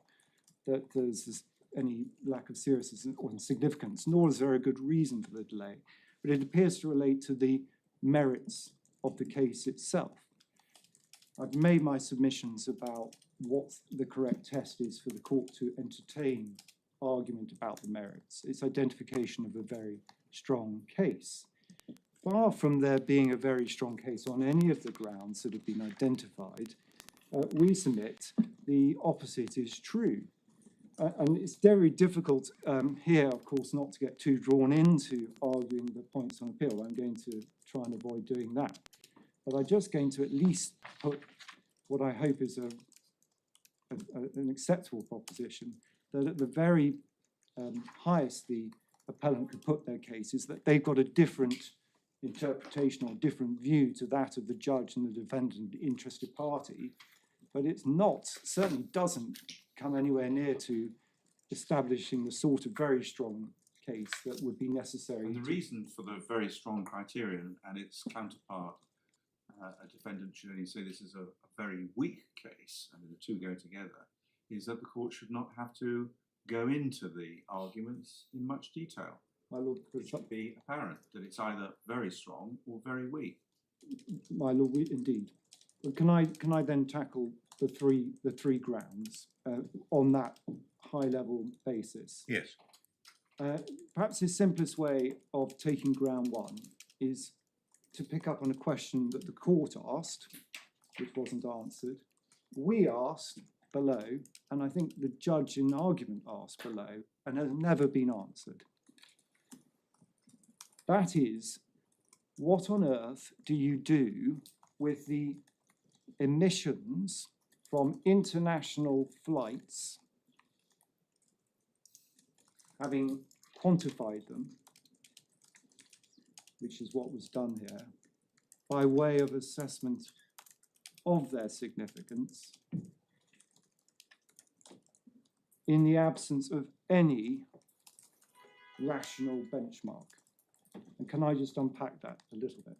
S8: that there's any lack of seriousness or significance, nor is there a good reason for the delay, but it appears to relate to the merits of the case itself. I've made my submissions about what the correct test is for the court to entertain argument about the merits. It's identification of a very strong case. Far from there being a very strong case on any of the grounds that have been identified, we submit the opposite is true. And it's very difficult here, of course, not to get too drawn into arguing the points on appeal. I'm going to try and avoid doing that. But I'm just going to at least put what I hope is an acceptable proposition, that at the very highest the appellant could put their case is that they've got a different interpretation or different view to that of the judge and the defendant, the interested party, but it's not, certainly doesn't come anywhere near to establishing the sort of very strong case that would be necessary.
S5: And the reason for the very strong criterion and its counterpart, a defendant should only say this is a very weak case, and the two go together, is that the court should not have to go into the arguments in much detail.
S8: My Lord,
S5: It should be apparent that it's either very strong or very weak.
S8: my Lord, indeed. But can I then tackle the three grounds on that high level basis?
S2: Yes.
S8: Perhaps the simplest way of taking ground one is to pick up on a question that the court asked, which wasn't answered. We asked below, and I think the judge in argument asked below, and has never been answered. That is, what on earth do you do with the emissions from international flights, having quantified them, which is what was done here, by way of assessment of their significance, in the absence of any rational benchmark. And can I just unpack that a little bit?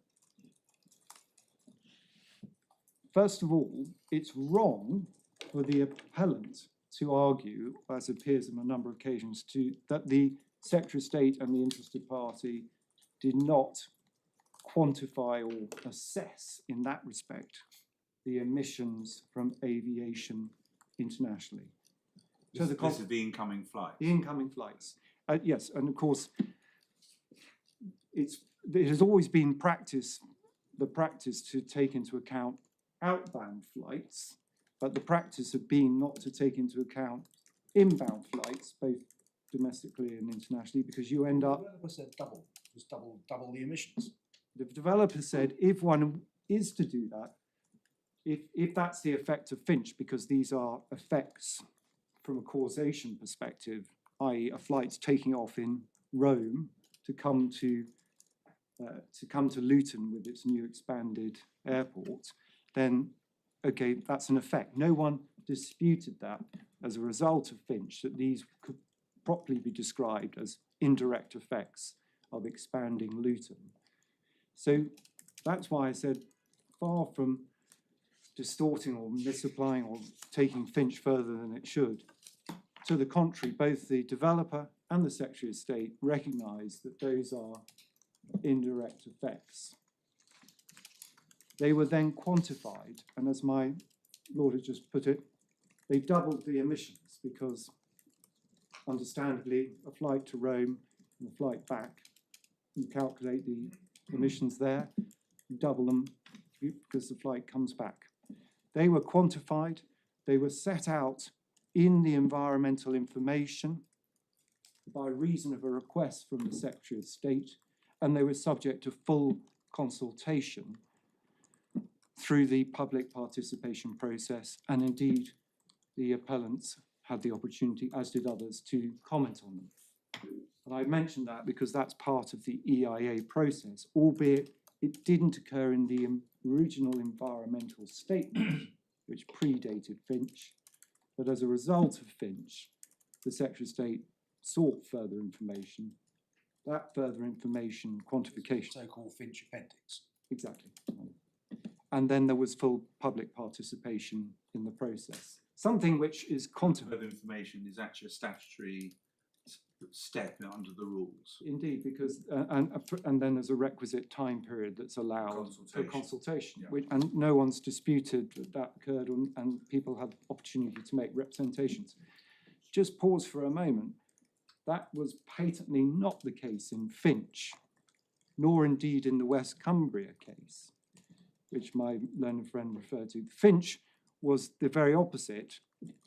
S8: First of all, it's wrong for the appellant to argue, as appears on a number of occasions, that the Secretary of State and the interested party did not quantify or assess in that respect the emissions from aviation internationally.
S5: This is the incoming flights.
S8: The incoming flights. Yes, and of course, it has always been the practice to take into account outbound flights, but the practice had been not to take into account inbound flights, both domestically and internationally, because you end up.
S4: The developer said double the emissions.
S8: The developer said if one is to do that, if that's the effect of Finch, because these are effects from a causation perspective, i.e. a flight's taking off in Rome to come to Luton with its new expanded airport, then okay, that's an effect. No one disputed that as a result of Finch, that these could properly be described as indirect effects of expanding Luton. So that's why I said, far from distorting or misapplying or taking Finch further than it should, to the contrary, both the developer and the Secretary of State recognise that those are indirect effects. They were then quantified, and as my Lord has just put it, they doubled the emissions because, understandably, a flight to Rome and a flight back, you calculate the emissions there, you double them because the flight comes back. They were quantified, they were set out in the environmental information by reason of a request from the Secretary of State, and they were subject to full consultation through the public participation process, and indeed the appellants had the opportunity, as did others, to comment on them. And I mentioned that because that's part of the EIA process, albeit it didn't occur in the original environmental statement, which predated Finch, but as a result of Finch, the Secretary of State sought further information. That further information, quantification.
S4: So-called Finch appendix.
S8: Exactly. And then there was full public participation in the process. Something which is
S5: Further information is actually a statutory step under the rules.
S8: Indeed, because and then there's a requisite time period that's allowed for consultation,
S5: Yeah.
S8: which, and no one's disputed that occurred, and people had opportunity to make representations. Just pause for a moment. That was patently not the case in Finch, nor indeed in the West Cumbria case, which my learned friend referred to. Finch was the very opposite.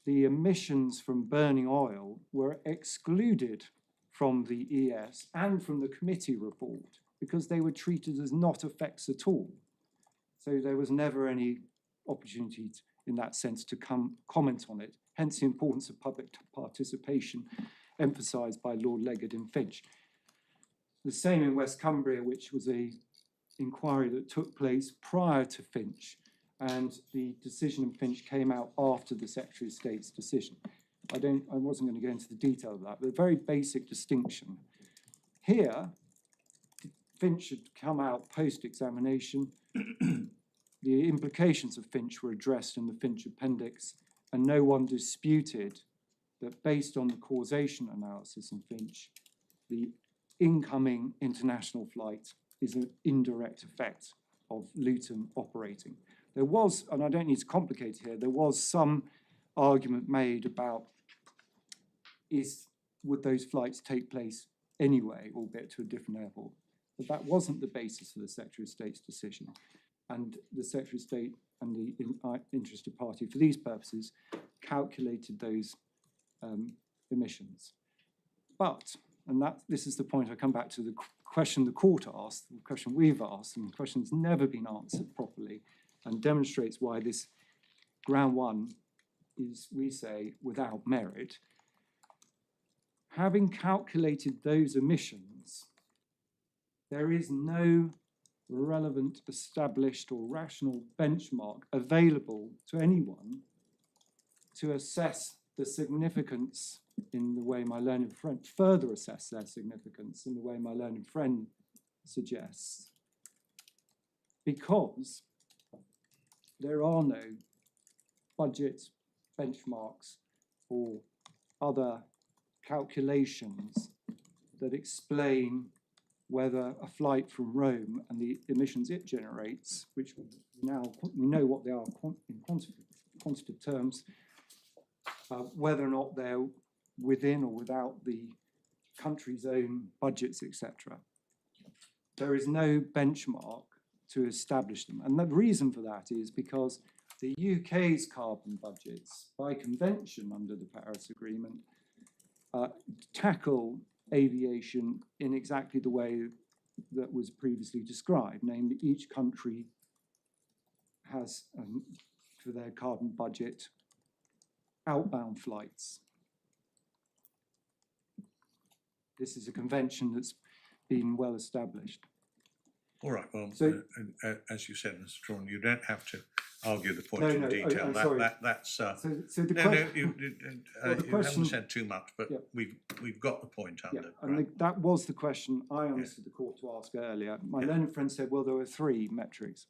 S8: The emissions from burning oil were excluded from the ES and from the committee report because they were treated as not effects at all. So there was never any opportunity in that sense to comment on it, hence the importance of public participation emphasised by Lord Leggett in Finch. The same in West Cumbria, which was an inquiry that took place prior to Finch, and the decision in Finch came out after the Secretary of State's decision. I wasn't going to go into the detail of that, but a very basic distinction. Here, Finch had come out post-examination. The implications of Finch were addressed in the Finch appendix, and no one disputed that based on the causation analysis in Finch, the incoming international flight is an indirect effect of Luton operating. There was, and I don't need to complicate here, there was some argument made about would those flights take place anyway, albeit to a different airport. But that wasn't the basis for the Secretary of State's decision. And the Secretary of State and the interested party, for these purposes, calculated those emissions. But, and this is the point I come back to, the question the court asked, the question we've asked, and the question's never been answered properly, and demonstrates why this ground one is, we say, without merit. Having calculated those emissions, there is no relevant, established or rational benchmark available to anyone to assess the significance in the way my learned friend, further assess their significance in the way my learned friend suggests, because there are no budget benchmarks or other calculations that explain whether a flight from Rome and the emissions it generates, which we know what they are in quantitative terms, whether or not they're within or without the country's own budgets, etc. There is no benchmark to establish them. And the reason for that is because the UK's carbon budgets, by convention under the Paris Agreement, tackle aviation in exactly the way that was previously described, namely each country has, for their carbon budget, outbound flights. This is a convention that's been well established.
S2: All right, well,
S8: So-
S2: as you said, Mr. Drawn, you don't have to argue the point
S8: No,
S2: in
S8: no,
S2: detail.
S8: I'm sorry.
S2: That's
S8: So the
S2: no,
S8: question,
S2: you
S8: well, the question-
S2: haven't said too much, but
S8: Yeah.
S2: we've got the point
S8: yeah,
S2: under.
S8: and that was the question I understood the court to ask earlier. My
S2: Yeah.
S8: learned friend said, well, there were 3 metrics.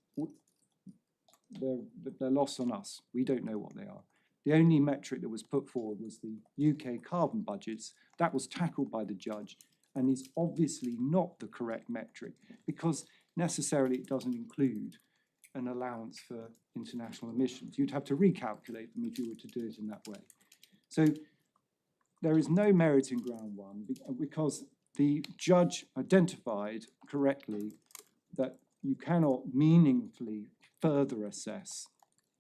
S8: They're lost on us. We don't know what they are. The only metric that was put forward was the UK carbon budgets. That was tackled by the judge and is obviously not the correct metric because necessarily it doesn't include an allowance for international emissions. You'd have to recalculate them if you were to do it in that way. So there is no merit in ground 1 because the judge identified correctly that you cannot meaningfully further assess.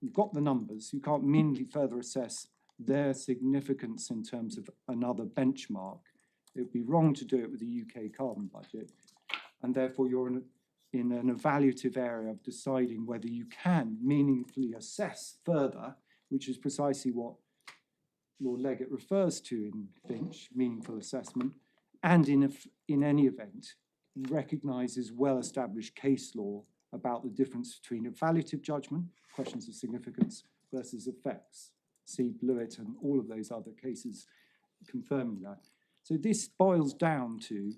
S8: You've got the numbers, you can't meaningfully further assess their significance in terms of another benchmark. It would be wrong to do it with the UK carbon budget, and therefore you're in an evaluative area of deciding whether you can meaningfully assess further, which is precisely what Lord Leggett refers to in Finch, meaningful assessment, and in any event, he recognises well-established case law about the difference between evaluative judgment, questions of significance, versus effects. See Blewett and all of those other cases confirming that. So this boils down to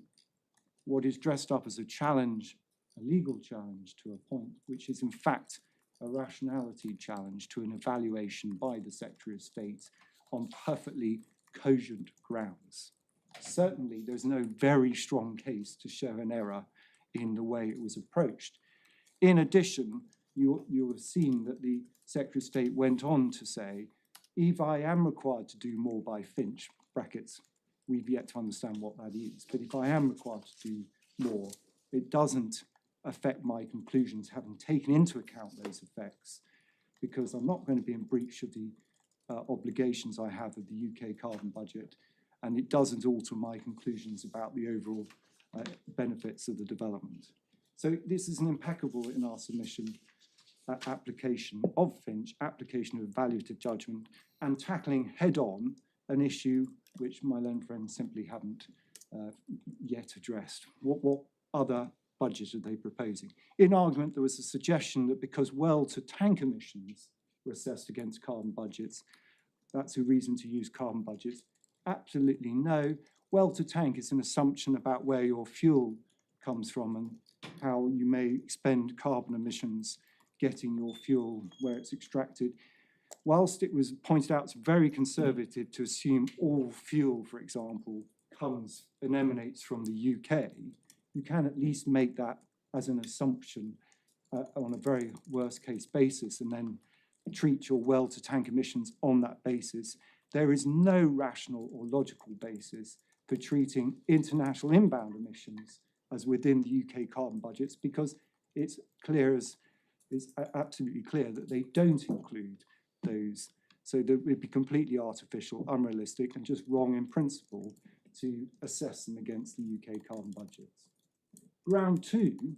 S8: what is dressed up as a challenge, a legal challenge to a point, which is in fact a rationality challenge to an evaluation by the Secretary of State on perfectly cogent grounds. Certainly, there's no very strong case to show an error in the way it was approached. In addition, you have seen that the Secretary of State went on to say, if I am required to do more by Finch, brackets, we've yet to understand what that is, but if I am required to do more, it doesn't affect my conclusions, having taken into account those effects, because I'm not going to be in breach of the obligations I have of the UK carbon budget, and it doesn't alter my conclusions about the overall benefits of the development. So this is an impeccable in our submission application of Finch, application of evaluative judgment, and tackling head-on an issue which my learned friends simply haven't yet addressed. What other budget are they proposing? In argument, there was a suggestion that because well-to-tank emissions were assessed against carbon budgets, that's a reason to use carbon budgets. Absolutely no. Well-to-tank is an assumption about where your fuel comes from and how you may expend carbon emissions getting your fuel where it's extracted. Whilst it was pointed out it's very conservative to assume all fuel, for example, comes and emanates from the UK, you can at least make that as an assumption on a very worst case basis and then treat your well-to-tank emissions on that basis. There is no rational or logical basis for treating international inbound emissions as within the UK carbon budgets because it's absolutely clear that they don't include those. So that it would be completely artificial, unrealistic, and just wrong in principle to assess them against the UK carbon budgets. Ground 2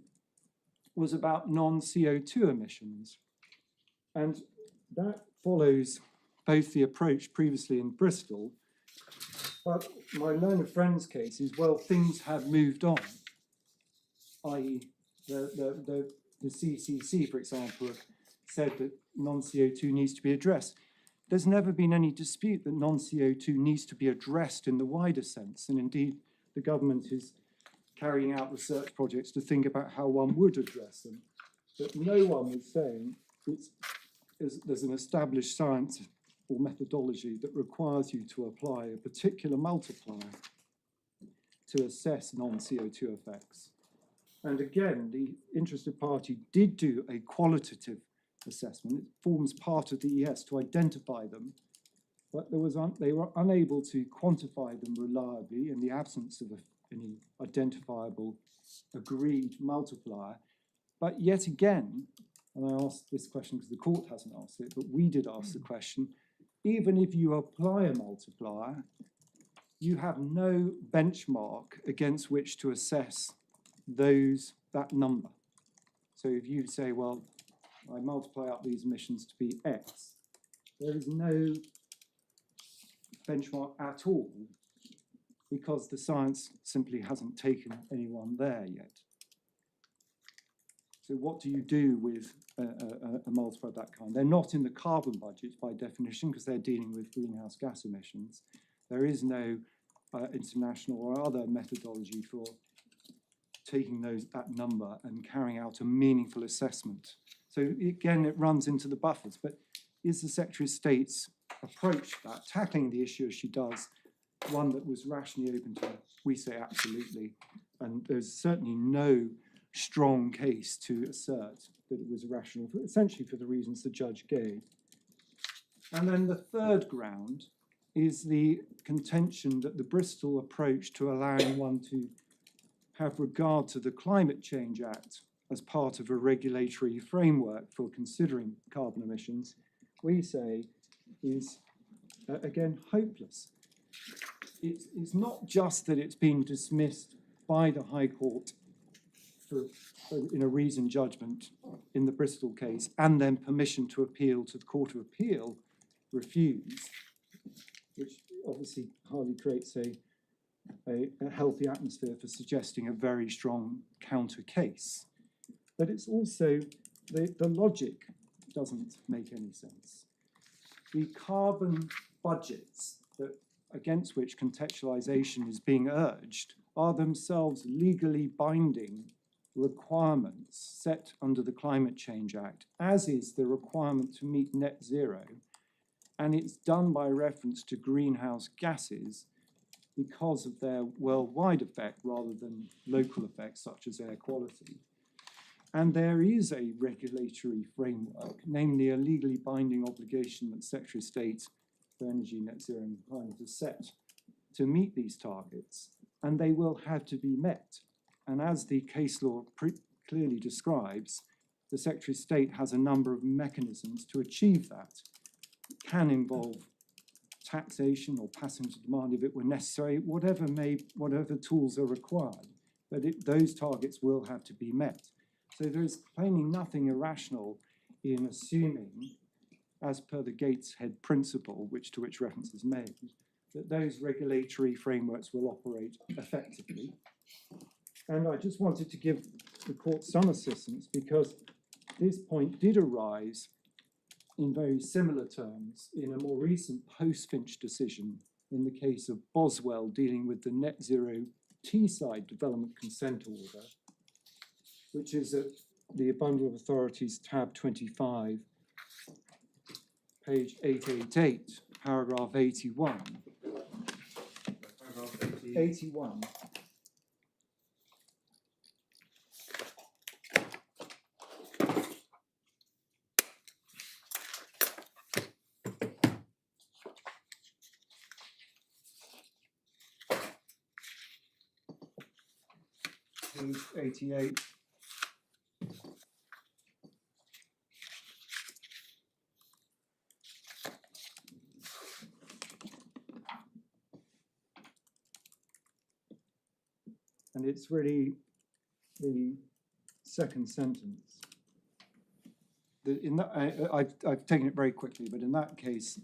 S8: was about non-CO2 emissions. And that follows both the approach previously in Bristol, but my learned friend's case is, well, things have moved on, i.e. the CCC, for example, have said that non-CO2 needs to be addressed. there's never been any dispute that non-CO2 needs to be addressed in the wider sense, and indeed the government is carrying out research projects to think about how one would address them. But no one was saying there's an established science or methodology that requires you to apply a particular multiplier to assess non-CO2 effects. And again, the interested party did do a qualitative assessment. It forms part of the ES to identify them, but they were unable to quantify them reliably in the absence of any identifiable agreed multiplier. But yet again, and I asked this question because the court hasn't asked it, but we did ask the question, even if you apply a multiplier, you have no benchmark against which to assess that number. So if you say, well, I multiply up these emissions to be X, there is no benchmark at all because the science simply hasn't taken anyone there yet. So what do you do with a multiplier of that kind? They're not in the carbon budgets by definition because they're dealing with greenhouse gas emissions. There is no international or other methodology for taking that number and carrying out a meaningful assessment. So again, it runs into the buffers, but is the Secretary of State's approach to that, tackling the issue as she does, one that was rationally open to? We say absolutely, and there's certainly no strong case to assert that it was irrational, essentially for the reasons the judge gave. And then the third ground is the contention that the Bristol approach to allowing one to have regard to the Climate Change Act as part of a regulatory framework for considering carbon emissions, we say is, again, hopeless. It's not just that it's been dismissed by the High Court in a reasoned judgment in the Bristol case, and then permission to appeal to the Court of Appeal refused, which obviously hardly creates a healthy atmosphere for suggesting a very strong counter case. But it's also, the logic doesn't make any sense. The carbon budgets against which contextualization is being urged are themselves legally binding requirements set under the Climate Change Act, as is the requirement to meet net zero. And it's done by reference to greenhouse gases because of their worldwide effect rather than local effects such as air quality. And there is a regulatory framework, namely a legally binding obligation that Secretary of State for Energy, Net Zero and Climate has set to meet these targets, and they will have to be met. And as the case law clearly describes, the Secretary of State has a number of mechanisms to achieve that. It can involve taxation or passenger demand if it were necessary, whatever tools are required, but those targets will have to be met. So there is plainly nothing irrational in assuming, as per the Gateshead principle, to which reference is made, that those regulatory frameworks will operate effectively. And I just wanted to give the court some assistance because this point did arise in very similar terms in a more recent post-Finch decision in the case of Boswell dealing with the Net Zero Teesside Development Consent Order, which is at the Bundle of Authorities, tab 25, page 888, paragraph 81. Paragraph 81. Page 88. And it's really the second sentence. I've taken it very quickly, but in that case,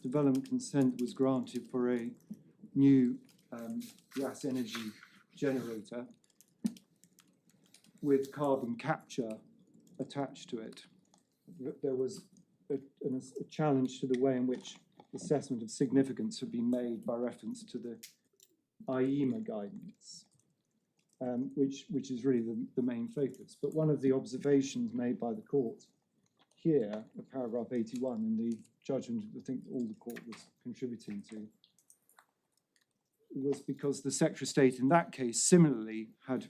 S8: development consent was granted for a new gas energy generator with carbon capture attached to it. There was a challenge to the way in which assessment of significance have been made by reference to the IEMA guidance, which is really the main focus. But one of the observations made by the court here, at paragraph 81, in the judgment I think all the court was contributing to, was because the Secretary of State in that case similarly had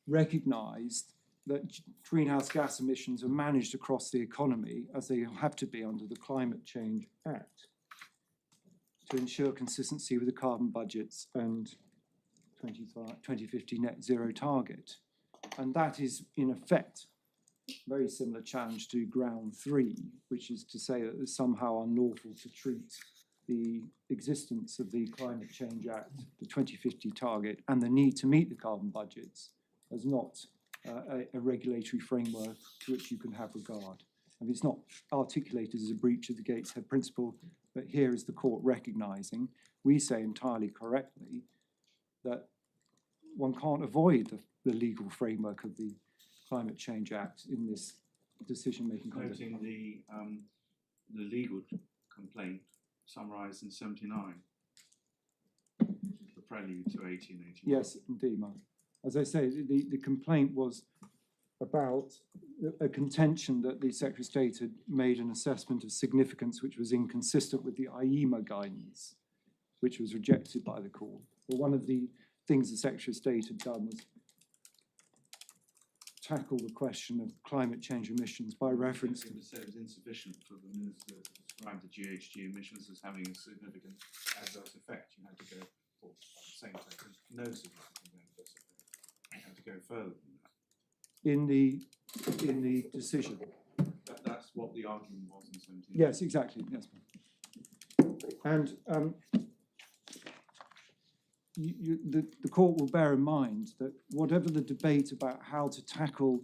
S8: recognised that greenhouse gas emissions are managed across the economy as they have to be under the Climate Change Act to ensure consistency with the carbon budgets and 2050 net zero target. And that is in effect a very similar challenge to ground 3, which is to say that it's somehow unlawful to treat the existence of the Climate Change Act, the 2050 target, and the need to meet the carbon budgets as not a regulatory framework to which you can have regard. I mean, it's not articulated as a breach of the Gateshead principle, but here is the court recognising, we say entirely correctly, that one can't avoid the legal framework of the Climate Change Act in this decision-making context.
S5: Noting the legal complaint summarised in 79, the prelude to 1881.
S8: Yes, indeed, Mark. As I say, the complaint was about a contention that the Secretary of State had made an assessment of significance which was inconsistent with the IEMA guidance, which was rejected by the court. Well, one of the things the Secretary of State had done was tackle the question of climate change emissions by reference to...
S5: It was insufficient for the minister to describe the GHG emissions as having a significant adverse effect. You had to go, or by the same token, no significant adverse effect. You had to go further than that.
S8: In the decision.
S5: That's what the argument was in 79.
S8: Yes, exactly. Yes. And the court will bear in mind that whatever the debate about how to tackle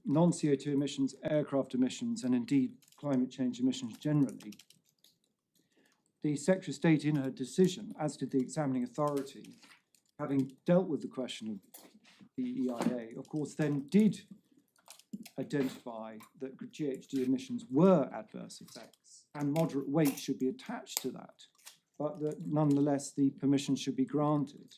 S8: non-CO2 emissions, aircraft emissions, and indeed climate change emissions generally, the Secretary of State in her decision, as did the examining authority, having dealt with the question of the EIA, of course, then did identify that GHG emissions were adverse effects and moderate weight should be attached to that, but that nonetheless the permission should be granted.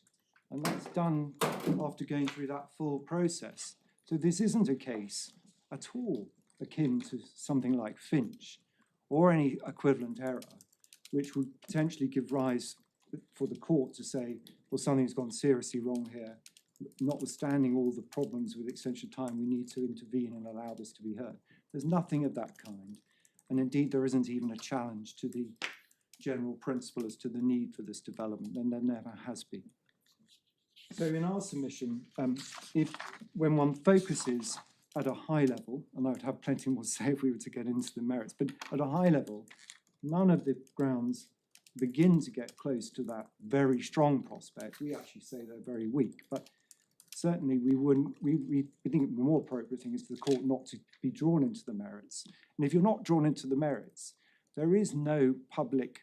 S8: And that's done after going through that full process. So this isn't a case at all akin to something like Finch or any equivalent error, which would potentially give rise for the court to say, well, something's gone seriously wrong here. Notwithstanding all the problems with extension of time, we need to intervene and allow this to be heard. There's nothing of that kind. And indeed, there isn't even a challenge to the general principle as to the need for this development, and there never has been. So in our submission, when one focuses at a high level, and I would have plenty more to say if we were to get into the merits, but at a high level, none of the grounds begin to get close to that very strong prospect. We actually say they're very weak, but certainly we think the more appropriate thing is for the court not to be drawn into the merits. And if you're not drawn into the merits, there is no public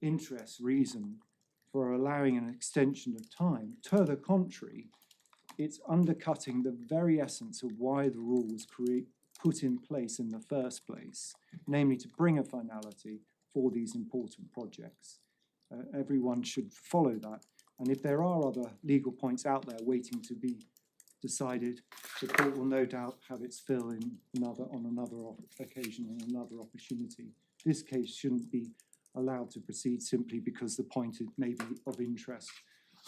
S8: interest reason for allowing an extension of time. To the contrary, it's undercutting the very essence of why the rule was put in place in the first place, namely to bring a finality for these important projects. Everyone should follow that. And if there are other legal points out there waiting to be decided, the court will no doubt have its fill on another occasion and another opportunity. This case shouldn't be allowed to proceed simply because the point may be of interest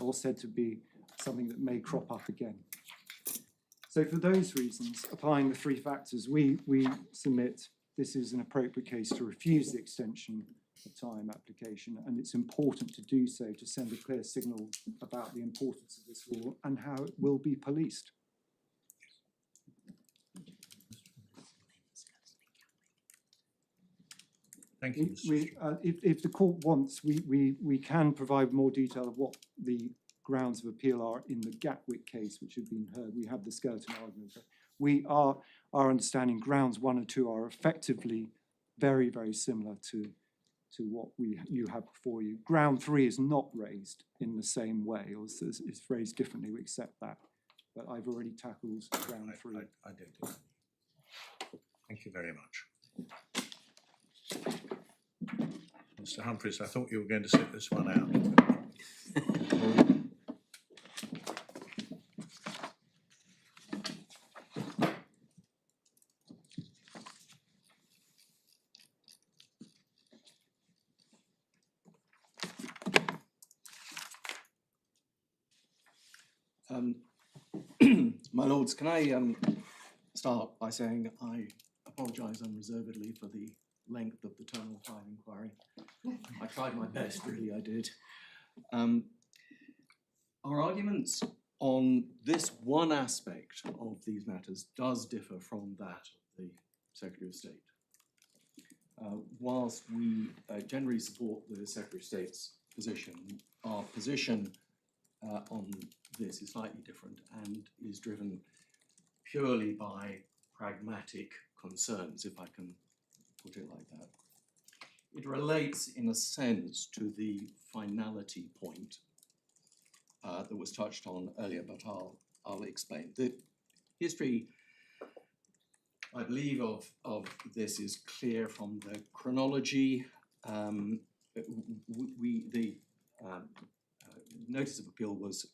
S8: or said to be something that may crop up again. So for those reasons, applying the three factors, we submit this is an appropriate case to refuse the extension of time application, and it's important to do so to send a clear signal about the importance of this rule and how it will be policed.
S2: Thank you, Mr.
S8: If the court wants, we can provide more detail of what the grounds of appeal are in the Gatwick case, which had been heard. We have the skeleton argument. Our understanding, grounds 1 and 2 are effectively very, very similar to what you have before you. Ground 3 is not raised in the same way, or it's raised differently, we accept that. but I've already tackled round three.
S2: I did. Thank you very much. Mr. Humphreys, I thought you were going to sit this one out.
S7: My lords, can I start by saying I apologise unreservedly for the length of the Terminal 5 inquiry. I tried my best, really, I did. Our arguments on this one aspect of these matters does differ from that of the Secretary of State. Whilst we generally support the Secretary of State's position, our position on this is slightly different and is driven purely by pragmatic concerns, if I can put it like that. It relates, in a sense, to the finality point that was touched on earlier, but I'll explain. The history, I believe, of this is clear from the chronology. The notice of appeal was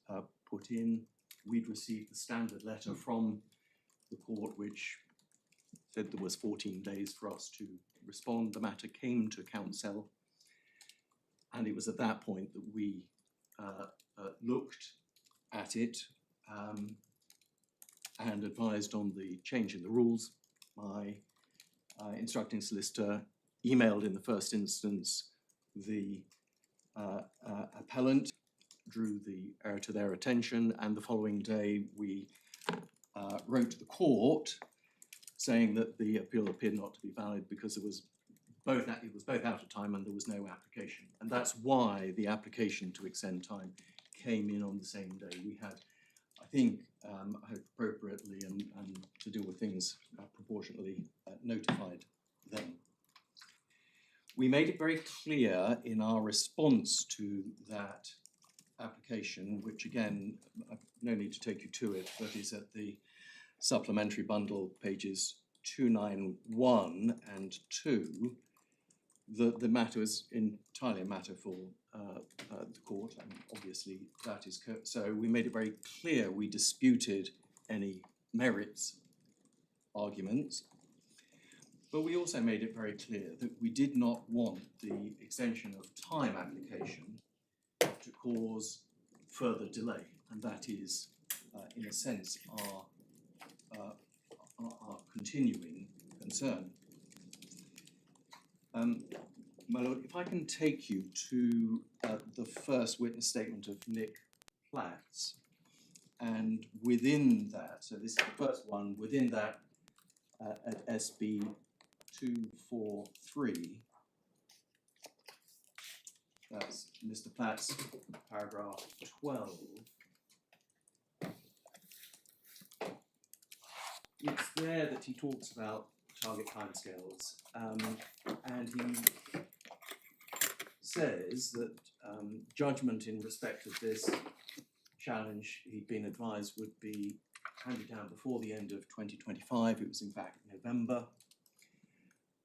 S7: put in. We'd received the standard letter from the court, which said there was 14 days for us to respond. The matter came to counsel, and it was at that point that we looked at it and advised on the change in the rules. My instructing solicitor emailed in the first instance the appellant, drew the error to their attention, and the following day we wrote to the court saying that the appeal appeared not to be valid because it was both out of time and there was no application. And that's why the application to extend time came in on the same day. We had, I think, appropriately and to deal with things proportionately notified them. We made it very clear in our response to that application, which again, no need to take you to it, but is at the supplementary bundle pages 291 and 2, the matter is entirely a matter for the court, and obviously that is so. We made it very clear we disputed any merits arguments, but we also made it very clear that we did not want the extension of time application to cause further delay, and that is, in a sense, our continuing concern. My lord, if I can take you to the first witness statement of Nick Platts, and within that, so this is the first one, within that at SB 243, that's Mr. Platts, paragraph 12. It's there that he talks about target timescales, and he says that judgment in respect of this challenge, he'd been advised, would be handed down before the end of 2025. It was in fact November,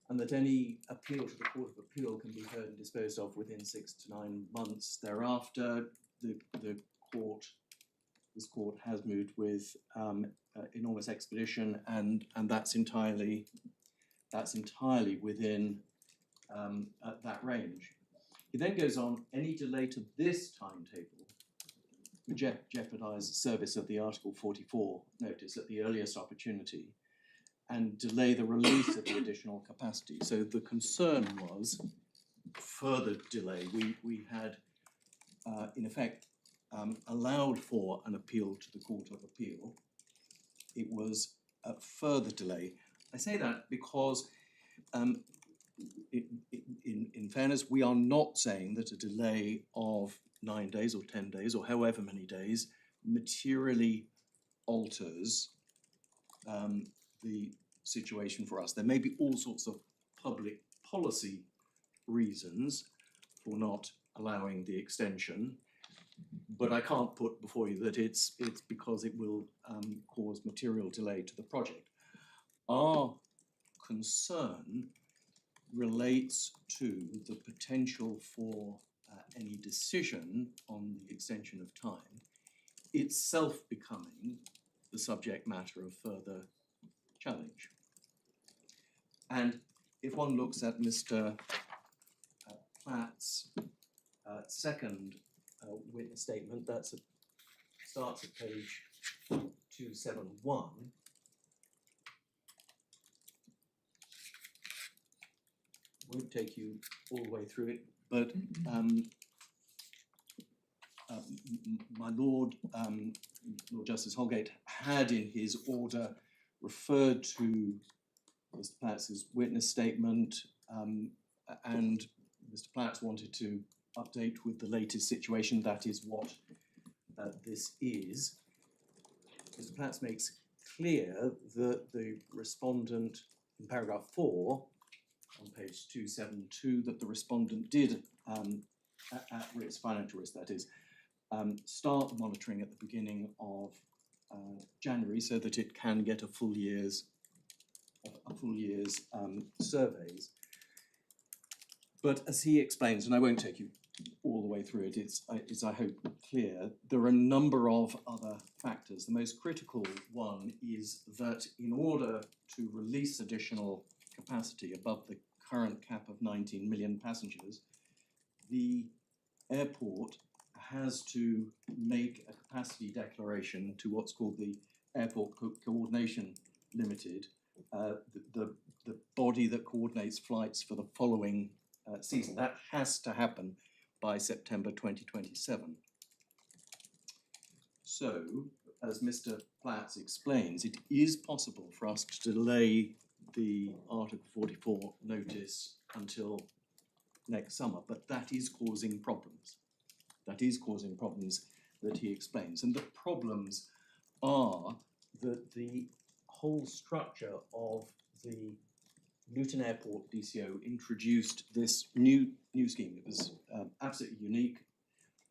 S7: and that any appeal to the Court of Appeal can be heard and disposed of within 6 to 9 months thereafter. This court has moved with enormous expedition, and that's entirely within that range. He then goes on, any delay to this timetable would jeopardise service of the Article 44 notice at the earliest opportunity and delay the release of the additional capacity. So the concern was further delay. We had, in effect, allowed for an appeal to the Court of Appeal. It was a further delay. I say that because in fairness, we are not saying that a delay of 9 days or 10 days or however many days materially alters the situation for us. There may be all sorts of public policy reasons for not allowing the extension, But I can't put before you that it's because it will cause material delay to the project. Our concern relates to the potential for any decision on the extension of time itself becoming the subject matter of further challenge. And if one looks at Mr. Platt's second witness statement, starts at page 271. Won't take you all the way through it, but my Lord, Lord Justice Holgate had in his order referred to Mr. Platt's witness statement, and Mr. Platt wanted to update with the latest situation. That is what this is. Mr. Platt makes clear that the respondent, in paragraph 4, on page 272, that the respondent did, at risk, financial risk that is, start monitoring at the beginning of January so that it can get a full year's surveys. But as he explains, and I won't take you all the way through it, it's I hope clear, there are a number of other factors. The most critical one is that in order to release additional capacity above the current cap of 19 million passengers, the airport has to make a capacity declaration to what's called the Airport Coordination Limited, the body that coordinates flights for the following season. That has to happen by September 2027. So, as Mr. Platt explains, it is possible for us to delay the Article 44 notice until next summer, but that is causing problems. That is causing problems that he explains. And the problems are that the whole structure of the Luton Airport DCO introduced this new scheme. It was absolutely unique,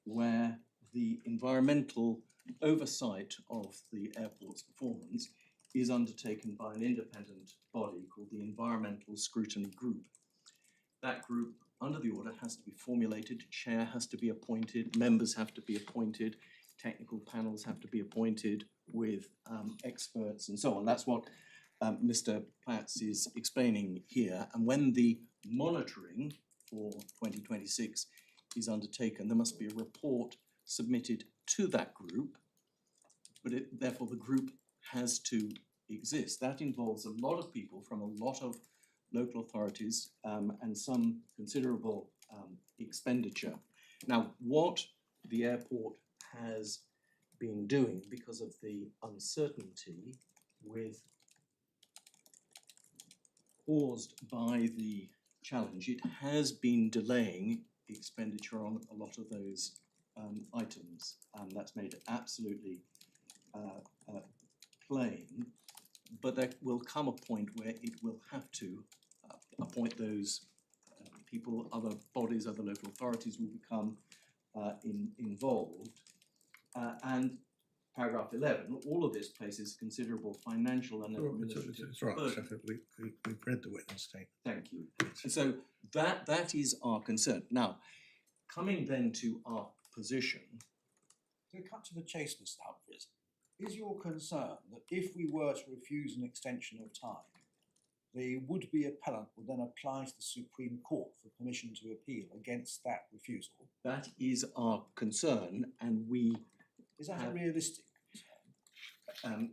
S7: where the environmental oversight of the airport's performance is undertaken by an independent body called the Environmental Scrutiny Group. That group, under the order, has to be formulated, chair has to be appointed, members have to be appointed, technical panels have to be appointed with experts and so on. That's what Mr. Platt is explaining here. And when the monitoring for 2026 is undertaken, there must be a report submitted to that group, but therefore the group has to exist. That involves a lot of people from a lot of local authorities and some considerable expenditure. Now, what the airport has been doing because of the uncertainty caused by the challenge, it has been delaying the expenditure on a lot of those items, and that's made it absolutely plain. But there will come a point where it will have to appoint those people, other bodies, other local authorities will become involved. And paragraph 11, all of this places considerable financial and administrative
S2: It's right,
S7: burden.
S2: Sheffield, we've read the witness statement.
S7: Thank you. And so that is our concern. Now, coming then to our position.
S4: To cut to the chase, Mr. Humphries, is your concern that if we were to refuse an extension of time, the would-be appellant would then apply to the Supreme Court for permission to appeal against that refusal?
S7: That is our concern, and we
S4: Is that a realistic concern?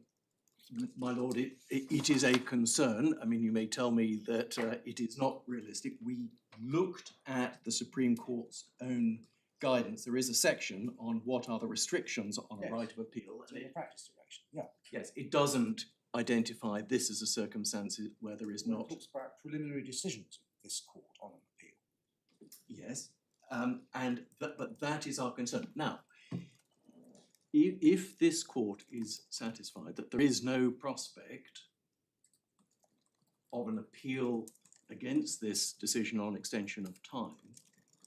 S7: my lord, it is a concern. I mean, you may tell me that it is not realistic. We looked at the Supreme Court's own guidance. There is a section on what are the restrictions on a right of appeal.
S4: To the practice direction, yeah.
S7: Yes, it doesn't identify this as a circumstance where there is
S4: Well,
S7: not.
S4: it talks about preliminary decisions of this court on an appeal.
S7: Yes, but that is our concern. Now, if this court is satisfied that there is no prospect of an appeal against this decision on extension of time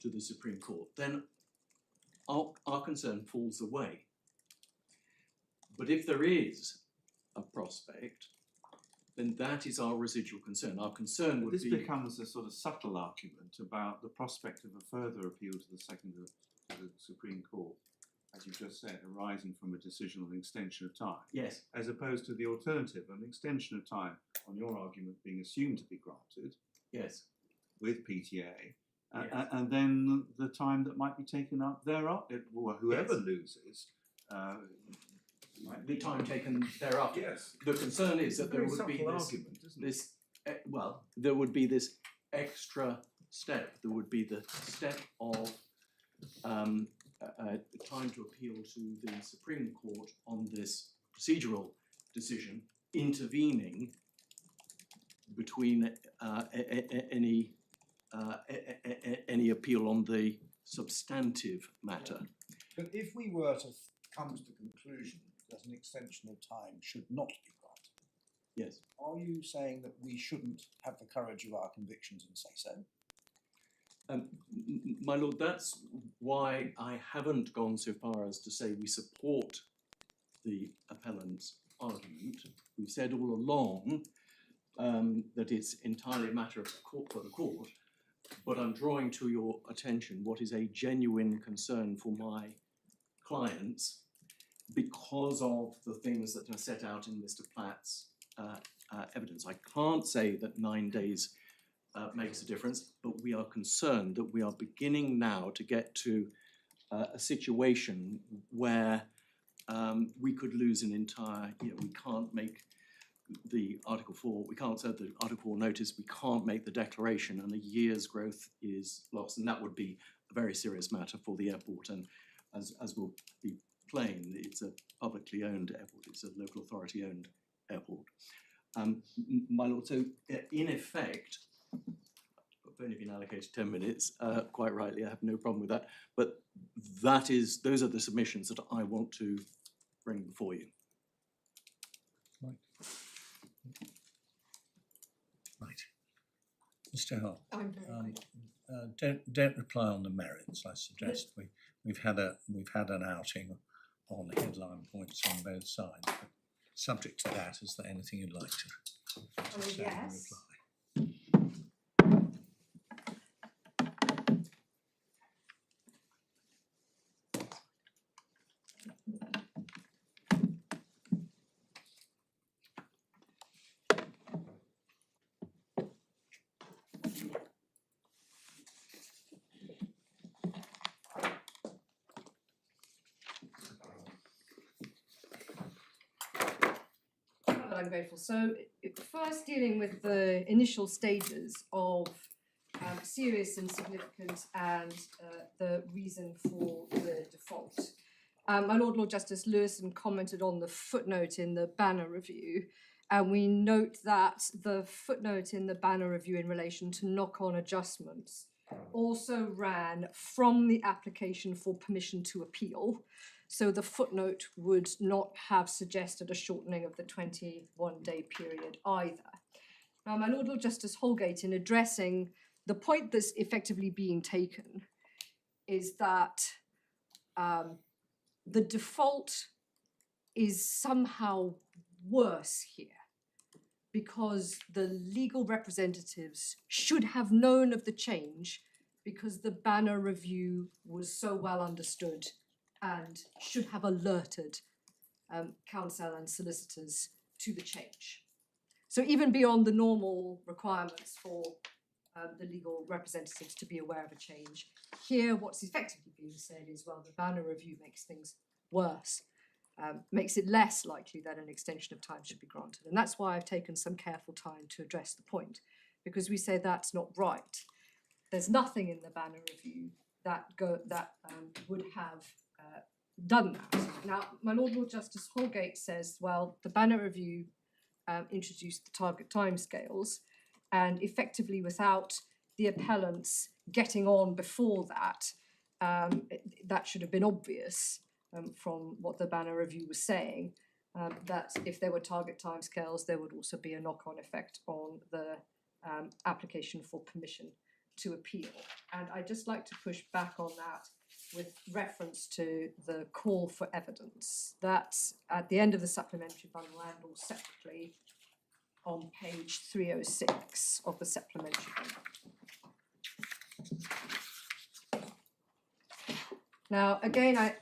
S7: to the Supreme Court, then our concern falls away. But if there is a prospect, then that is our residual concern. Our concern would
S5: This
S7: be
S5: becomes a sort of subtle argument about the prospect of a further appeal to the Supreme Court, as you just said, arising from a decision on extension of time,
S7: yes,
S5: as opposed to the alternative, an extension of time on your argument being assumed to be granted
S7: yes,
S5: with PTA,
S7: Yes.
S5: and then the time that might be taken up thereafter, whoever
S7: Yes.
S5: loses.
S7: the time taken thereafter.
S5: Yes.
S7: The concern is
S5: It's a
S7: that there
S5: very
S7: would be
S5: subtle
S7: this,
S5: argument, isn't it?
S7: this there would be this extra step. There would be the step of time to appeal to the Supreme Court on this procedural decision, intervening between any appeal on the substantive matter.
S4: But if we were to come to the conclusion that an extension of time should not be granted,
S7: Yes.
S4: are you saying that we shouldn't have the courage of our convictions and say so?
S7: My lord, that's why I haven't gone so far as to say we support the appellant's argument. We've said all along that it's entirely a matter of court for the court, but I'm drawing to your attention what is a genuine concern for my clients because of the things that are set out in Mr. Platt's evidence. I can't say that 9 days makes a difference, but we are concerned that we are beginning now to get to a situation where we could lose an entire, we can't make the Article 4, we can't serve the Article 4 notice, we can't make the declaration, and a year's growth is lost, and that would be a very serious matter for the airport. And as will be plain, it's a publicly owned airport, it's a local authority owned airport. My lord, so in effect, I've only been allocated 10 minutes, quite rightly, I have no problem with that, but those are the submissions that I want to bring before you.
S2: Right. Mr. Hull,
S3: I'm very
S2: don't reply on the merits. I suggest we've had an outing on headline points on both sides. But subject to that, is there anything you'd like to say in
S3: yes.
S2: reply?
S3: I'm grateful. So first dealing with the initial stages of serious and significant and the reason for the default. My Lord Justice Lewison commented on the footnote in the Banner Review, and we note that the footnote in the Banner Review in relation to knock-on adjustments also ran from the application for permission to appeal. So the footnote would not have suggested a shortening of the 21-day period either. Now, my Lord Justice Holgate, in addressing the point that's effectively being taken, is that the default is somehow worse here because the legal representatives should have known of the change because the Banner Review was so well understood and should have alerted counsel and solicitors to the change. So even beyond the normal requirements for the legal representatives to be aware of a change, here what's effectively being said is, well, the Banner Review makes things worse, makes it less likely that an extension of time should be granted. And that's why I've taken some careful time to address the point, because we say that's not right. There's nothing in the Banner Review that would have done that. Now, my Lord Justice Holgate says, well, the Banner Review introduced the target timescales, and effectively without the appellants getting on before that, that should have been obvious from what the Banner Review was saying, that if there were target timescales, there would also be a knock-on effect on the application for permission to appeal. And I'd just like to push back on that with reference to the call for evidence. That's at the end of the supplementary bundle and all separately on page 306 of the supplementary bundle. Now, again,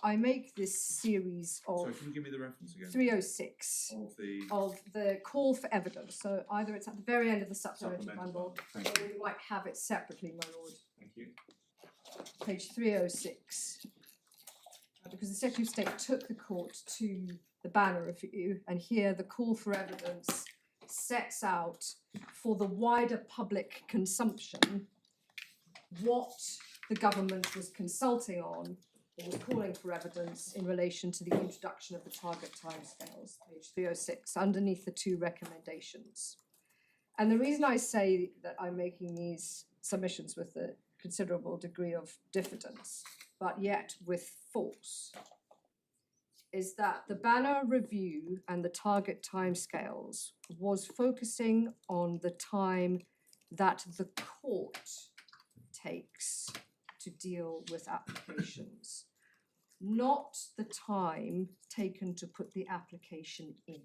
S3: I make this series
S11: Sorry,
S3: of
S11: can you give me the reference again?
S3: 306
S11: Of the
S3: of the call for evidence. So either it's at the very end of the supplementary
S11: supplemental
S3: bundle,
S11: bundle. Thank
S3: or
S11: you.
S3: you might have it separately, my lord.
S11: Thank you.
S3: Page 306. Because the Secretary of State took the court to the Banner Review, and here the call for evidence sets out for the wider public consumption what the government was consulting on or was calling for evidence in relation to the introduction of the target timescales, page 306, underneath the two recommendations. And the reason I say that I'm making these submissions with a considerable degree of diffidence, but yet with force, is that the Banner Review and the target timescales was focusing on the time that the court takes to deal with applications, not the time taken to put the application in.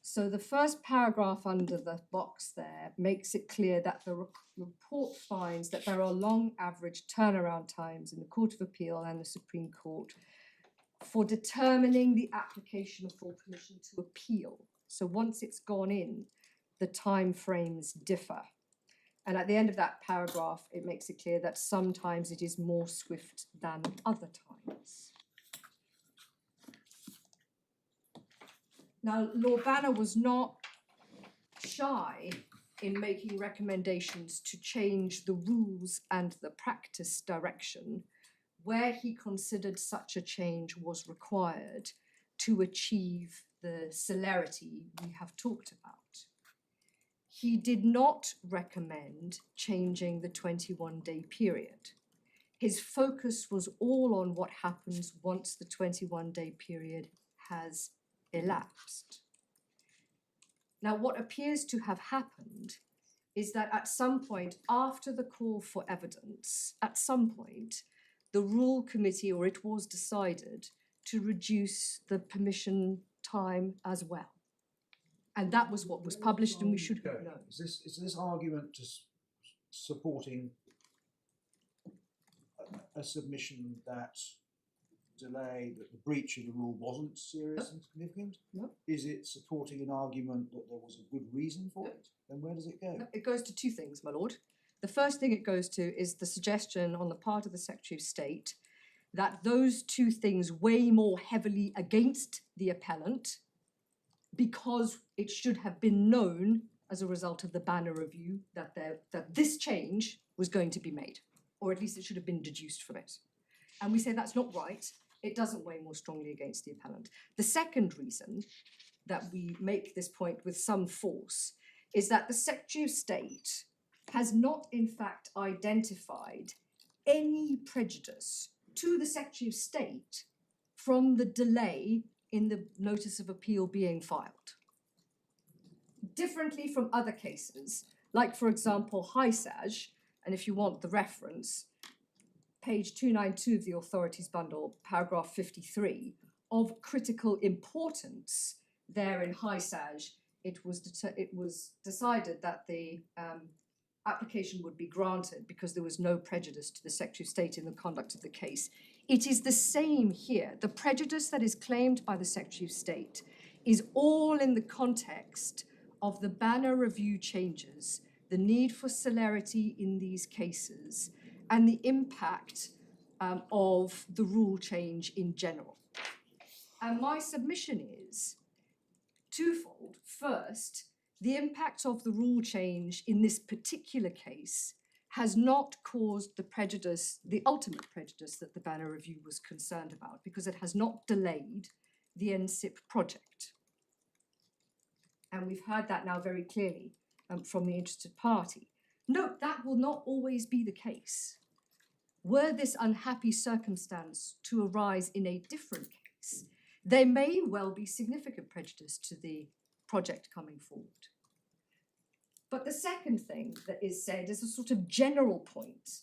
S3: So the first paragraph under the box there makes it clear that the report finds that there are long average turnaround times in the Court of Appeal and the Supreme Court for determining the application for permission to appeal. So once it's gone in, the time frames differ. And at the end of that paragraph, it makes it clear that sometimes it is more swift than other times. Now, Lord Banner was not shy in making recommendations to change the rules and the practice direction where he considered such a change was required to achieve the celerity we have talked about. He did not recommend changing the 21-day period. His focus was all on what happens once the 21-day period has elapsed. Now, what appears to have happened is that at some point after the call for evidence, at some point, the Rule Committee, or it was decided, to reduce the permission time as well. And that was what was published, and we should have known.
S4: Is this argument just supporting a submission that delay, that the breach of the rule wasn't serious and significant?
S3: No.
S4: Is it supporting an argument that there was a good reason for it? Then where does it go?
S3: It goes to two things, my lord. The first thing it goes to is the suggestion on the part of the Secretary of State that those two things weigh more heavily against the appellant because it should have been known as a result of the Banner Review that this change was going to be made, or at least it should have been deduced from it. And we say that's not right. It doesn't weigh more strongly against the appellant. The second reason that we make this point with some force is that the Secretary of State has not in fact identified any prejudice to the Secretary of State from the delay in the notice of appeal being filed. Differently from other cases, like for example, HISAJ, and if you want the reference, page 292 of the authorities bundle, paragraph 53, of critical importance there in HISAJ, it was decided that the application would be granted because there was no prejudice to the Secretary of State in the conduct of the case. It is the same here. The prejudice that is claimed by the Secretary of State is all in the context of the Banner Review changes, the need for celerity in these cases, and the impact of the rule change in general. And my submission is twofold. First, the impact of the rule change in this particular case has not caused the prejudice, the ultimate prejudice that the Banner Review was concerned about, because it has not delayed the NSIP project. And we've heard that now very clearly from the interested party. Note, that will not always be the case. Were this unhappy circumstance to arise in a different case, there may well be significant prejudice to the project coming forward. But the second thing that is said is a sort of general point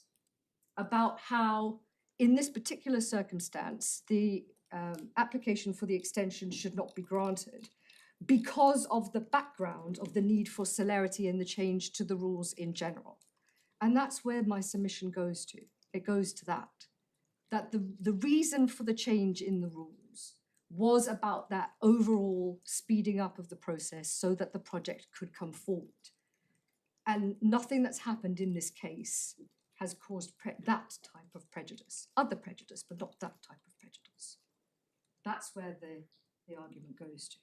S3: about how, in this particular circumstance, the application for the extension should not be granted because of the background of the need for celerity and the change to the rules in general. And that's where my submission goes to. It goes to that the reason for the change in the rules was about that overall speeding up of the process so that the project could come forward. And nothing that's happened in this case has caused that type of prejudice. Other prejudice, but not that type of prejudice. That's where the argument goes to.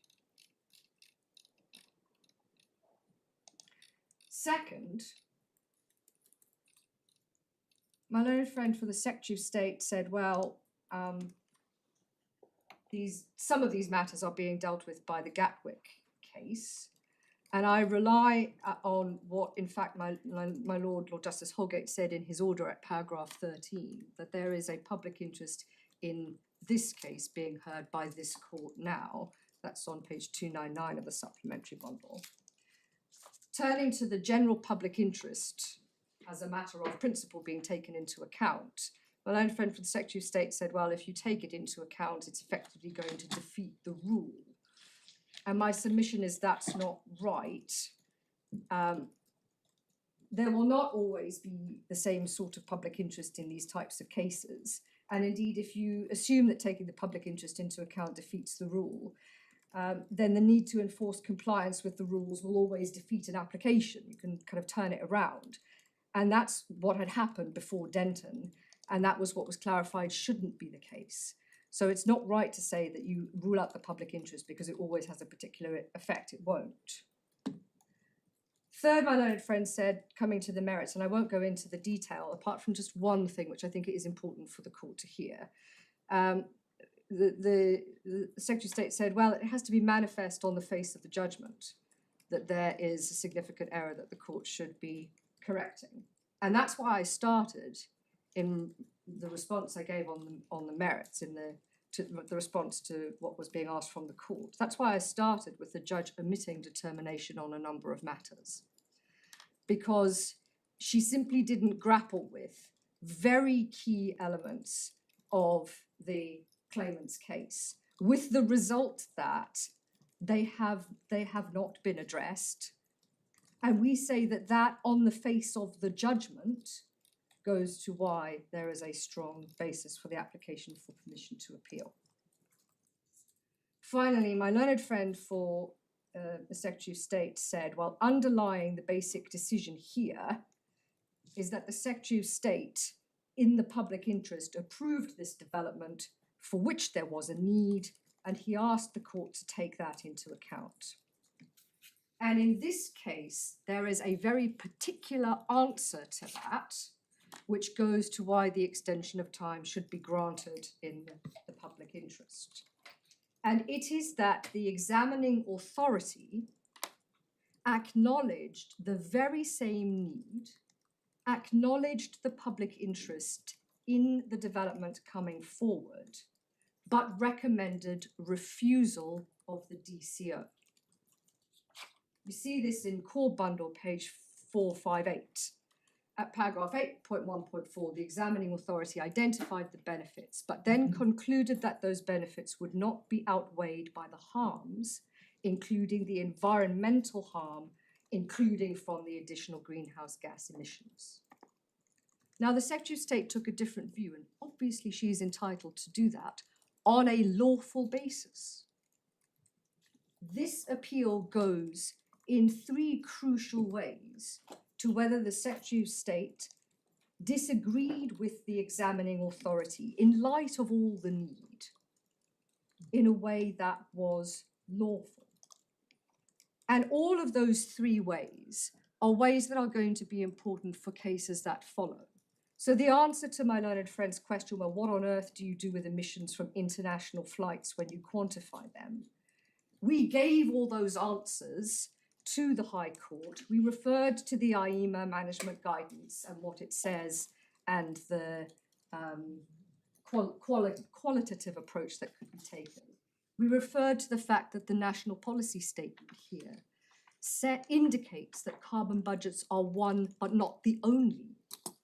S3: Second, my learned friend for the Secretary of State said, well, some of these matters are being dealt with by the Gatwick case, and I rely on what, in fact, my Lord Justice Holgate said in his order at paragraph 13, that there is a public interest in this case being heard by this court now. That's on page 299 of the supplementary bundle. Turning to the general public interest as a matter of principle being taken into account, my learned friend from the Secretary of State said, well, if you take it into account, it's effectively going to defeat the rule. And my submission is that's not right. There will not always be the same sort of public interest in these types of cases. And indeed, if you assume that taking the public interest into account defeats the rule, then the need to enforce compliance with the rules will always defeat an application. You can kind of turn it around. And that's what had happened before Denton, and that was what was clarified shouldn't be the case. So it's not right to say that you rule out the public interest because it always has a particular effect. It won't. Third, my learned friend said, coming to the merits, and I won't go into the detail, apart from just one thing, which I think it is important for the court to hear. The Secretary of State said, well, it has to be manifest on the face of the judgment that there is a significant error that the court should be correcting. And that's why I started in the response I gave on the merits, in the response to what was being asked from the court. That's why I started with the judge omitting determination on a number of matters, because she simply didn't grapple with very key elements of the claimant's case, with the result that they have not been addressed. And we say that that, on the face of the judgment, goes to why there is a strong basis for the application for permission to appeal. Finally, my learned friend for the Secretary of State said, well, underlying the basic decision here is that the Secretary of State, in the public interest, approved this development for which there was a need, and he asked the court to take that into account. And in this case, there is a very particular answer to that, which goes to why the extension of time should be granted in the public interest. And it is that the examining authority acknowledged the very same need, acknowledged the public interest in the development coming forward, but recommended refusal of the DCO. You see this in core bundle page 458. At paragraph 8.1.4, the examining authority identified the benefits, but then concluded that those benefits would not be outweighed by the harms, including the environmental harm, including from the additional greenhouse gas emissions. Now, the Secretary of State took a different view, and obviously she is entitled to do that on a lawful basis. This appeal goes in three crucial ways to whether the Secretary of State disagreed with the examining authority in light of all the need in a way that was lawful. And all of those three ways are ways that are going to be important for cases that follow. So the answer to my learned friend's question, well, what on earth do you do with emissions from international flights when you quantify them? We gave all those answers to the High Court. We referred to the IEMA management guidance and what it says and the qualitative approach that could be taken. We referred to the fact that the national policy statement here indicates that carbon budgets are one but not the only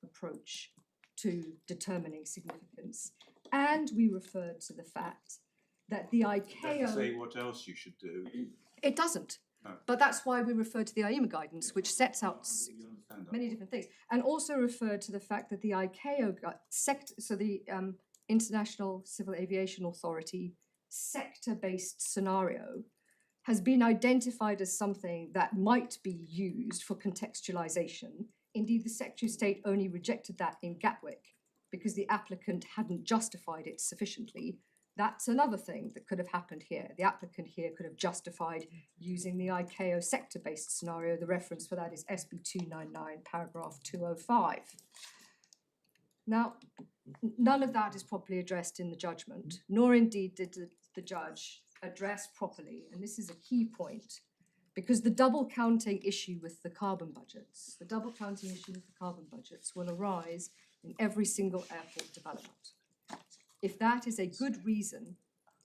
S3: approach to determining significance. And we referred to the fact that the
S5: Doesn't
S3: ICAO...
S5: say what else you should do.
S3: It doesn't.
S5: Oh.
S3: But that's why we refer to the IEMA guidance, which sets out
S5: You understand that?
S3: many different things, and also referred to the fact that the ICAO so the International Civil Aviation Authority sector-based scenario has been identified as something that might be used for contextualization. Indeed, the Secretary of State only rejected that in Gatwick because the applicant hadn't justified it sufficiently. That's another thing that could have happened here. The applicant here could have justified using the ICAO sector-based scenario. The reference for that is SB 299, paragraph 205. Now, none of that is properly addressed in the judgment, nor indeed did the judge address properly, and this is a key point, because the double counting issue with the carbon budgets, will arise in every single airport development. If that is a good reason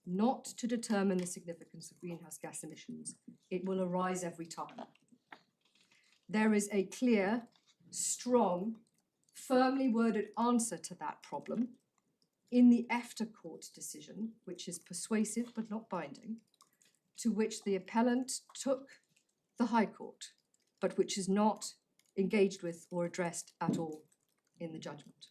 S3: not to determine the significance of greenhouse gas emissions, it will arise every time. There is a clear, strong, firmly worded answer to that problem in the EFTA court decision, which is persuasive but not binding, to which the appellant took the High Court, but which is not engaged with or addressed at all in the judgment.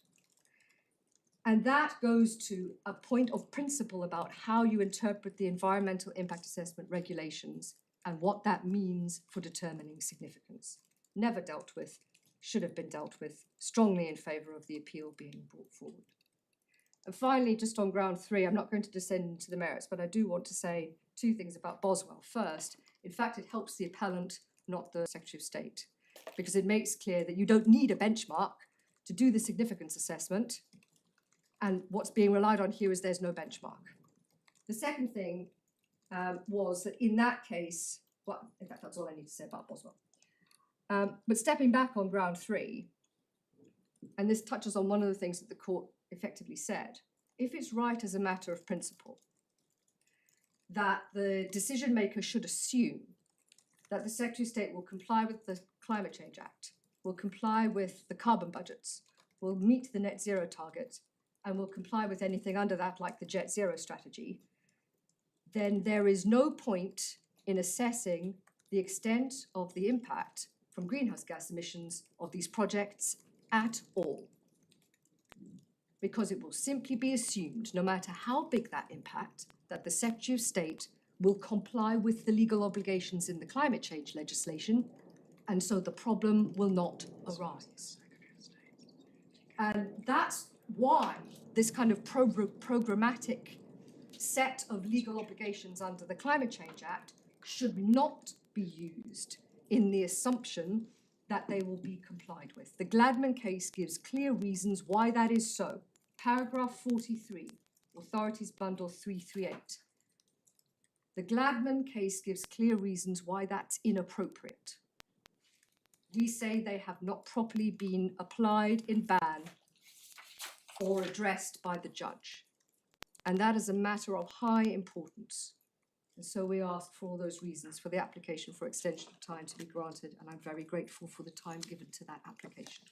S3: And that goes to a point of principle about how you interpret the environmental impact assessment regulations and what that means for determining significance. Never dealt with, should have been dealt with, strongly in favour of the appeal being brought forward. And finally, just on ground 3, I'm not going to descend into the merits, but I do want to say 2 things about Boswell. First, in fact, it helps the appellant, not the Secretary of State, because it makes clear that you don't need a benchmark to do the significance assessment. And what's being relied on here is there's no benchmark. The second thing was that in that case, well, in fact, that's all I need to say about Boswell. But stepping back on ground 3, and this touches on one of the things that the court effectively said, if it's right as a matter of principle that the decision maker should assume that the Secretary of State will comply with the Climate Change Act, will comply with the carbon budgets, will meet the net zero target, and will comply with anything under that, like the Jet Zero strategy, then there is no point in assessing the extent of the impact from greenhouse gas emissions of these projects at all. Because it will simply be assumed, no matter how big that impact, that the Secretary of State will comply with the legal obligations in the climate change legislation, and so the problem will not arise. And that's why this kind of programmatic set of legal obligations under the Climate Change Act should not be used in the assumption that they will be complied with. The Gladman case gives clear reasons why that is so. Paragraph 43, Authorities Bundle 338. The Gladman case gives clear reasons why that's inappropriate. We say they have not properly been applied in ban or addressed by the judge. And that is a matter of high importance. And so we ask for all those reasons for the application for extension of time to be granted, and I'm very grateful for the time given to that application.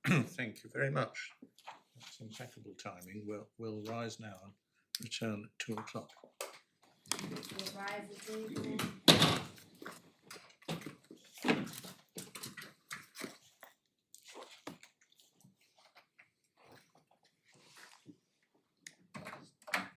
S2: Thank you very much. That's impeccable timing. We'll rise now and return at 2 o'clock.
S1: Rise,